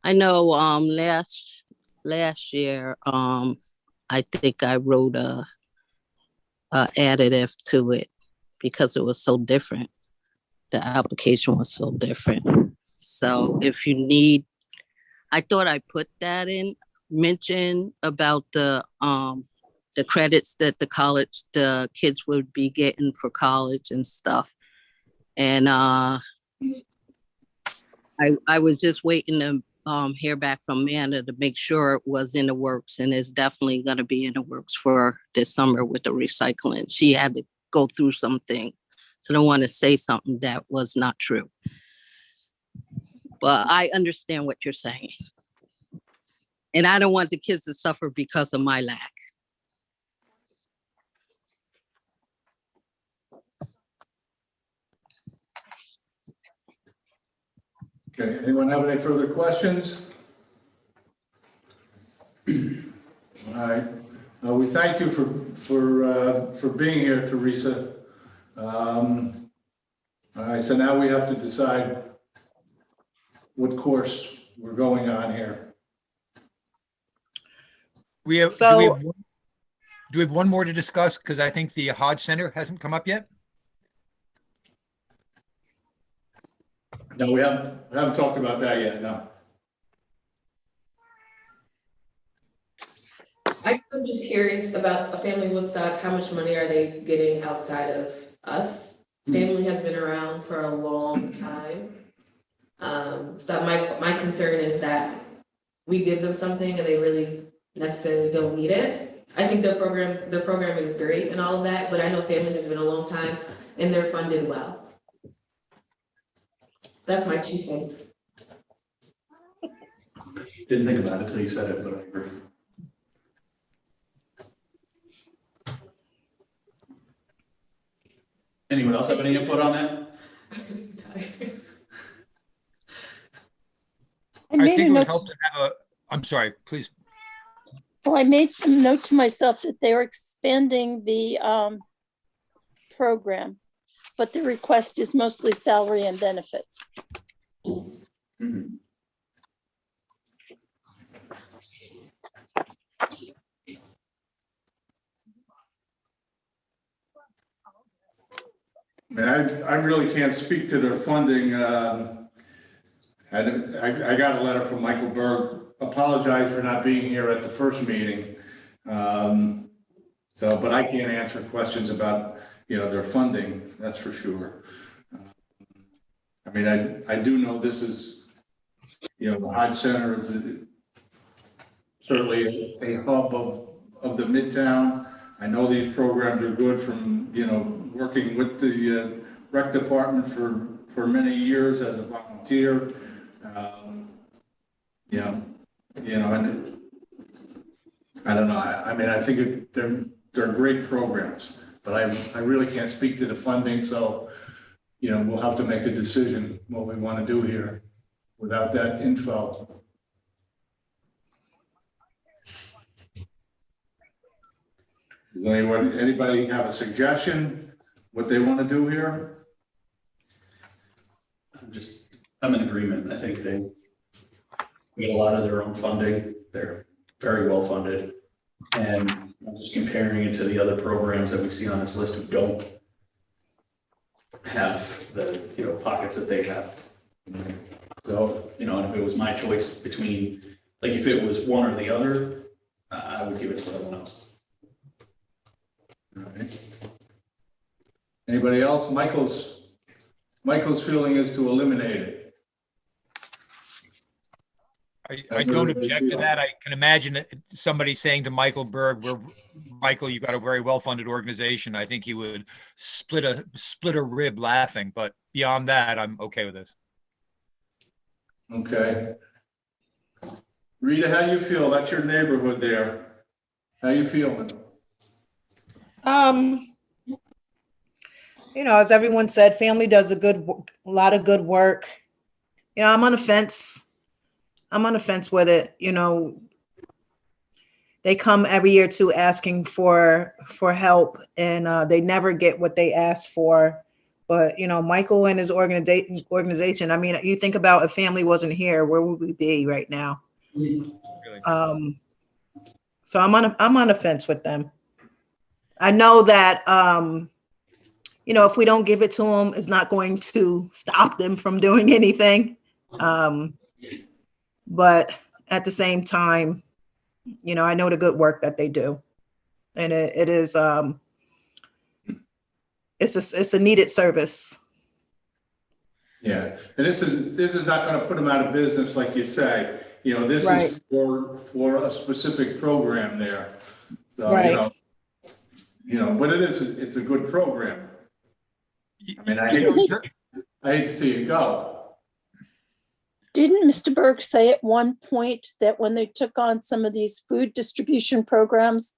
I know last year, I think I wrote a additive to it because it was so different. The application was so different. So if you need, I thought I put that in, mention about the credits that the kids would be getting for college and stuff. And I was just waiting to hear back from Amanda to make sure it was in the works, and it's definitely going to be in the works for this summer with the recycling. She had to go through something, so I don't want to say something that was not true. But I understand what you're saying, and I don't want the kids to suffer because of my lack. Okay, anyone have any further questions? All right, we thank you for being here, Teresa. All right, so now we have to decide what course we're going on here. We have, So- do we have one more to discuss? Because I think the Hodge Center hasn't come up yet. No, we haven't talked about that yet, no. I'm just curious about a family Woodstock, how much money are they getting outside of us? Family has been around for a long time. So my concern is that we give them something and they really necessarily don't need it. I think their programming is great and all of that, but I know family has been a long time and they're funded well. So that's my 2 cents. Didn't think about it till you said it, but I agree. Anyone else have any input on that? I I made think a it would note, help to have a, I'm sorry, please. well, I made a note to myself that they are expanding the program, but the request is mostly salary and benefits. Mhm. I really can't speak to their funding. I got a letter from Michael Berg, apologize for not being here at the first meeting. But I can't answer questions about, their funding, that's for sure. I mean, I do know this is, the Hodge Center is certainly a hub of the Midtown. I know these programs are good from, working with the rec department for many years as a volunteer. And I don't know. I mean, I think they're great programs, but I really can't speak to the funding. So, we'll have to make a decision what we want to do here without that info. Does anybody have a suggestion what they want to do here? I'm in agreement. I think they get a lot of their own funding. They're very well funded. And I'm just comparing it to the other programs that we see on this list who don't have the, pockets that they have. So, and if it was my choice between, like if it was one or the other, I would give it to someone else. All right. Anybody else? Michael's feeling is to eliminate it. I don't object to that. I can imagine somebody saying to Michael Berg, Michael, you've got a very well-funded organization. I think he would split a rib laughing, but beyond that, I'm okay with this. Okay. Rita, how you feel? That's your neighborhood there. How you feeling? As everyone said, family does a lot of good work. I'm on the fence. With it. They come every year too asking for help, and they never get what they ask for. But Michael and his organization. I mean, you think about if family wasn't here, where would we be right now? Really? So I'm on the fence with them. I know that if we don't give it to them, it's not going to stop them from doing anything. But at the same time, I know the good work that they do, and it is it's a needed service. Yeah, and this is not going to put them out of business, like you say. This Right. is for a specific program there. So, Right. But it's a good program. I mean, I hate to see it go. Didn't Mr. Berg say at one point that when they took on some of these food distribution programs,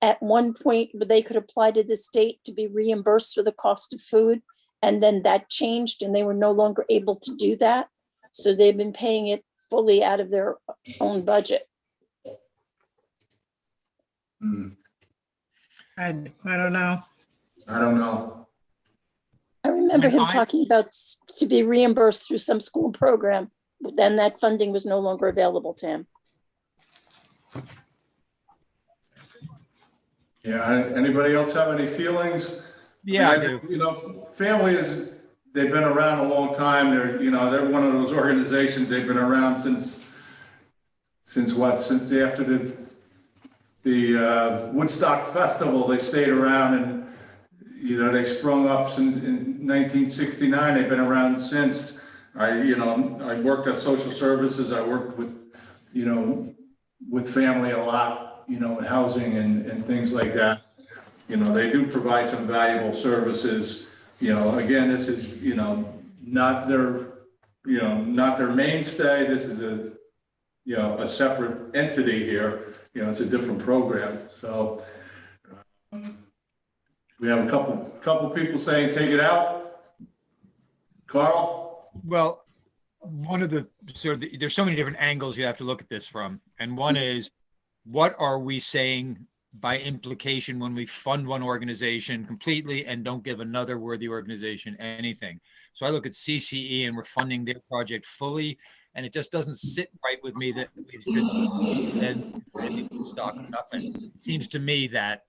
at one point they could apply to the state to be reimbursed for the cost of food, and then that changed and they were no longer able to do that? So they've been paying it fully out of their own budget. I don't know. I don't know. I remember remember When him I- talking about to be reimbursed through some school program, then that funding was no longer available to him. Yeah, anybody else have any feelings? Yeah, I mean, do. You know, family is, they've been around a long time. They're, you know, they're one of those organizations, they've been around since what? Since after the Woodstock Festival, they stayed around, and, you know, they sprung up in 1969. They've been around since. I worked at social services. I worked with, you know, with family a lot, you know, in housing and things like that. You know, they do provide some valuable services. You know, again, this is, you know, not their mainstay. This is a separate entity here. You know, it's a different program. So we have a couple people saying take it out. Carl? Well, there's so many different angles you have to look at this from. And one is, what are we saying by implication when we fund one organization completely and don't give another worthy organization anything? So I look at CCE and we're funding their project fully, and it just doesn't sit right with me that we should then stock nothing. It seems to me that,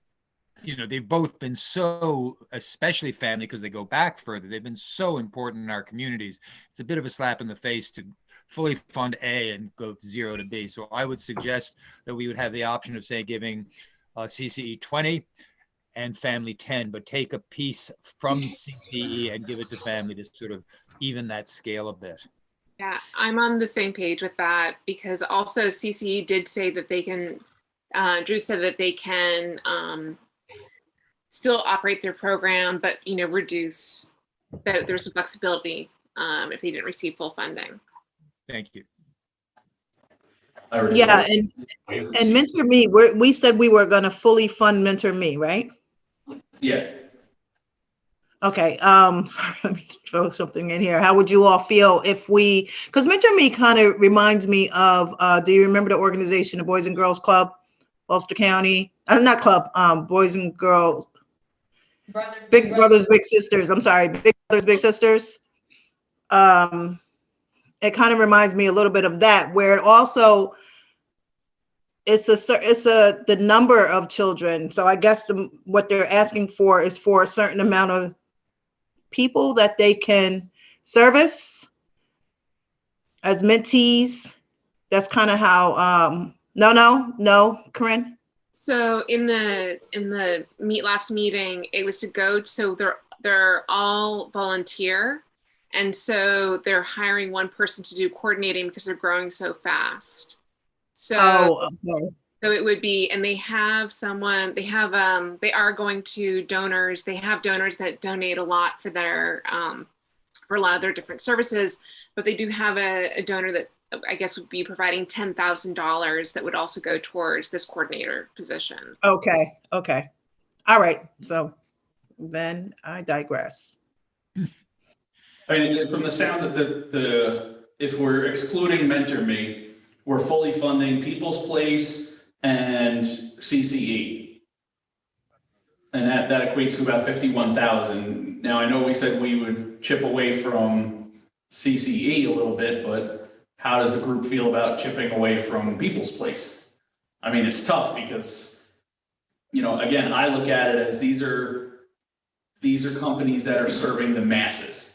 you know, they've both been so, especially family, because they go back further, they've been so important in our communities. It's a bit of a slap in the face to fully fund A and go 0 to B. So I would suggest that we would have the option of, say, giving CCE 20 and family 10, but take a piece from CCE and give it to family to sort of even that scale a bit. Yeah, I'm on the same page with that, because also CCE did say that they can, Drew said that they can still operate their program, but, you know, reduce, that there's some flexibility if they didn't receive full funding. Thank you. Yeah, and Mentor Me, we said we were gonna fully fund Mentor Me, right? Yeah. Okay, let me throw something in here. How would you all feel if because Mentor Me kind of reminds me of, do you remember the organization, the Boys and Girls Club, Ulster County? Not club, Boys and Girls, Big Brothers, Big Sisters, I'm sorry, Big Brothers, Big Sisters. It kind of reminds me a little bit of that, where it also, it's the number of children. So I guess what they're asking for is for a certain amount of people that they can service as mentees. That's kind of how, no, Corinne? So in the last meeting, it was to go, so they're all volunteer. And so they're hiring one person to do coordinating because they're growing so fast. So, okay. So it would be, and they have someone, they are going to donors. They have donors that donate a lot for their, for a lot of their different services, but they do have a donor that I guess would be providing $10,000 that would also go towards this coordinator position. Okay. All right. So then I digress. I mean, from the sound of if we're excluding Mentor Me, we're fully funding People's Place and CCE. And that equates to about 51,000. Now, I know we said we would chip away from CCE a little bit, but how does the group feel about chipping away from People's Place? I mean, it's tough because, you know, again, I look at it as these are companies that are serving the masses.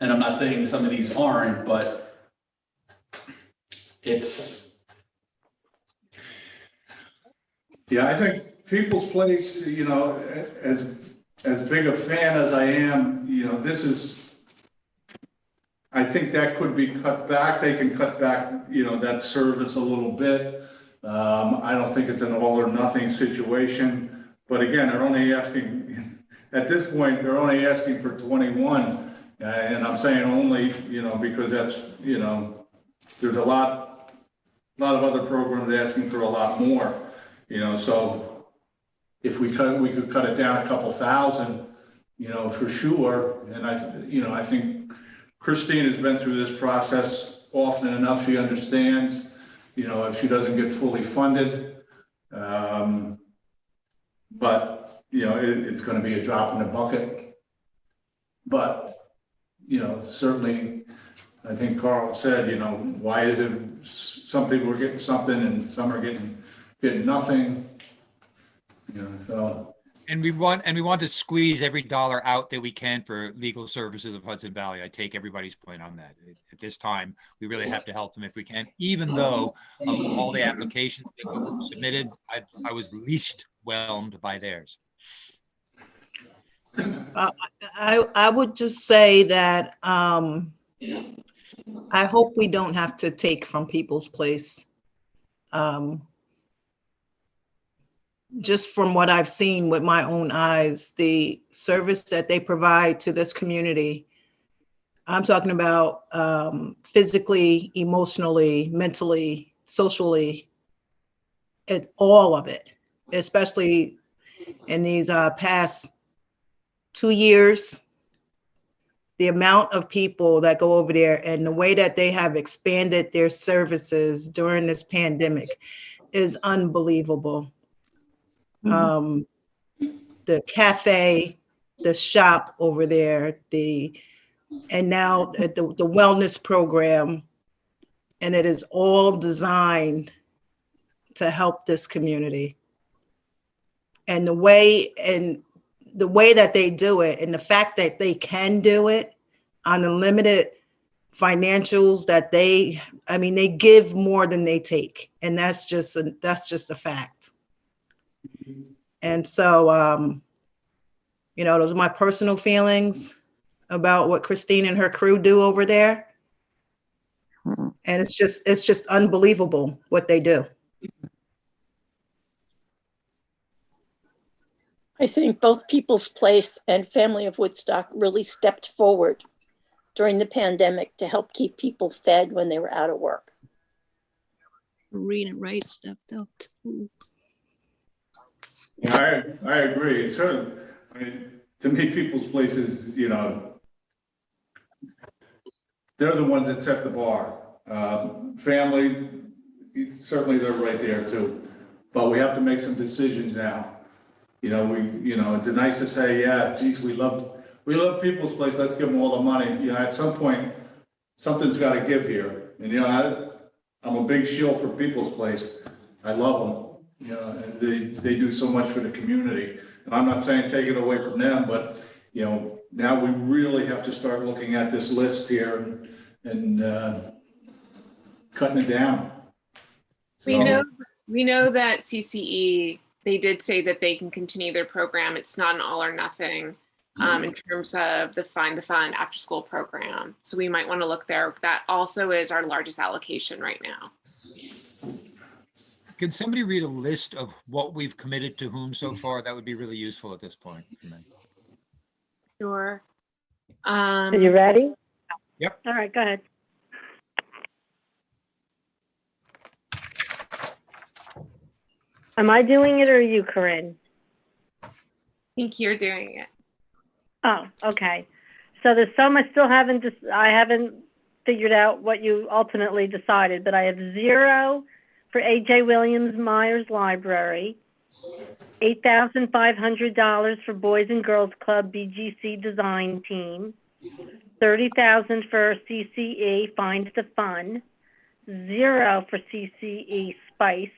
And I'm not saying some of these aren't, but it's. Yeah, I think People's Place, you know, as big a fan as I am, you know, I think that could be cut back. They can cut back, you know, that service a little bit. I don't think it's an all or nothing situation, but again, they're only asking, at this point, they're only asking for 21. And I'm saying only, you know, because that's, you know, there's a lot of other programs asking for a lot more, you know, so if we could cut it down a couple thousand, you know, for sure. And I think Christine has been through this process often enough. She understands, you know, if she doesn't get fully funded, but, you know, it's going to be a drop in the bucket. But, certainly, I think Carl said, why is it some people are getting something and some are getting nothing? So. And we want to squeeze every dollar out that we can for legal services of Hudson Valley. I take everybody's point on that. At this time, we really have to help them if we can, even though of all the applications that were submitted, I was least whelmed by theirs. I would just say that I hope we don't have to take from People's Place. Just from what I've seen with my own eyes, the service that they provide to this community, I'm talking about physically, emotionally, mentally, socially, all of it, especially in these past 2 years, the amount of people that go over there and the way that they have expanded their services during this pandemic is unbelievable. The cafe, the shop over there, and now the wellness program, and it is all designed to help this community. And the way that they do it, and the fact that they can do it on the limited financials that they give more than they take, and that's just a fact. And so, those are my personal feelings about what Christine and her crew do over there. And it's just unbelievable what they do. I think both People's Place and Family of Woodstock really stepped forward during the pandemic to help keep people fed when they were out of work. Read and Write stepped up too. Yeah, I agree. Certainly, to me, People's Places, they're the ones that set the bar. Family, certainly they're right there too. But we have to make some decisions now. It's nice to say, yeah, geez, we love People's Place. Let's give them all the money. At some point, something's got to give here. And I'm a big shill for People's Place. I love them. And they do so much for the community. And I'm not saying take it away from them, but now we really have to start looking at this list here and cutting it down. So, we know that CCE, they did say that they can continue their program. It's not an all or nothing in terms of the Find the Fun after school program. So we might want to look there. That also is our largest allocation right now. Can somebody read a list of what we've committed to whom so far? That would be really useful at this point for me. Sure. Are you ready? Yep. All right, go ahead. Am I doing it or are you, Corinne? I think you're doing it. Oh, okay. So the sum I still haven't figured out what you ultimately decided, but I have 0 for A.J. Williams Myers Library, $8,500 for Boys and Girls Club BGC Design Team, $30,000 for CCE Find the Fun, 0 for CCE Spice.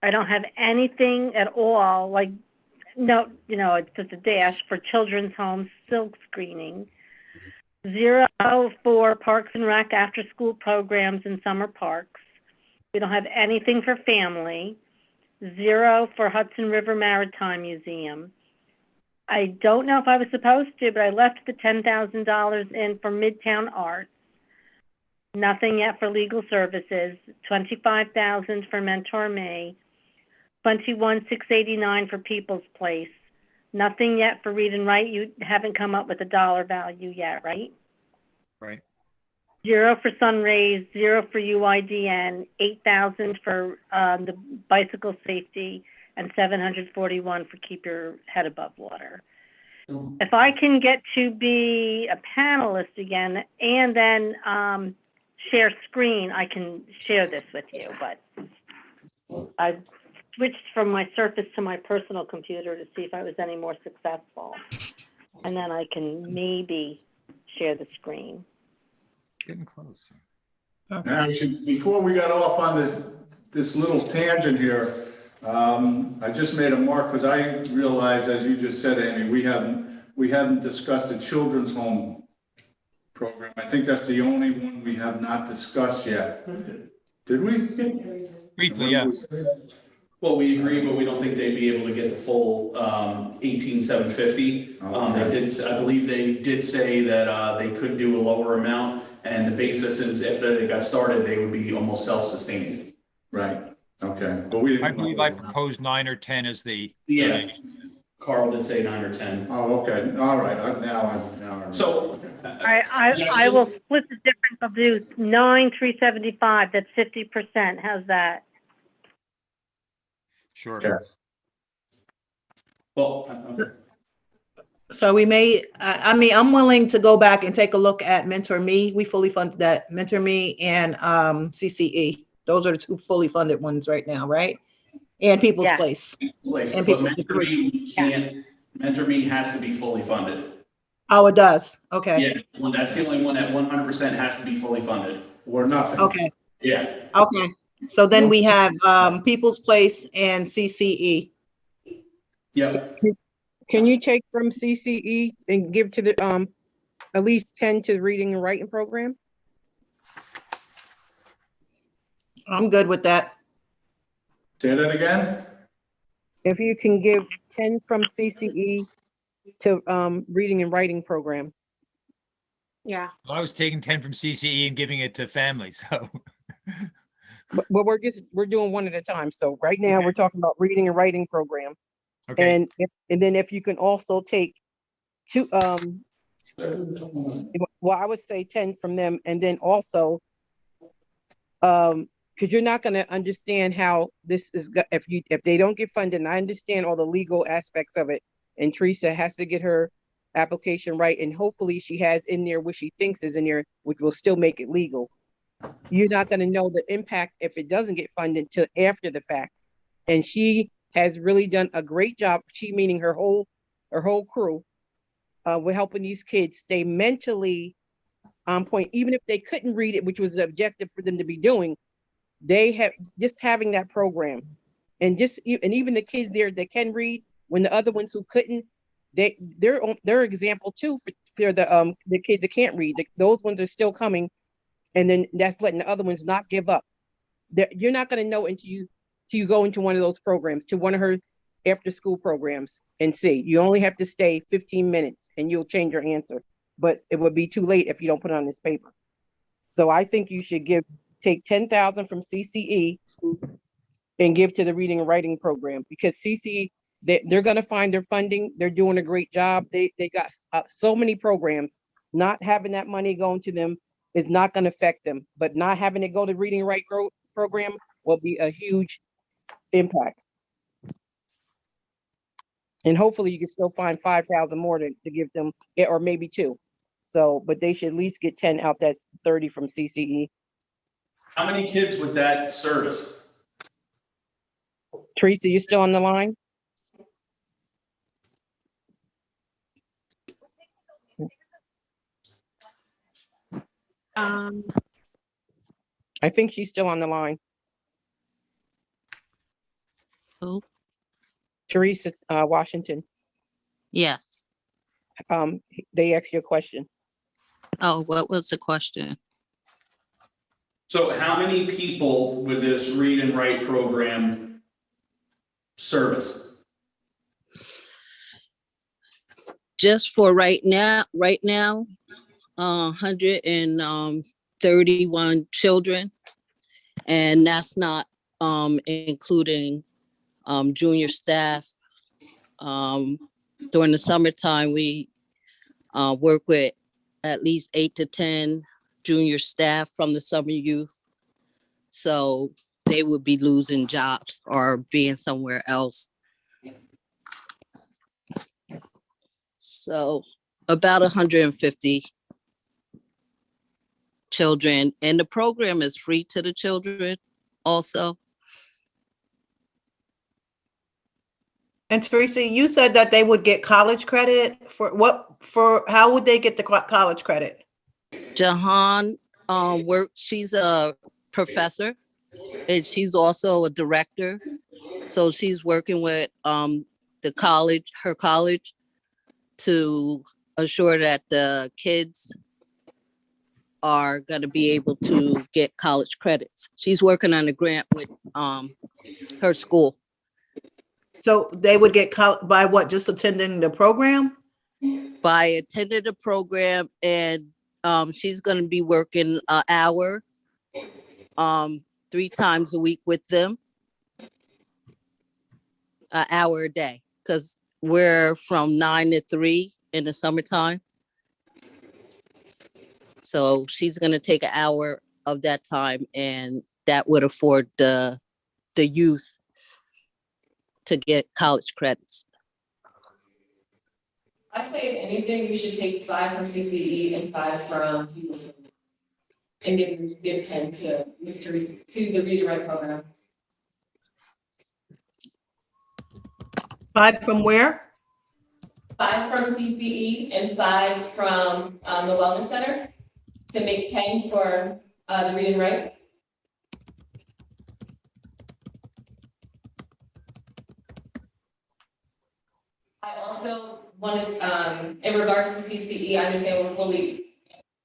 I don't have anything at all, it's just a dash for Children's Home Silk Screening, 0 for Parks and Rec after school programs and summer parks. We don't have anything for family, 0 for Hudson River Maritime Museum. I don't know if I was supposed to, but I left the $10,000 in for Midtown Arts. Nothing yet for legal services, $25,000 for Mentor Me, $21,689 for People's Place. Nothing yet for Read and Write. You haven't come up with a dollar value yet, right? Right. 0 for Sunrays, 0 for UIDN, 8,000 for the bicycle safety, and 741 for Keep Your Head Above Water. If I can get to be a panelist again and then share screen, I can share this with you, but I've switched from my Surface to my personal computer to see if I was any more successful. And then I can maybe share the screen. Getting close. Actually, before we got off on this little tangent here, I just made a mark because I realized, as you just said, Amy, we haven't discussed the children's home program. I think that's the only one we have not discussed yet. Did we? Briefly, yeah. Well, we agree, but we don't think they'd be able to get the full 18,750. I believe they did say that they could do a lower amount, and the basis is after they got started, they would be almost self-sustaining. Right. Okay. But we didn't. I believe I proposed 9 or 10 as the. Yeah. Carl did say 9 or 10. Oh, okay. All right. Now. So. I will split the difference. I'll do 9,375. That's 50%. How's that? Sure. Okay. Well. So we may, I mean, I'm willing to go back and take a look at Mentor Me. We fully funded that, Mentor Me and CCE. Those are the 2 fully funded ones right now, right? And People's Place. And But Mentor Me, we can't, Mentor Me has to be fully funded. Oh, it does. Okay. Yeah, well, that's the only one that 100% has to be fully funded. Or nothing. Okay. Yeah. Okay. So then we have People's Place and CCE. Yep. Can you take from CCE and give to the at least 10 to the reading and writing program? I'm good with that. Say that again? If you can give 10 from CCE to reading and writing program. Yeah. Well, I was taking 10 from CCE and giving it to families, so. But we're doing one at a time. So right now we're talking about reading and writing program. Okay. And then if you can also take 2, well, I would say 10 from them, and then also, because you're not going to understand how this is if they don't get funded. And I understand all the legal aspects of it, and Teresa has to get her application right, and hopefully she has in there what she thinks is in there, which will still make it legal. You're not going to know the impact if it doesn't get funded till after the fact, and she has really done a great job. She, meaning her whole crew, with helping these kids stay mentally on point, even if they couldn't read it, which was the objective for them to be doing. They have just having that program, and even the kids there that can read, when the other ones who couldn't, they're example too for the kids that can't read. Those ones are still coming, and then that's letting the other ones not give up. You're not going to know until you go into one of those programs, to one of her after school programs, and see. You only have to stay 15 minutes and you'll change your answer, but it would be too late if you don't put it on this paper. So I think you should take 10,000 from CCE and give to the reading and writing program, because CCE, they're going to find their funding. They're doing a great job. They got so many programs. Not having that money going to them is not going to affect them, but not having it go to reading and write program will be a huge impact. And hopefully you can still find 5,000 more to give them, or maybe 2. So, but they should at least get 10 out that 30 from CCE. How many kids with that service? Teresa, you still on the line? I think she's still on the line. Who? Teresa Washington. Yes. They asked you a question. Oh, what was the question? So how many people with this read and write program service? Just for right now, 131 children, and that's not including junior staff. During the summertime, we work with at least 8 to 10 junior staff from the summer youth. So they would be losing jobs or being somewhere else. So about 150 children, and the program is free to the children also. And Teresa, you said that they would get college credit for what, how would they get the college credit? Jahan she's a professor and she's also a director. So she's working with her college to assure that the kids are going to be able to get college credits. She's working on a grant with her school. So they would get by what, just attending the program? By attending the program, and she's going to be working an hour 3 times a week with them, an hour a day, because we're from 9 to 3 in the summertime. So she's going to take an hour of that time, and that would afford the youth to get college credits. I say if anything, you should take 5 from CCE and 5 from People's Place, and give 10 to Ms. Teresa, to the Read and Write program. 5 from where? 5 from CCE and 5 from the Wellness Center, to make 10 for the Read and Write. I also wanted, in regards to CCE, I understand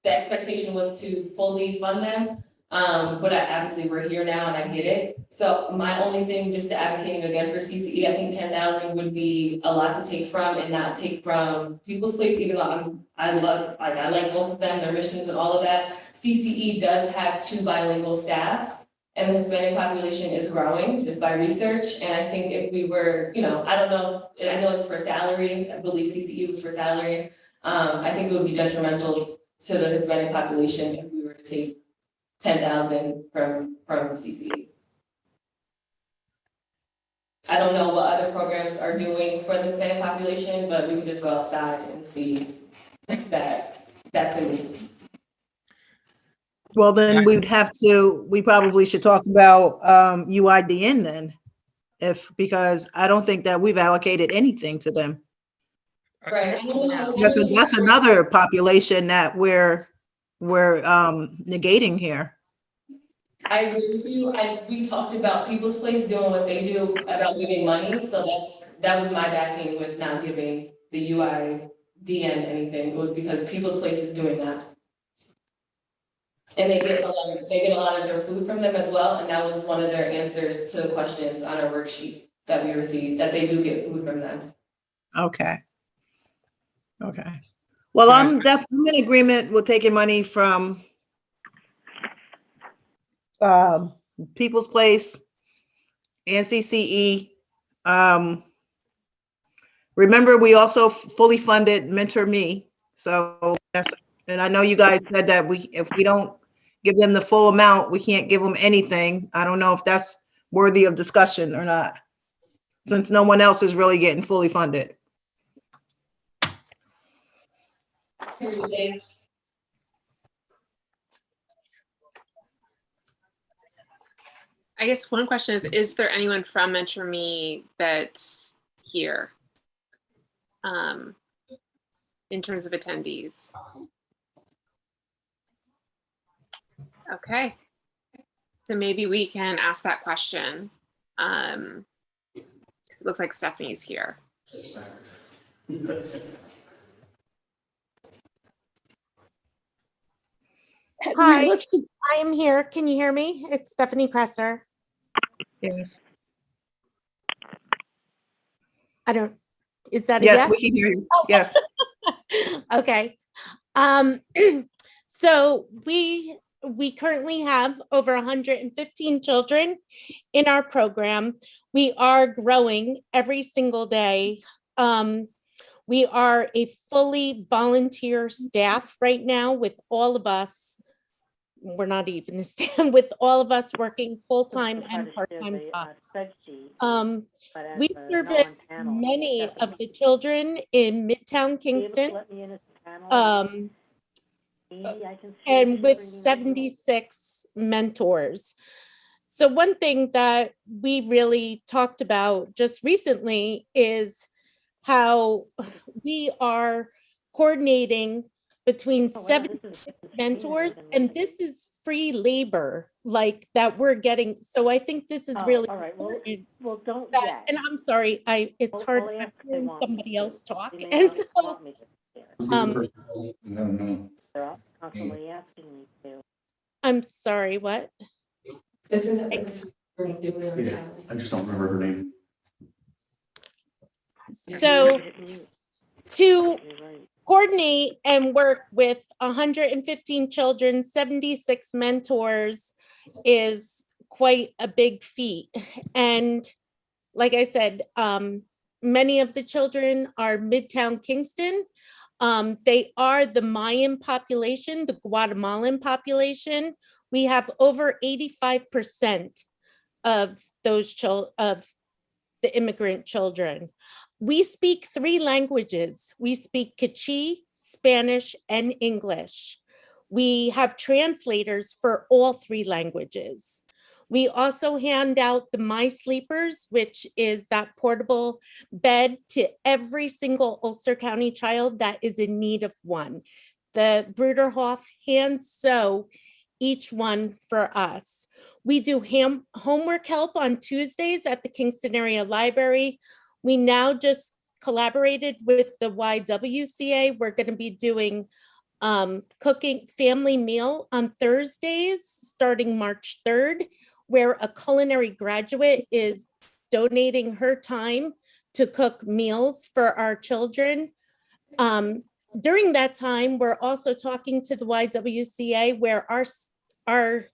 the expectation was to fully fund them. But obviously we're here now and I get it. So my only thing, just advocating again for CCE, I think 10,000 would be a lot to take from, and not take from People's Place, even though I like both of them, their missions and all of that. CCE does have 2 bilingual staff, and the Hispanic population is growing just by research. And I think if we were, I don't know, I know it's for salary, I believe CCE was for salary. I think it would be detrimental to the Hispanic population if we were to take 10,000 from CCE. I don't know what other programs are doing for the Hispanic population, but we could just go outside and see that's a need. Well, then we probably should talk about UIDN then, because I don't think that we've allocated anything to them. Right. That's another population that we're negating here. I agree with you. We talked about People's Place doing what they do about giving money, so that was my backing with not giving the UIDN anything. It was because People's Place is doing that. And they get a lot of their food from them as well, and that was one of their answers to the questions on our worksheet that we received, that they do get food from them. Okay. Well, I'm definitely in agreement with taking money from People's Place and CCE. Remember, we also fully funded Mentor Me. So and I know you guys said that if we don't give them the full amount, we can't give them anything. I don't know if that's worthy of discussion or not, since no one else is really getting fully funded. I guess one question is there anyone from Mentor Me that's here in terms of attendees? Okay, so maybe we can ask that question because it looks like Stephanie's here. Hi, I am here. Can you hear me? It's Stephanie Presser. Yes. Is that a yes? yes? We can hear you. Oh. Yes. Okay. So we currently have over 115 children in our program. We are growing every single day. We are a fully volunteer staff right now with all of us. We're not even a staff, with all of us working full-time and part-time jobs. We service many of the children in Midtown Kingston, and with 76 mentors. So one thing that we really talked about just recently is how we are coordinating between 7 mentors, and this is free labor like that we're getting. So I think this is really All right, important. well, don't That, yet. and I'm sorry, it's hard I'll ask if they hearing want me somebody to. else talk. You may And not so, want me to share. No. They're constantly asking me to. I'm sorry, what? Isn't that what we're doing? Yeah, I just don't remember her name. So to coordinate and work with 115 children, 76 mentors is quite a big feat. And like I said, many of the children are Midtown Kingston. They are the Mayan population, the Guatemalan population. We have over 85% of those of the immigrant children. We speak 3 languages. We speak Kichi, Spanish, and English. We have translators for all 3 languages. We also hand out the My Sleepers, which is that portable bed to every single Ulster County child that is in need of one. The Bruderhof hand sew each one for us. We do homework help on Tuesdays at the Kingston Area Library. We now just collaborated with the YWCA. We're going to be doing cooking family meal on Thursdays starting March 3rd, where a culinary graduate is donating her time to cook meals for our children. During that time, we're also talking to the YWCA, where our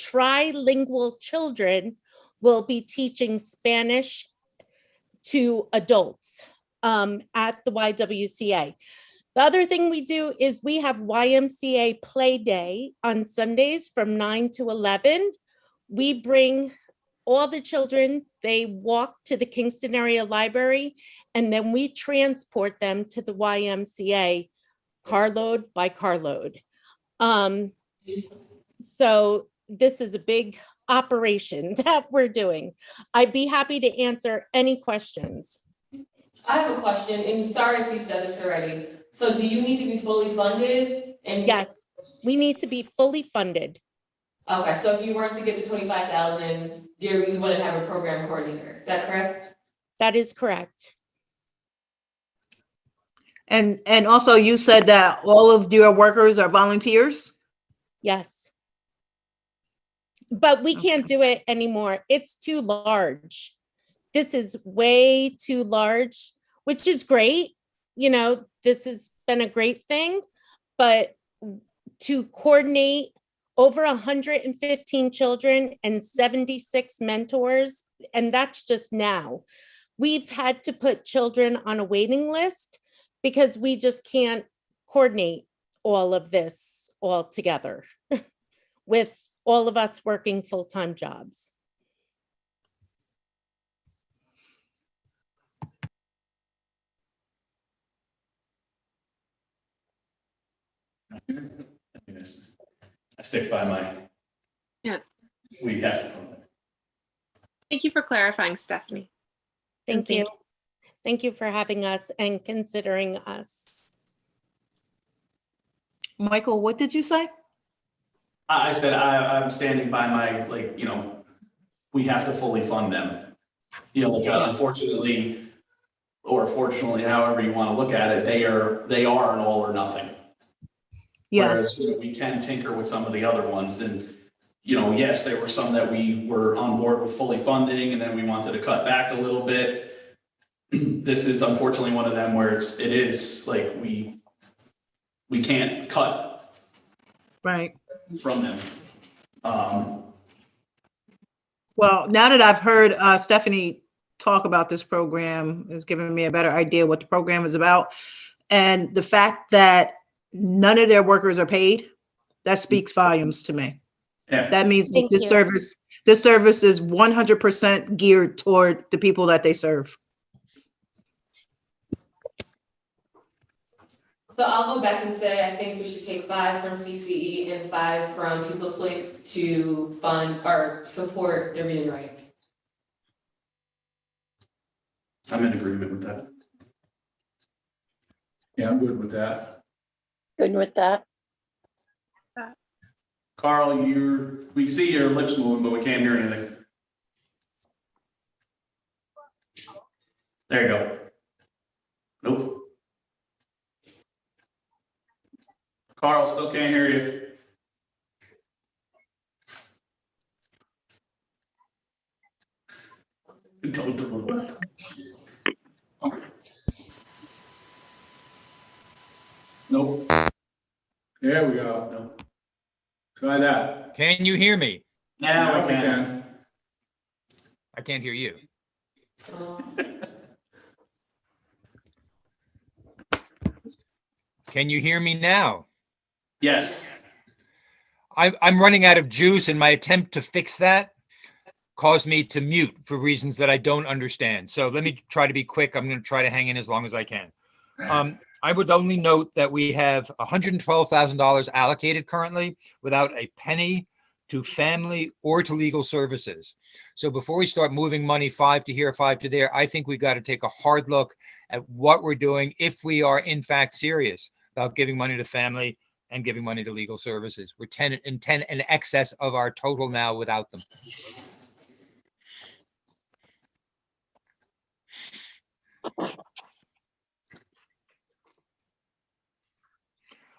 trilingual children will be teaching Spanish to adults at the YWCA. The other thing we do is we have YMCA Play Day on Sundays from 9 to 11. We bring all the children, they walk to the Kingston Area Library, and then we transport them to the YMCA carload by carload. So this is a big operation that we're doing. I'd be happy to answer any questions. I have a question, and sorry if you said this already. So do you need to be fully funded? And yes, we need to be fully funded. Okay, so if you weren't to get the 25,000, you wouldn't have a program coordinator. Is that correct? That is correct. And also you said that all of your workers are volunteers? Yes. But we can't do it anymore. It's too large. This is way too large, which is great. You know, this has been a great thing, but to coordinate over 115 children and 76 mentors, and that's just now. We've had to put children on a waiting list because we just can't coordinate all of this all together with all of us working full-time jobs. I stick by my. Yeah. We have to fund it. Thank you for clarifying, Stephanie. Thank you. Thank you for having us and considering us. Michael, what did you say? I said I'm standing by my, we have to fully fund them. Unfortunately, or fortunately, however you want to look at it, they are an all or nothing. Yeah. Whereas we can tinker with some of the other ones, and yes, there were some that we were on board with fully funding, and then we wanted to cut back a little bit. This is unfortunately one of them where it is like we can't cut right from them. Well, now that I've heard Stephanie talk about this program, has given me a better idea what the program is about, and the fact that none of their workers are paid, that speaks volumes to me. Yeah. That means that this service is 100% geared toward the people that they serve. So I'll go back and say, I think we should take 5 from CCE and 5 from People's Place to fund or support the reading right. I'm in agreement with that. Yeah, I'm good with that. Good with that? Carl, we see your lips moving, but we can't hear anything. There you go. Nope. Carl, still can't hear you. Don't do it. Nope. There we go. Nope. Try that. Can you hear me? Now we I can. I can't hear you. Can you hear me now? Yes. I'm running out of juice, and my attempt to fix that caused me to mute for reasons that I don't understand. So let me try to be quick. I'm going to try to hang in as long as I can. I would only note that we have $112,000 allocated currently without a penny to family or to legal services. So before we start moving money 5 to here, 5 to there, I think we got to take a hard look at what we're doing if we are in fact serious about giving money to family and giving money to legal services. We're 10 in excess of our total now without them.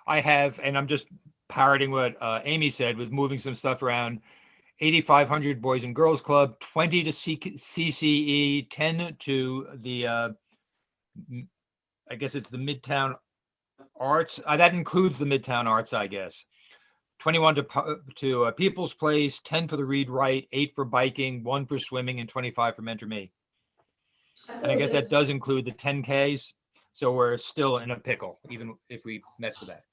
I have, and I'm just parroting what Amy said with moving some stuff around, 8,500 Boys and Girls Club, 20 to CCE, 10 to the, I guess it's the Midtown Arts. That includes the Midtown Arts, I guess. 21 to People's Place, 10 for the Read Write, 8 for biking, 1 for swimming, and 25 for Mentor Me. And I guess that does include the 10Ks. So we're still in a pickle, even if we mess with that.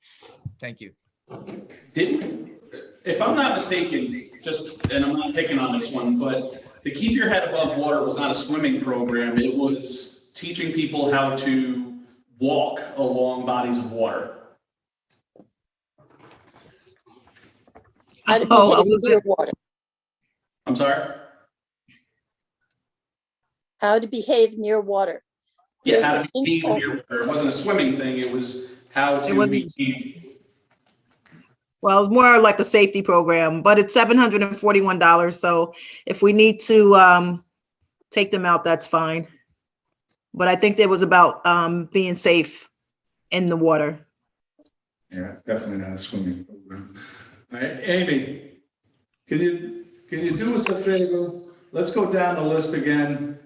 Thank you. If I'm not mistaken, and I'm not picking on this one, but the Keep Your Head Above Water was not a swimming program. It was teaching people how to walk along bodies of water. How to behave near water. I'm sorry? How to behave near water. Yeah, how to behave near water. It wasn't a swimming thing. It was how to behave. Well, it's more like a safety program, but it's $741. So if we need to take them out, that's fine. But I think it was about being safe in the water. Yeah, definitely not a swimming program. All right, Amy, can you do us a favor? Let's go down the list again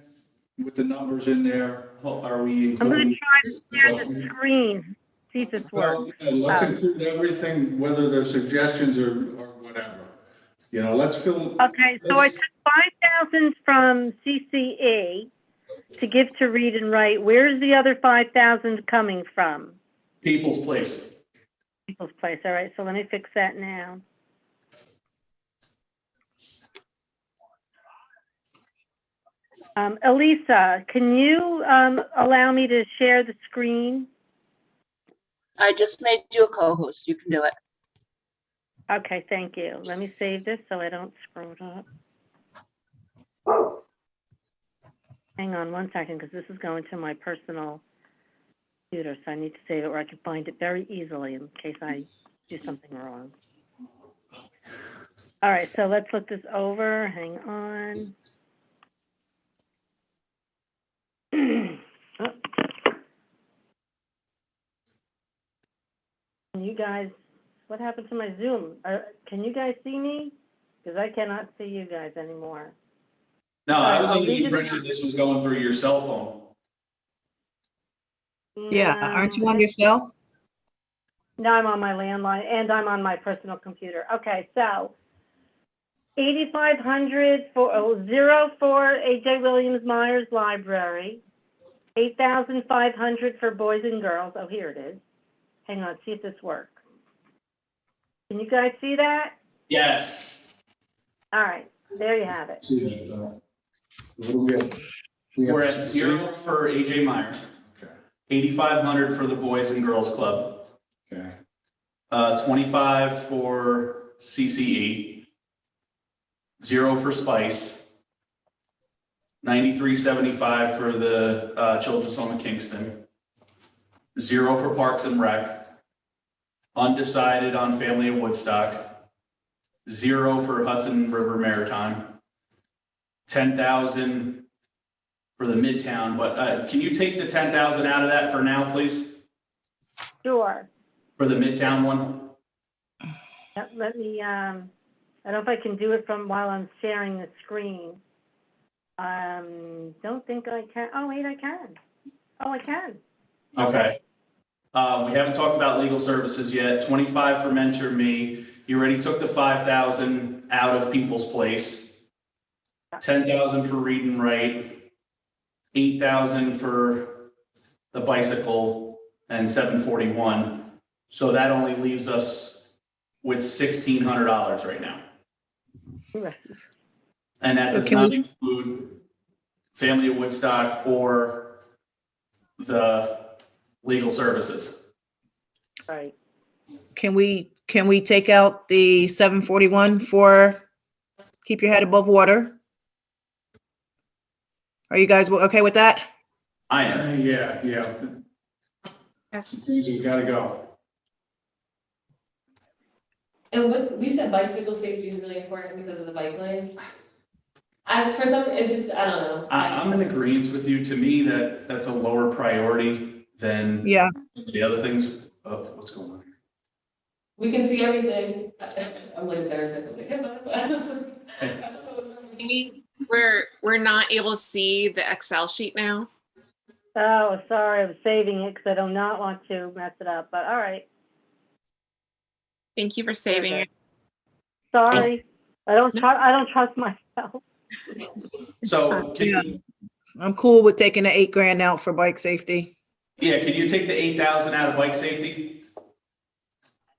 with the numbers in there. Are we? I'm going to try to share the screen, see if this works. Let's include everything, whether they're suggestions or whatever. You know, let's fill. Okay, so I took 5,000 from CCE to give to Read and Write. Where's the other 5,000 coming from? People's Place. People's Place. All right, so let me fix that now. Elisa, can you allow me to share the screen? I just made you a co-host. You can do it. Okay, thank you. Let me save this so I don't screw it up. Hang on one second, because this is going to my personal computer, so I need to save it where I can find it very easily in case I do something wrong. All right, so let's look this over. Hang on. Oh. Can you guys, what happened to my Zoom? Can you guys see me? Because I cannot see you guys anymore. No, I was under the impression this was going through your cell phone. Yeah, aren't you on your cell? No, I'm on my landline and I'm on my personal computer. Okay, so 8,500 for 04 AJ Williams Myers Library, 8,500 for Boys and Girls. Oh, here it is. Hang on, see if this works. Can you guys see that? Yes. All right, there you have it. What do we have? We're at 0 for AJ Myers. Okay. $8,500 for the Boys and Girls Club, Okay. 25 for CCE, 0 for Spice, 93.75 for the Children's Home of Kingston, 0 for Parks and Rec, undecided on Family of Woodstock, 0 for Hudson River Maritime, 10,000 for the Midtown, but can you take the 10,000 out of that for now, please? Sure. For the Midtown one? Let me, I don't know if I can do it from while I'm sharing the screen. Don't think I can. Oh, wait, I can. Oh, I can. Okay. We haven't talked about legal services yet. 25 for Mentor Me. You already took the 5,000 out of People's Place. 10,000 for Read and Write. 8,000 for the bicycle and 741. So that only leaves us with $1,600 right now. Right. And that does not include Family of Woodstock or the legal services. Right. Can we take out the 741 for keep your head above water? Are you guys okay with that? I am. Yeah. Yes. You gotta go. And what, we said bicycle safety is really important because of the bike lane. As for some, it's just, I don't know. I'm in agreement with you. To me, that's a lower priority than the other things. Oh, what's going on here? We can see everything. I'm like a therapist. We're not able to see the Excel sheet now. Oh, sorry, I'm saving it because I do not want to mess it up, but all right. Thank you for saving it. Sorry, I don't trust myself. So I'm cool with taking the $8,000 out for bike safety. Yeah, can you take the 8,000 out of bike safety?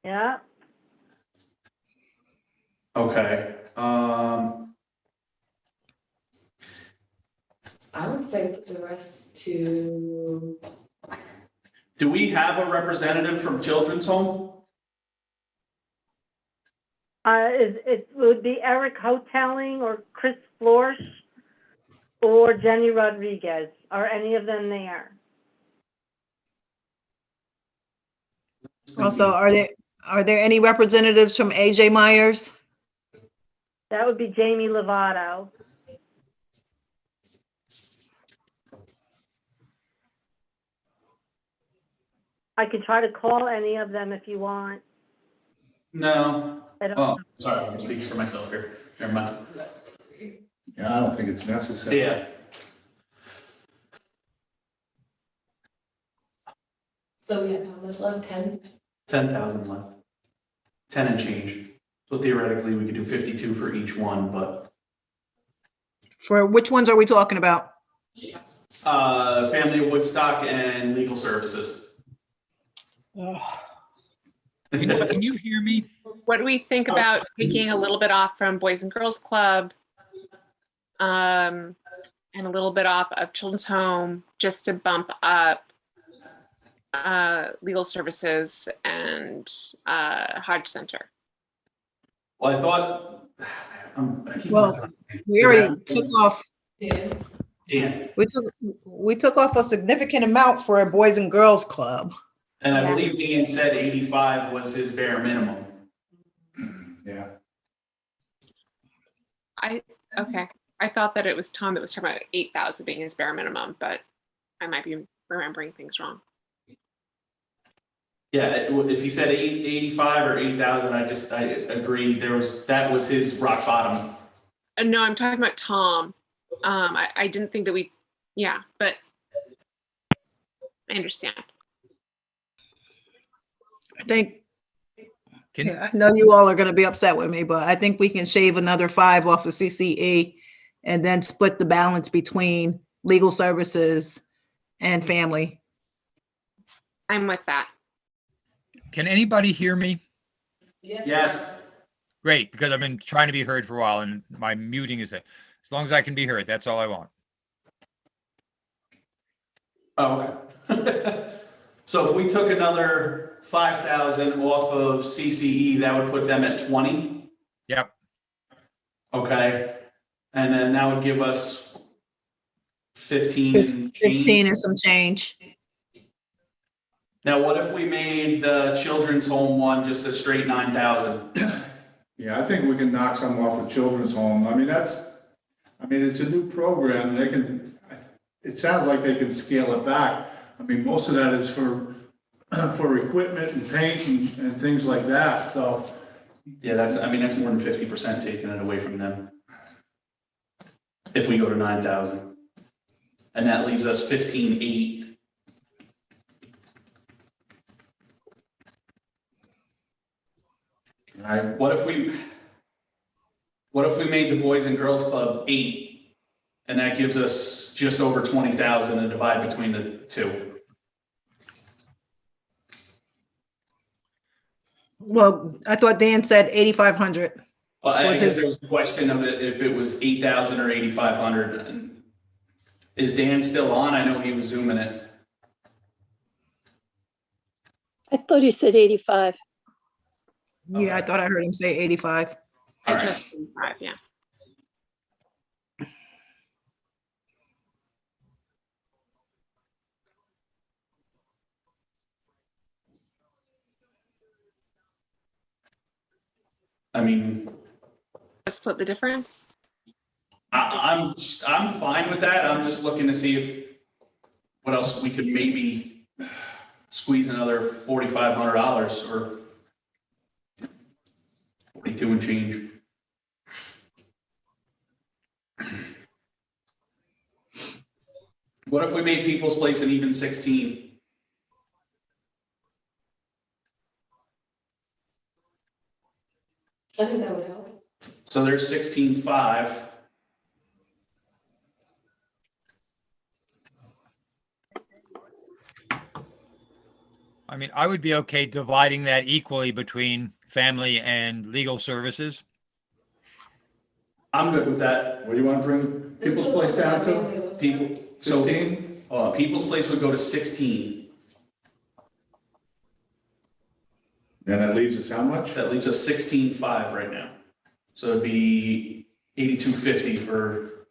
Yeah. Okay. I would say put the rest to. Do we have a representative from Children's Home? It would be Eric Hoteling or Chris Florsch or Jenny Rodriguez. Are any of them there? Also, are there any representatives from AJ Myers? That would be Jamie Lovato. I could try to call any of them if you want. No. I don't Oh, sorry, I'm speaking for myself here. Never mind. Yeah, I don't think it's necessary. Yeah. So we have how much left? 10? 10,000 left. 10 and change. So theoretically, we could do 52 for each one, but. For which ones are we talking about? Family of Woodstock and legal services. Can you hear me? What do we think about taking a little bit off from Boys and Girls Club, and a little bit off of Children's Home, just to bump up legal services and Hodge Center? Well, I thought. We already took off. Dan. We took off a significant amount for a Boys and Girls Club. And I believe Dan said 85 was his bare minimum. Yeah. Okay. I thought that it was Tom that was talking about 8,000 being his bare minimum, but I might be remembering things wrong. Yeah, if he said 85 or 8,000, I agree. That was his rock bottom. No, I'm talking about Tom. I didn't think that but I understand. I think, I know you all are going to be upset with me, but I think we can shave another 5 off of CCE and then split the balance between legal services and family. I'm with that. Can anybody hear me? Yes. Great, because I've been trying to be heard for a while and my muting is it. As long as I can be heard, that's all I want. Oh, okay. So if we took another 5,000 off of CCE, that would put them at 20. Yep. Okay. And then that would give us 15 and change. 15 and some change. Now, what if we made the children's home one just a straight 9,000? Yeah, I think we can knock some off of children's home. I mean, it's a new program. It sounds like they can scale it back. I mean, most of that is for equipment and paint and things like that, so. Yeah, that's more than 50% taking it away from them. If we go to 9,000. And that leaves us 15,800. All right, what if we made the Boys and Girls Club 8, and that gives us just over 20,000 to divide between the two? Well, I thought Dan said 8,500. Well, I guess there was a question of it, if it was 8,000 or 8,500. Is Dan still on? I know he was zooming it. I thought he said 85. Yeah, I thought I heard him say 85. I just 5, yeah. I mean, Split the difference. I'm fine with that. I'm just looking to see what else we could maybe squeeze another $4,500 or 42 and change. What if we made People's Place an even 16? I think that would help. So there's 16,500. I mean, I would be okay dividing that equally between family and legal services. I'm good with that. What do you want to bring People's Place down to? So 15? People's Place would go to 16. And that leaves us how much? That leaves us 16,500 right now. So it'd be 8,250 for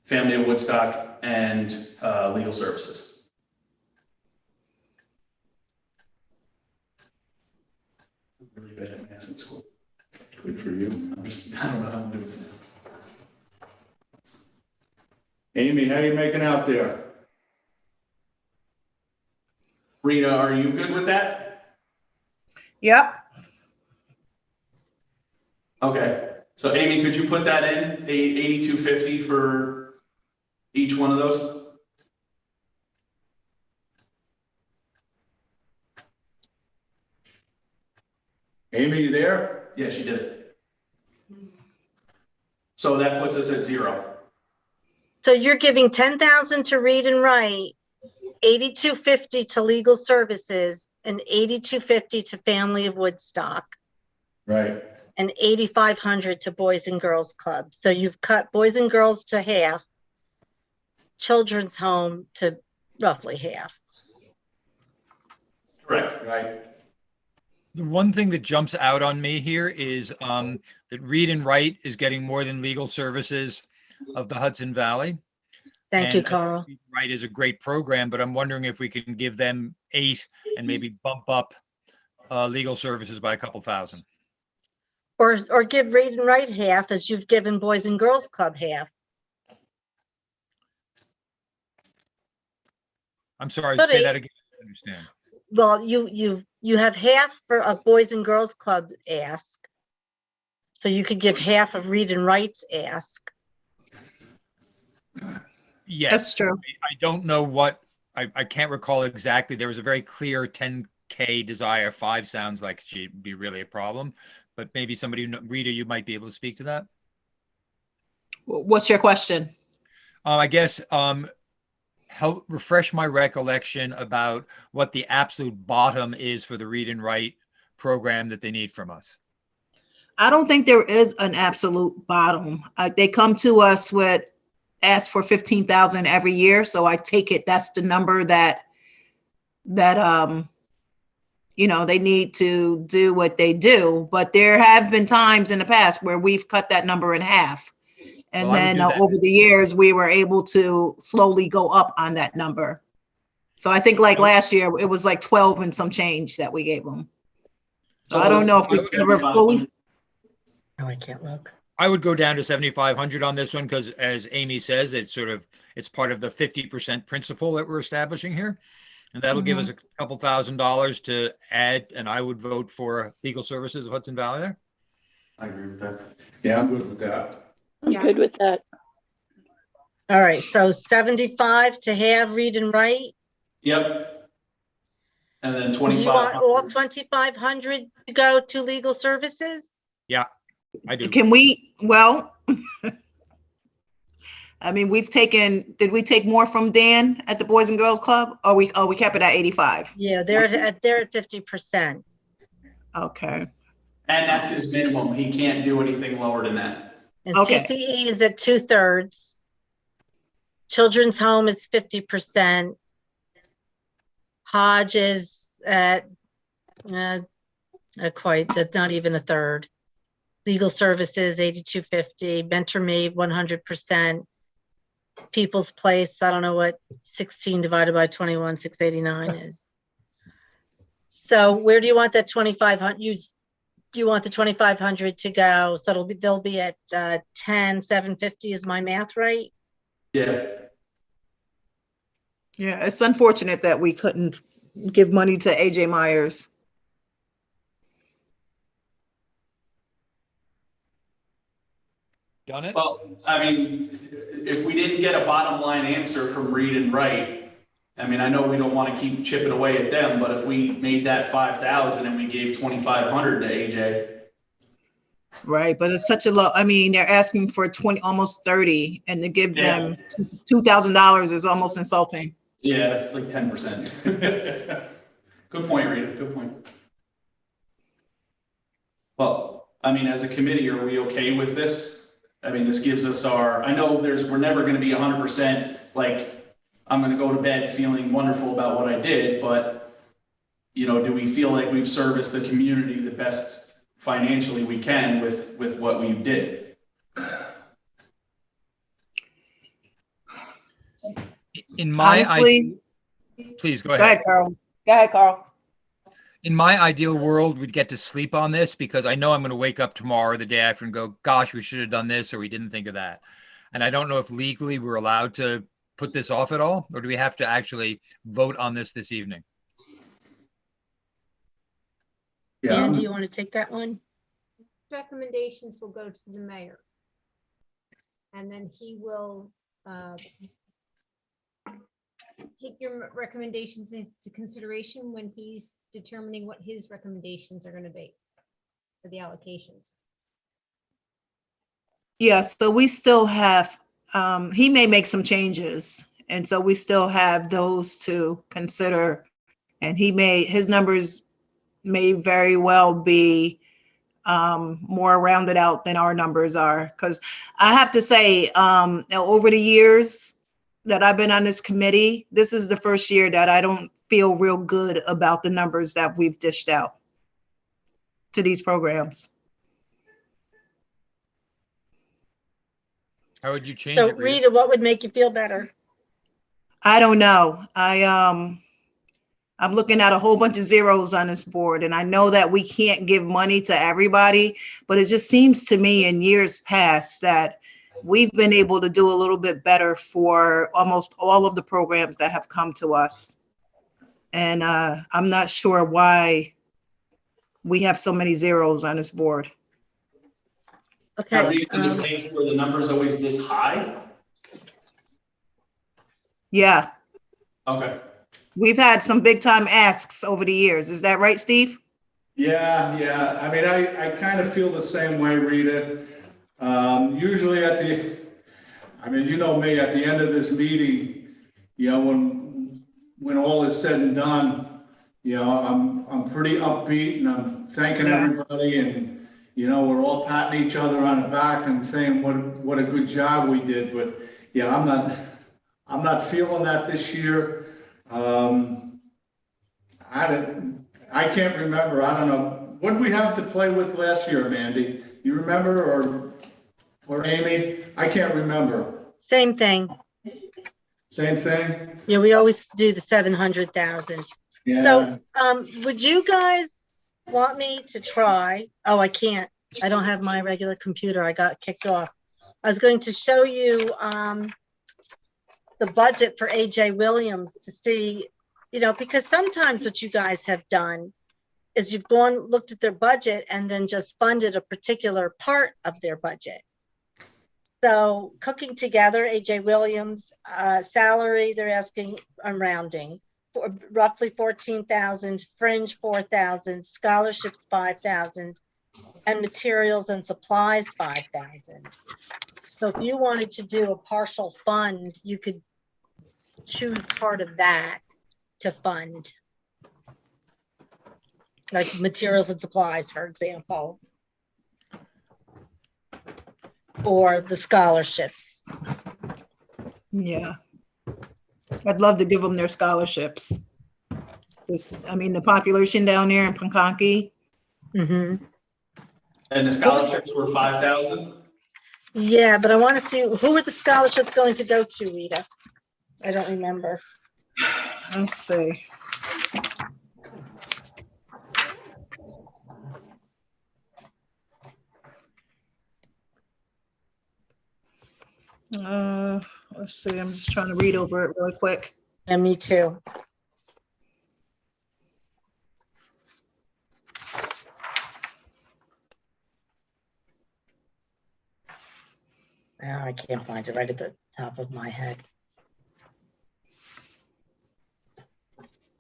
Family of Woodstock and legal services. Really bad at math in school. Good for you. I don't know how I'm doing it. Amy, how you making out there? Rita, are you good with that? Yep. Okay. So Amy, could you put that in, 8,250 for each one of those? Amy, you there? Yeah, she did it. So that puts us at 0. So you're giving 10,000 to read and write, 8,250 to legal services, and 8,250 to Family of Woodstock, Right. and 8,500 to Boys and Girls Club. So you've cut Boys and Girls to half, Children's Home to roughly half. Correct. Right. The one thing that jumps out on me here is that Read and Write is getting more than legal services of the Hudson Valley. Thank you, Carl. Read and Write is a great program, but I'm wondering if we can give them 8 and maybe bump up legal services by a couple thousand. Or give Read and Write half as you've given Boys and Girls Club half. I'm sorry, But say that again. I don't understand. Well, you have half for a Boys and Girls Club ask. So you could give half of Read and Write's ask. Yes. That's true. I don't know what, I can't recall exactly. There was a very clear 10K desire. 5 sounds like she'd be really a problem, but maybe somebody, Rita, you might be able to speak to that. What's your question? I guess, help refresh my recollection about what the absolute bottom is for the Read and Write program that they need from us. I don't think there is an absolute bottom. They come to us with ask for 15,000 every year. So I take it that's the number that that, they need to do what they do, but there have been times in the past where we've cut that number in half. And Well, I would then do that. over the years, we were able to slowly go up on that number. So I think like last year, it was like 12 and some change that we gave them. So I don't know if we ever fully. No, I can't look. I would go down to 7,500 on this one because, as Amy says, it's part of the 50% principle that we're establishing here. And that'll give us a couple $1,000s to add, and I would vote for legal services of Hudson Valley there. I agree with that. Yeah, I'm good with that. I'm good with that. All right, so 75 to have read and write. Yep. And then Do you 2,500. want all 2,500 to go to legal services? Yeah, I do. Can we, well, I mean, did we take more from Dan at the Boys and Girls Club? Or we kept it at 85? Yeah, they're at 50%. Okay. And that's his minimum. He can't do anything lower than that. And Okay. TCE is at 2/3. Children's Home is 50%. Hodge is at not even a third. Legal Services, 8250. Mentor Me, 100%. People's Place, I don't know what 16 divided by 21, 689 is. So where do you want that 2,500? You want the 2,500 to go? So they'll be at 10,750. Is my math right? Yeah. Yeah, it's unfortunate that we couldn't give money to AJ Myers. Done it? Well, I mean, if we didn't get a bottom line answer from Read and Write, I mean, I know we don't want to keep chipping away at them, but if we made that 5,000 and we gave 2,500 to AJ. Right, but it's such a low, I mean, they're asking for 20, almost 30, and to give them $2,000 is almost insulting. Yeah, that's like 10%. Good point, Rita, good point. Well, I mean, as a committee, are we okay with this? I mean, this gives us I know we're never going to be 100% like, I'm going to go to bed feeling wonderful about what I did, but, do we feel like we've serviced the community the best financially we can with what we did? In my Honestly, please go go ahead. ahead, Carl. Go ahead, Carl. In my ideal world, we'd get to sleep on this because I know I'm going to wake up tomorrow or the day after and go, gosh, we should have done this or we didn't think of that. And I don't know if legally we're allowed to put this off at all, or do we have to actually vote on this evening? Yeah. Dan, do you want to take that one? Recommendations will go to the mayor. And then he will take your recommendations into consideration when he's determining what his recommendations are going to be for the allocations. Yes, so we still have, he may make some changes, and so we still have those to consider. And his numbers may very well be more rounded out than our numbers are. Because I have to say, over the years that I've been on this committee, this is the first year that I don't feel real good about the numbers that we've dished out to these programs. How would you change So it, Rita? Rita, what would make you feel better? I don't know. I'm looking at a whole bunch of zeros on this board, and I know that we can't give money to everybody, but it just seems to me in years past that we've been able to do a little bit better for almost all of the programs that have come to us. And I'm not sure why we have so many zeros on this board. Okay. Are we in the case where the number's always this high? Yeah. Okay. We've had some big time asks over the years. Is that right, Steve? Yeah. I mean, I kind of feel the same way, Rita. Usually I mean, you know me, at the end of this meeting, when all is said and done, I'm pretty upbeat and I'm thanking everybody, and we're all patting each other on the back and saying what a good job we did. But yeah, I'm not feeling that this year. I can't remember. I don't know. What did we have to play with last year, Mandy? You remember, or Amy? I can't remember. Same thing. Same thing? Yeah, we always do the 700,000. Yeah. So, would you guys want me to try? Oh, I can't. I don't have my regular computer. I got kicked off. I was going to show you the budget for AJ Williams to see, you know, because sometimes what you guys have done is you've looked at their budget and then just funded a particular part of their budget. So Cooking Together, AJ Williams, salary, they're asking, I'm rounding, for roughly 14,000, Fringe 4,000, scholarships 5,000, and materials and supplies 5,000. So if you wanted to do a partial fund, you could choose part of that to fund. Like materials and supplies, for example. Or the scholarships. Yeah. I'd love to give them their scholarships. I mean, the population down there in Pankaki. And the scholarships were 5,000? Yeah, but I want to see, who are the scholarships going to go to, Rita? I don't remember. Let's see. Let's see, I'm just trying to read over it really quick. And me too. I can't find it right at the top of my head.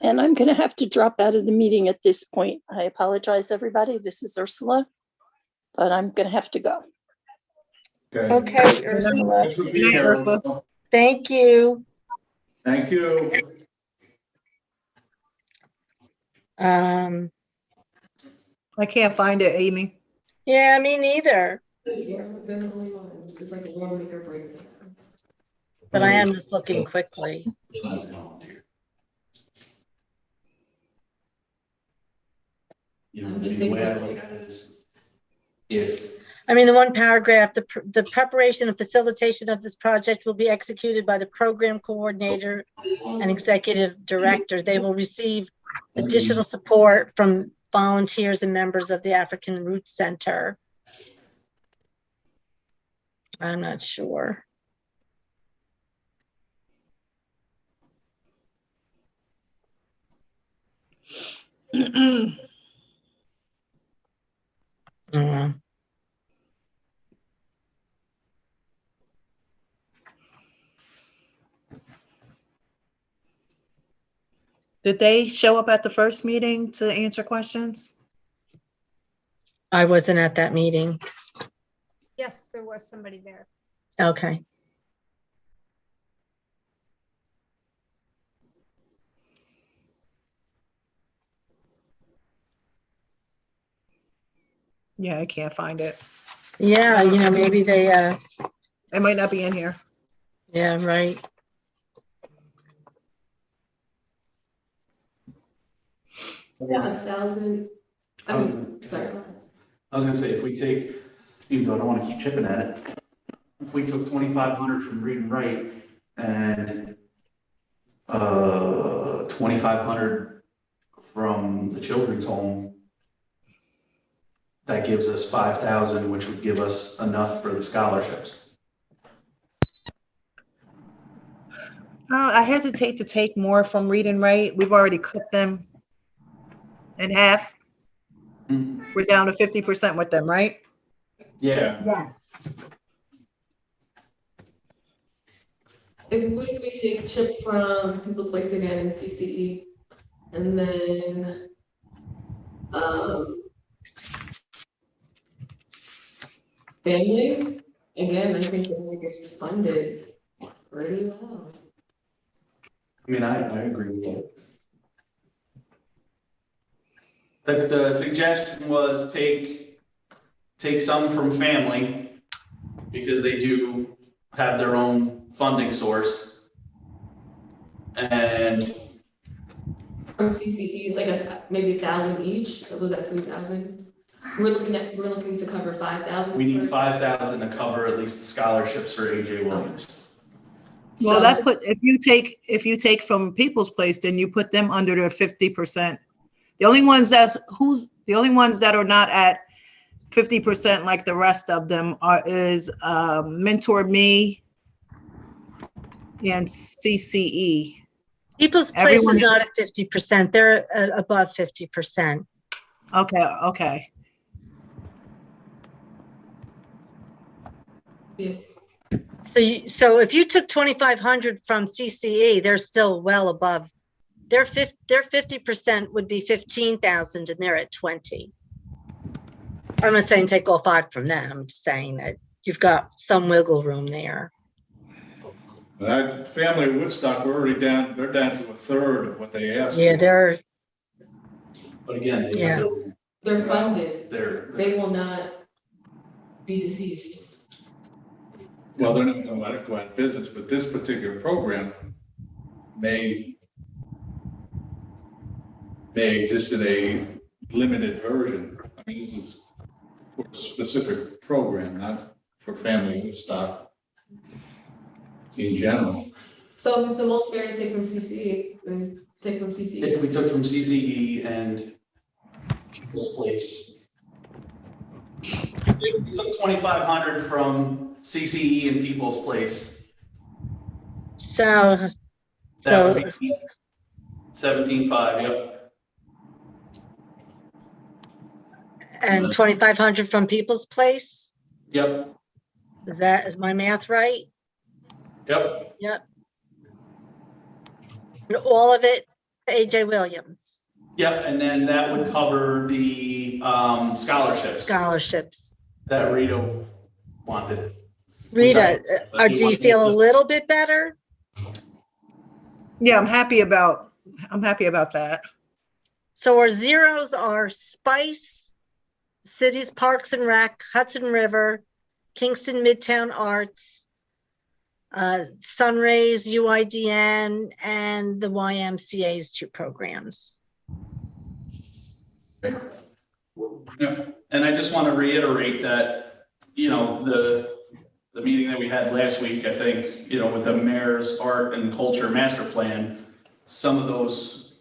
And I'm going to have to drop out of the meeting at this point. I apologize, everybody. This is Ursula, but I'm going to have to go. Okay, Ursula. Ursula. Thank you. Thank you. I can't find it, Amy. Yeah, me neither. It's like a one make or break. But I am just looking quickly. You know, the way I look at it is I mean, the one paragraph, the preparation and facilitation of this project will be executed by the program coordinator and executive director. They will receive additional support from volunteers and members of the African Roots Center. I'm not sure. Did they show up at the first meeting to answer questions? I wasn't at that meeting. Yes, there was somebody there. Okay. Yeah, I can't find it. Yeah, you know, maybe they it might not be in here. Yeah, right. Yeah, 1,000. I mean, sorry. I was gonna say, if we take, even though I don't want to keep chipping at it, if we took 2,500 from Read and Write and 2,500 from the children's home, that gives us 5,000, which would give us enough for the scholarships. I hesitate to take more from Read and Write. We've already cut them in half. We're down to 50% with them, right? Yeah. Yes. What if we take chip from People's Place again in CCE, and then family again? I think family gets funded pretty well. I mean, I agree with that. The suggestion was take some from family because they do have their own funding source, and from CCE, like maybe 1,000 each, that was at 3,000. We're looking to cover 5,000. We need 5,000 to cover at least the scholarships for AJ Williams. Well, if you take from People's Place, then you put them under the 50%. The only ones that are not at 50% like the rest of them is Mentor Me and CCE. People's Place is not at 50%. They're at above 50%. Okay. Yeah. So if you took 2,500 from CCE, they're still well above. Their 50% would be 15,000, and they're at 20. I'm not saying take all 5 from them. I'm just saying that you've got some wiggle room there. That family of Woodstock, we're already down. They're down to a third of what they asked. Yeah, they're. But again, they're funded. They will not be deceased. Well, they're not going to go out of business, but this particular program may exist in a limited version. I mean, this is for a specific program, not for family Woodstock in general. So it's the most fair to take from CCE, then take from CCE. If we took from CCE and People's Place, if we took 2,500 from CCE and People's Place, So that would be 17,500. Yep. And 2,500 from People's Place. Yep. That is my math right? Yep. Yep. And all of it, AJ Williams. Yep, and then that would cover the scholarships that Rita wanted. Rita, do you feel a little bit better? Yeah, I'm happy about that. So our zeros are Spice, Cities Parks and Rec, Hudson River, Kingston Midtown Arts, Sunrays, UIDN, and the YMCA's 2 programs. Yeah. And I just want to reiterate that, the meeting that we had last week, I think, with the mayor's art and culture master plan, some of those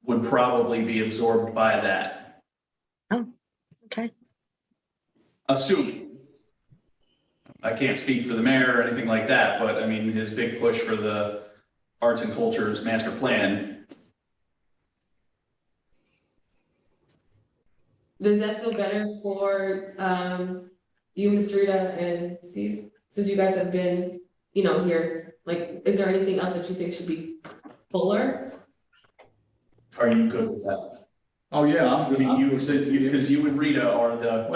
would probably be absorbed by that. Oh, okay. Assuming. I can't speak for the mayor or anything like that, but I mean, his big push for the arts and culture's master plan. Does that feel better for you, Ms. Rita and Steve? Since you guys have been, here, like, is there anything else that you think should be fuller? Are you good with that? Oh, yeah. Because you and Rita are the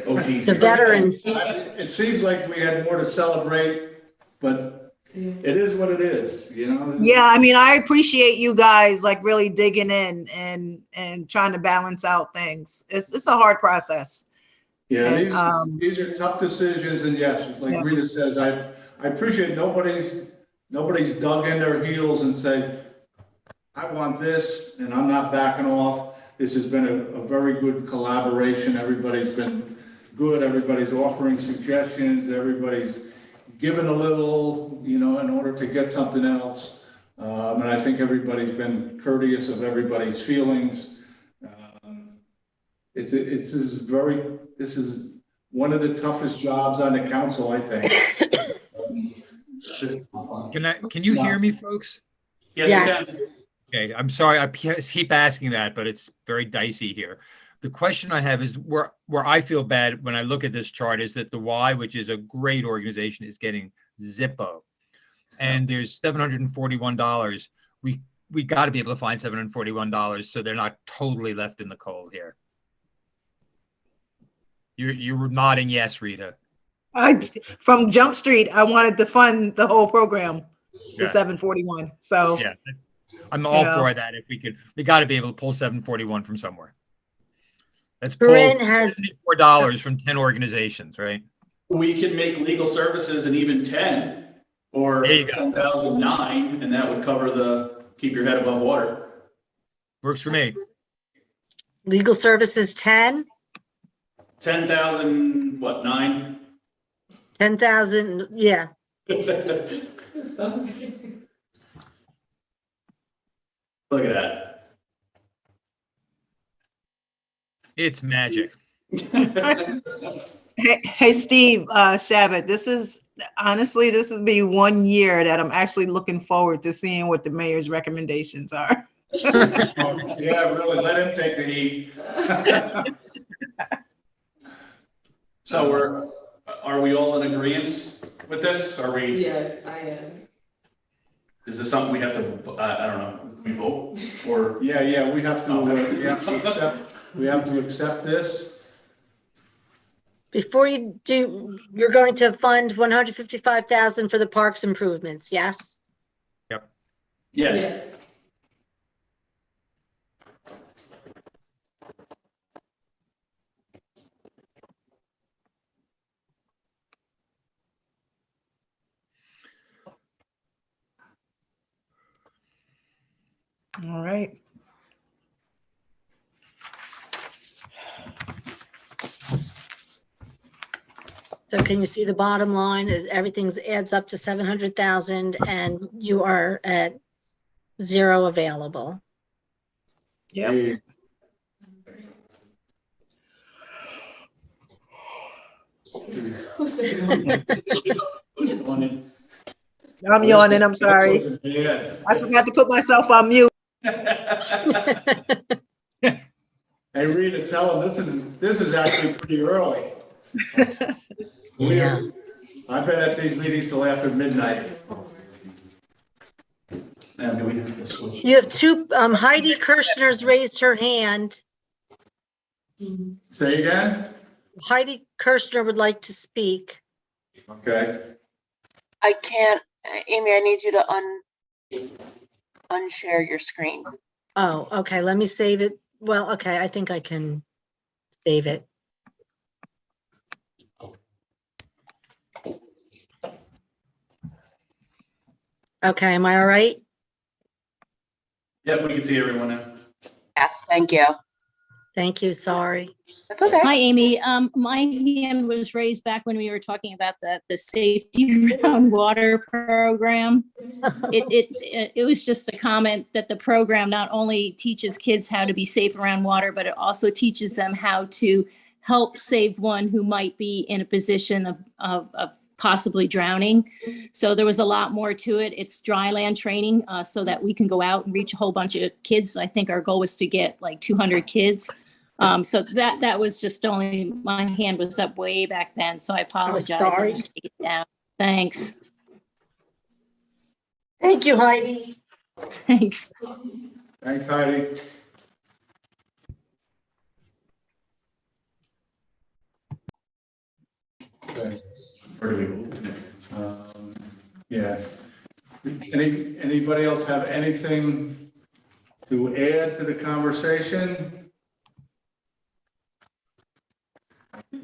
OGs. The veterans. It seems like we had more to celebrate, but it is what it is, Yeah, I mean, I appreciate you guys like really digging in and trying to balance out things. It's a hard process. Yeah, these are tough decisions, and yes, like Rita says, I appreciate nobody's dug in their heels and said, I want this, and I'm not backing off. This has been a very good collaboration. Everybody's been good. Everybody's offering suggestions. Everybody's given a little, in order to get something else. And I think everybody's been courteous of everybody's feelings. This is one of the toughest jobs on the council, I think. Can you hear me, folks? Yes. Okay, I'm sorry, I keep asking that, but it's very dicey here. The question I have is where I feel bad when I look at this chart is that the Y, which is a great organization, is getting Zippo. And there's $741. We got to be able to find $741 so they're not totally left in the cold here. You were nodding yes, Rita. From Jump Street, I wanted to fund the whole program, the 741. So yeah, I'm all for that. If we got to be able to pull 741 from somewhere. Let's pull $4 from 10 organizations, right? We can make legal services an even 10 or 10,009, and that would cover the keep your head above water. Works for me. Legal services, 10, 10,000, what, 9? 10,000, yeah. Look at that. It's magic. Hey, Steve, Shabbat, this is be 1 year that I'm actually looking forward to seeing what the mayor's recommendations are. Yeah, really, let him take the heat. So are we all in agreement with this? Are we? Yes, I am. Is this something we have to, I don't know, we vote or? Yeah, we have to accept this. Before you do, you're going to fund 155,000 for the parks improvements, yes? Yep. Yes. All right. So can you see the bottom line is everything adds up to 700,000 and you are at 0 available. Yep. Who's yawning? I'm yawning, I'm sorry. Yeah. I forgot to put myself on mute. Hey, Rita, tell them this is actually pretty early. Yeah. I've been at these meetings till after midnight. Now, do we have to switch? You have two, Heidi Kirshner's raised her hand. Say again? Heidi Kirshner would like to speak. Okay. I can't, Amy, I need you to unshare your screen. Oh, okay, let me save it. Well, okay, I think I can save it. Okay, am I all right? Yep, we can see everyone now. Yes, thank you. Thank you, sorry. That's okay. Hi, Amy. My hand was raised back when we were talking about the safety around water program. It was just a comment that the program not only teaches kids how to be safe around water, but it also teaches them how to help save one who might be in a position of possibly drowning. So there was a lot more to it. It's dry land training so that we can go out and reach a whole bunch of kids. I think our goal was to get like 200 kids. So that was just only, my hand was up way back then, so I apologize. sorry. I'll just take it down. Thanks. Thank you, Heidi. Thanks. Thanks, Heidi. Okay. Where do we Um, yeah. Anybody else have anything to add to the conversation?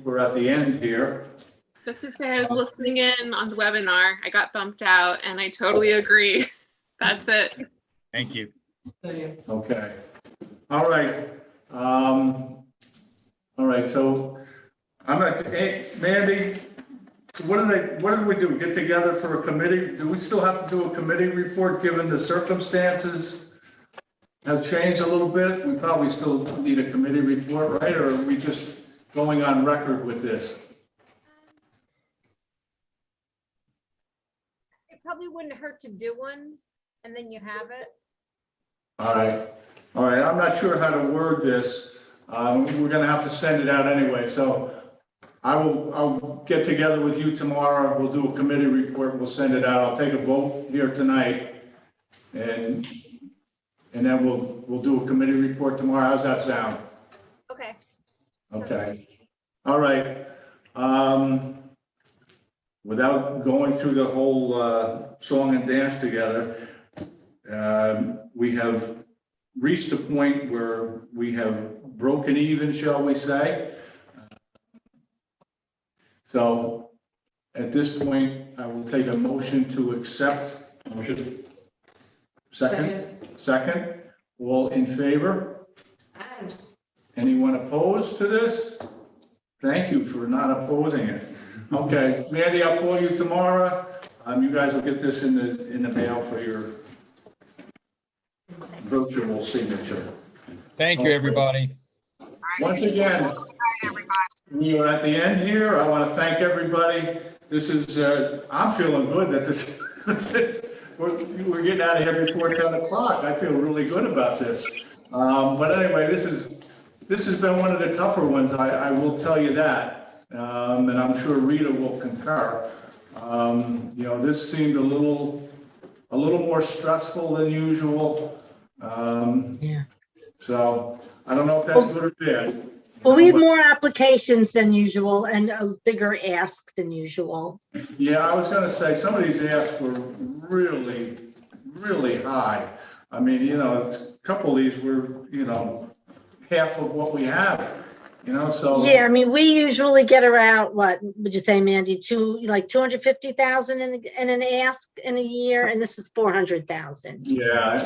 We're at the end here. Just to say, I was listening in on the webinar. I got bumped out and I totally agree. That's it. Thank you. Okay. All right. All right. So I'm at, hey, Mandy, so what did we do? Get together for a committee? Do we still have to do a committee report given the circumstances have changed a little bit? We probably still need a committee report, right? Or are we just going on record with this? It probably wouldn't hurt to do one, and then you have it. All right. All right. I'm not sure how to word this. We're going to have to send it out anyway. So I'll get together with you tomorrow. We'll do a committee report. We'll send it out. I'll take a vote here tonight, and then we'll do a committee report tomorrow. How's that sound? Okay. Okay. All right. Without going through the whole song and dance together, we have reached a point where we have broken even, shall we say. So at this point, I will take a motion to accept. Motion. Second? Second, all in favor? Anyone opposed to this? Thank you for not opposing it. Okay, Mandy, I'll call you tomorrow. You guys will get this in the mail for your virtual signature. Thank you, everybody. Once again, we are at the end here. I want to thank everybody. This is, I'm feeling good that this, we're getting out of here before 10 o'clock. I feel really good about this. But anyway, this has been one of the tougher ones, I will tell you that. And I'm sure Rita will concur. You know, this seemed a little more stressful than usual. Yeah. So I don't know if that's good or bad. Well, we had more applications than usual and a bigger ask than usual. Yeah, I was gonna say, some of these asks were really, really high. I mean, you know, a couple of these were, you know, half of what we have, you know, so. Yeah, I mean, we usually get around, what would you say, Mandy, like 250,000 in an ask in a year, and this is 400,000. Yeah,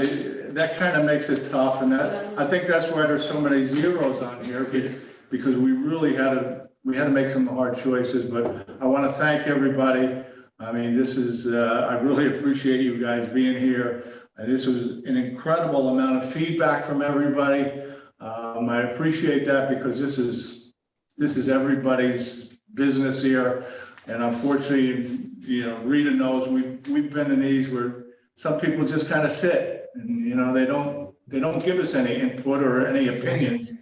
that kind of makes it tough, and I think that's why there's so many zeros on here, because we really had to make some hard choices, but I want to thank everybody. I mean, this is, I really appreciate you guys being here. This was an incredible amount of feedback from everybody. I appreciate that because this is everybody's business here. And unfortunately, you know, Rita knows we've been in these where some people just kind of sit and, you know, they don't give us any input or any opinions.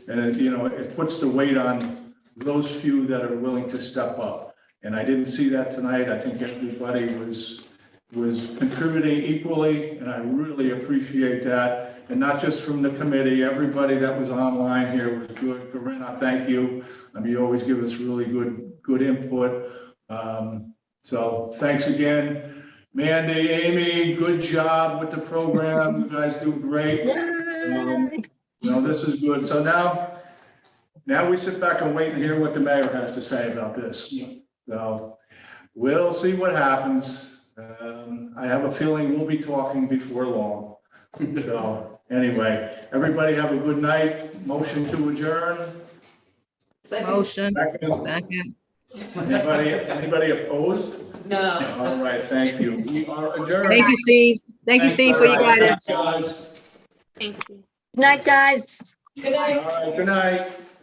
And, you know, it puts the weight on those few that are willing to step up. And I didn't see that tonight. I think everybody was contributing equally, and I really appreciate that. And not just from the committee, everybody that was online here was good. Corinne, thank you. I mean, you always give us really good input. So thanks again. Mandy, Amy, good job with the program. You guys do great. You know, this is good. So now we sit back and wait and hear what the mayor has to say about this. So we'll see what happens. I have a feeling we'll be talking before long. So anyway, everybody have a good night. Motion to adjourn. Motion. Second. Anybody opposed? No. All right, thank you. We are adjourned. Thank you, Steve. Thank you, Steve, for your guidance. Guys. Thank you. Good night, guys. Good night. All right, good night.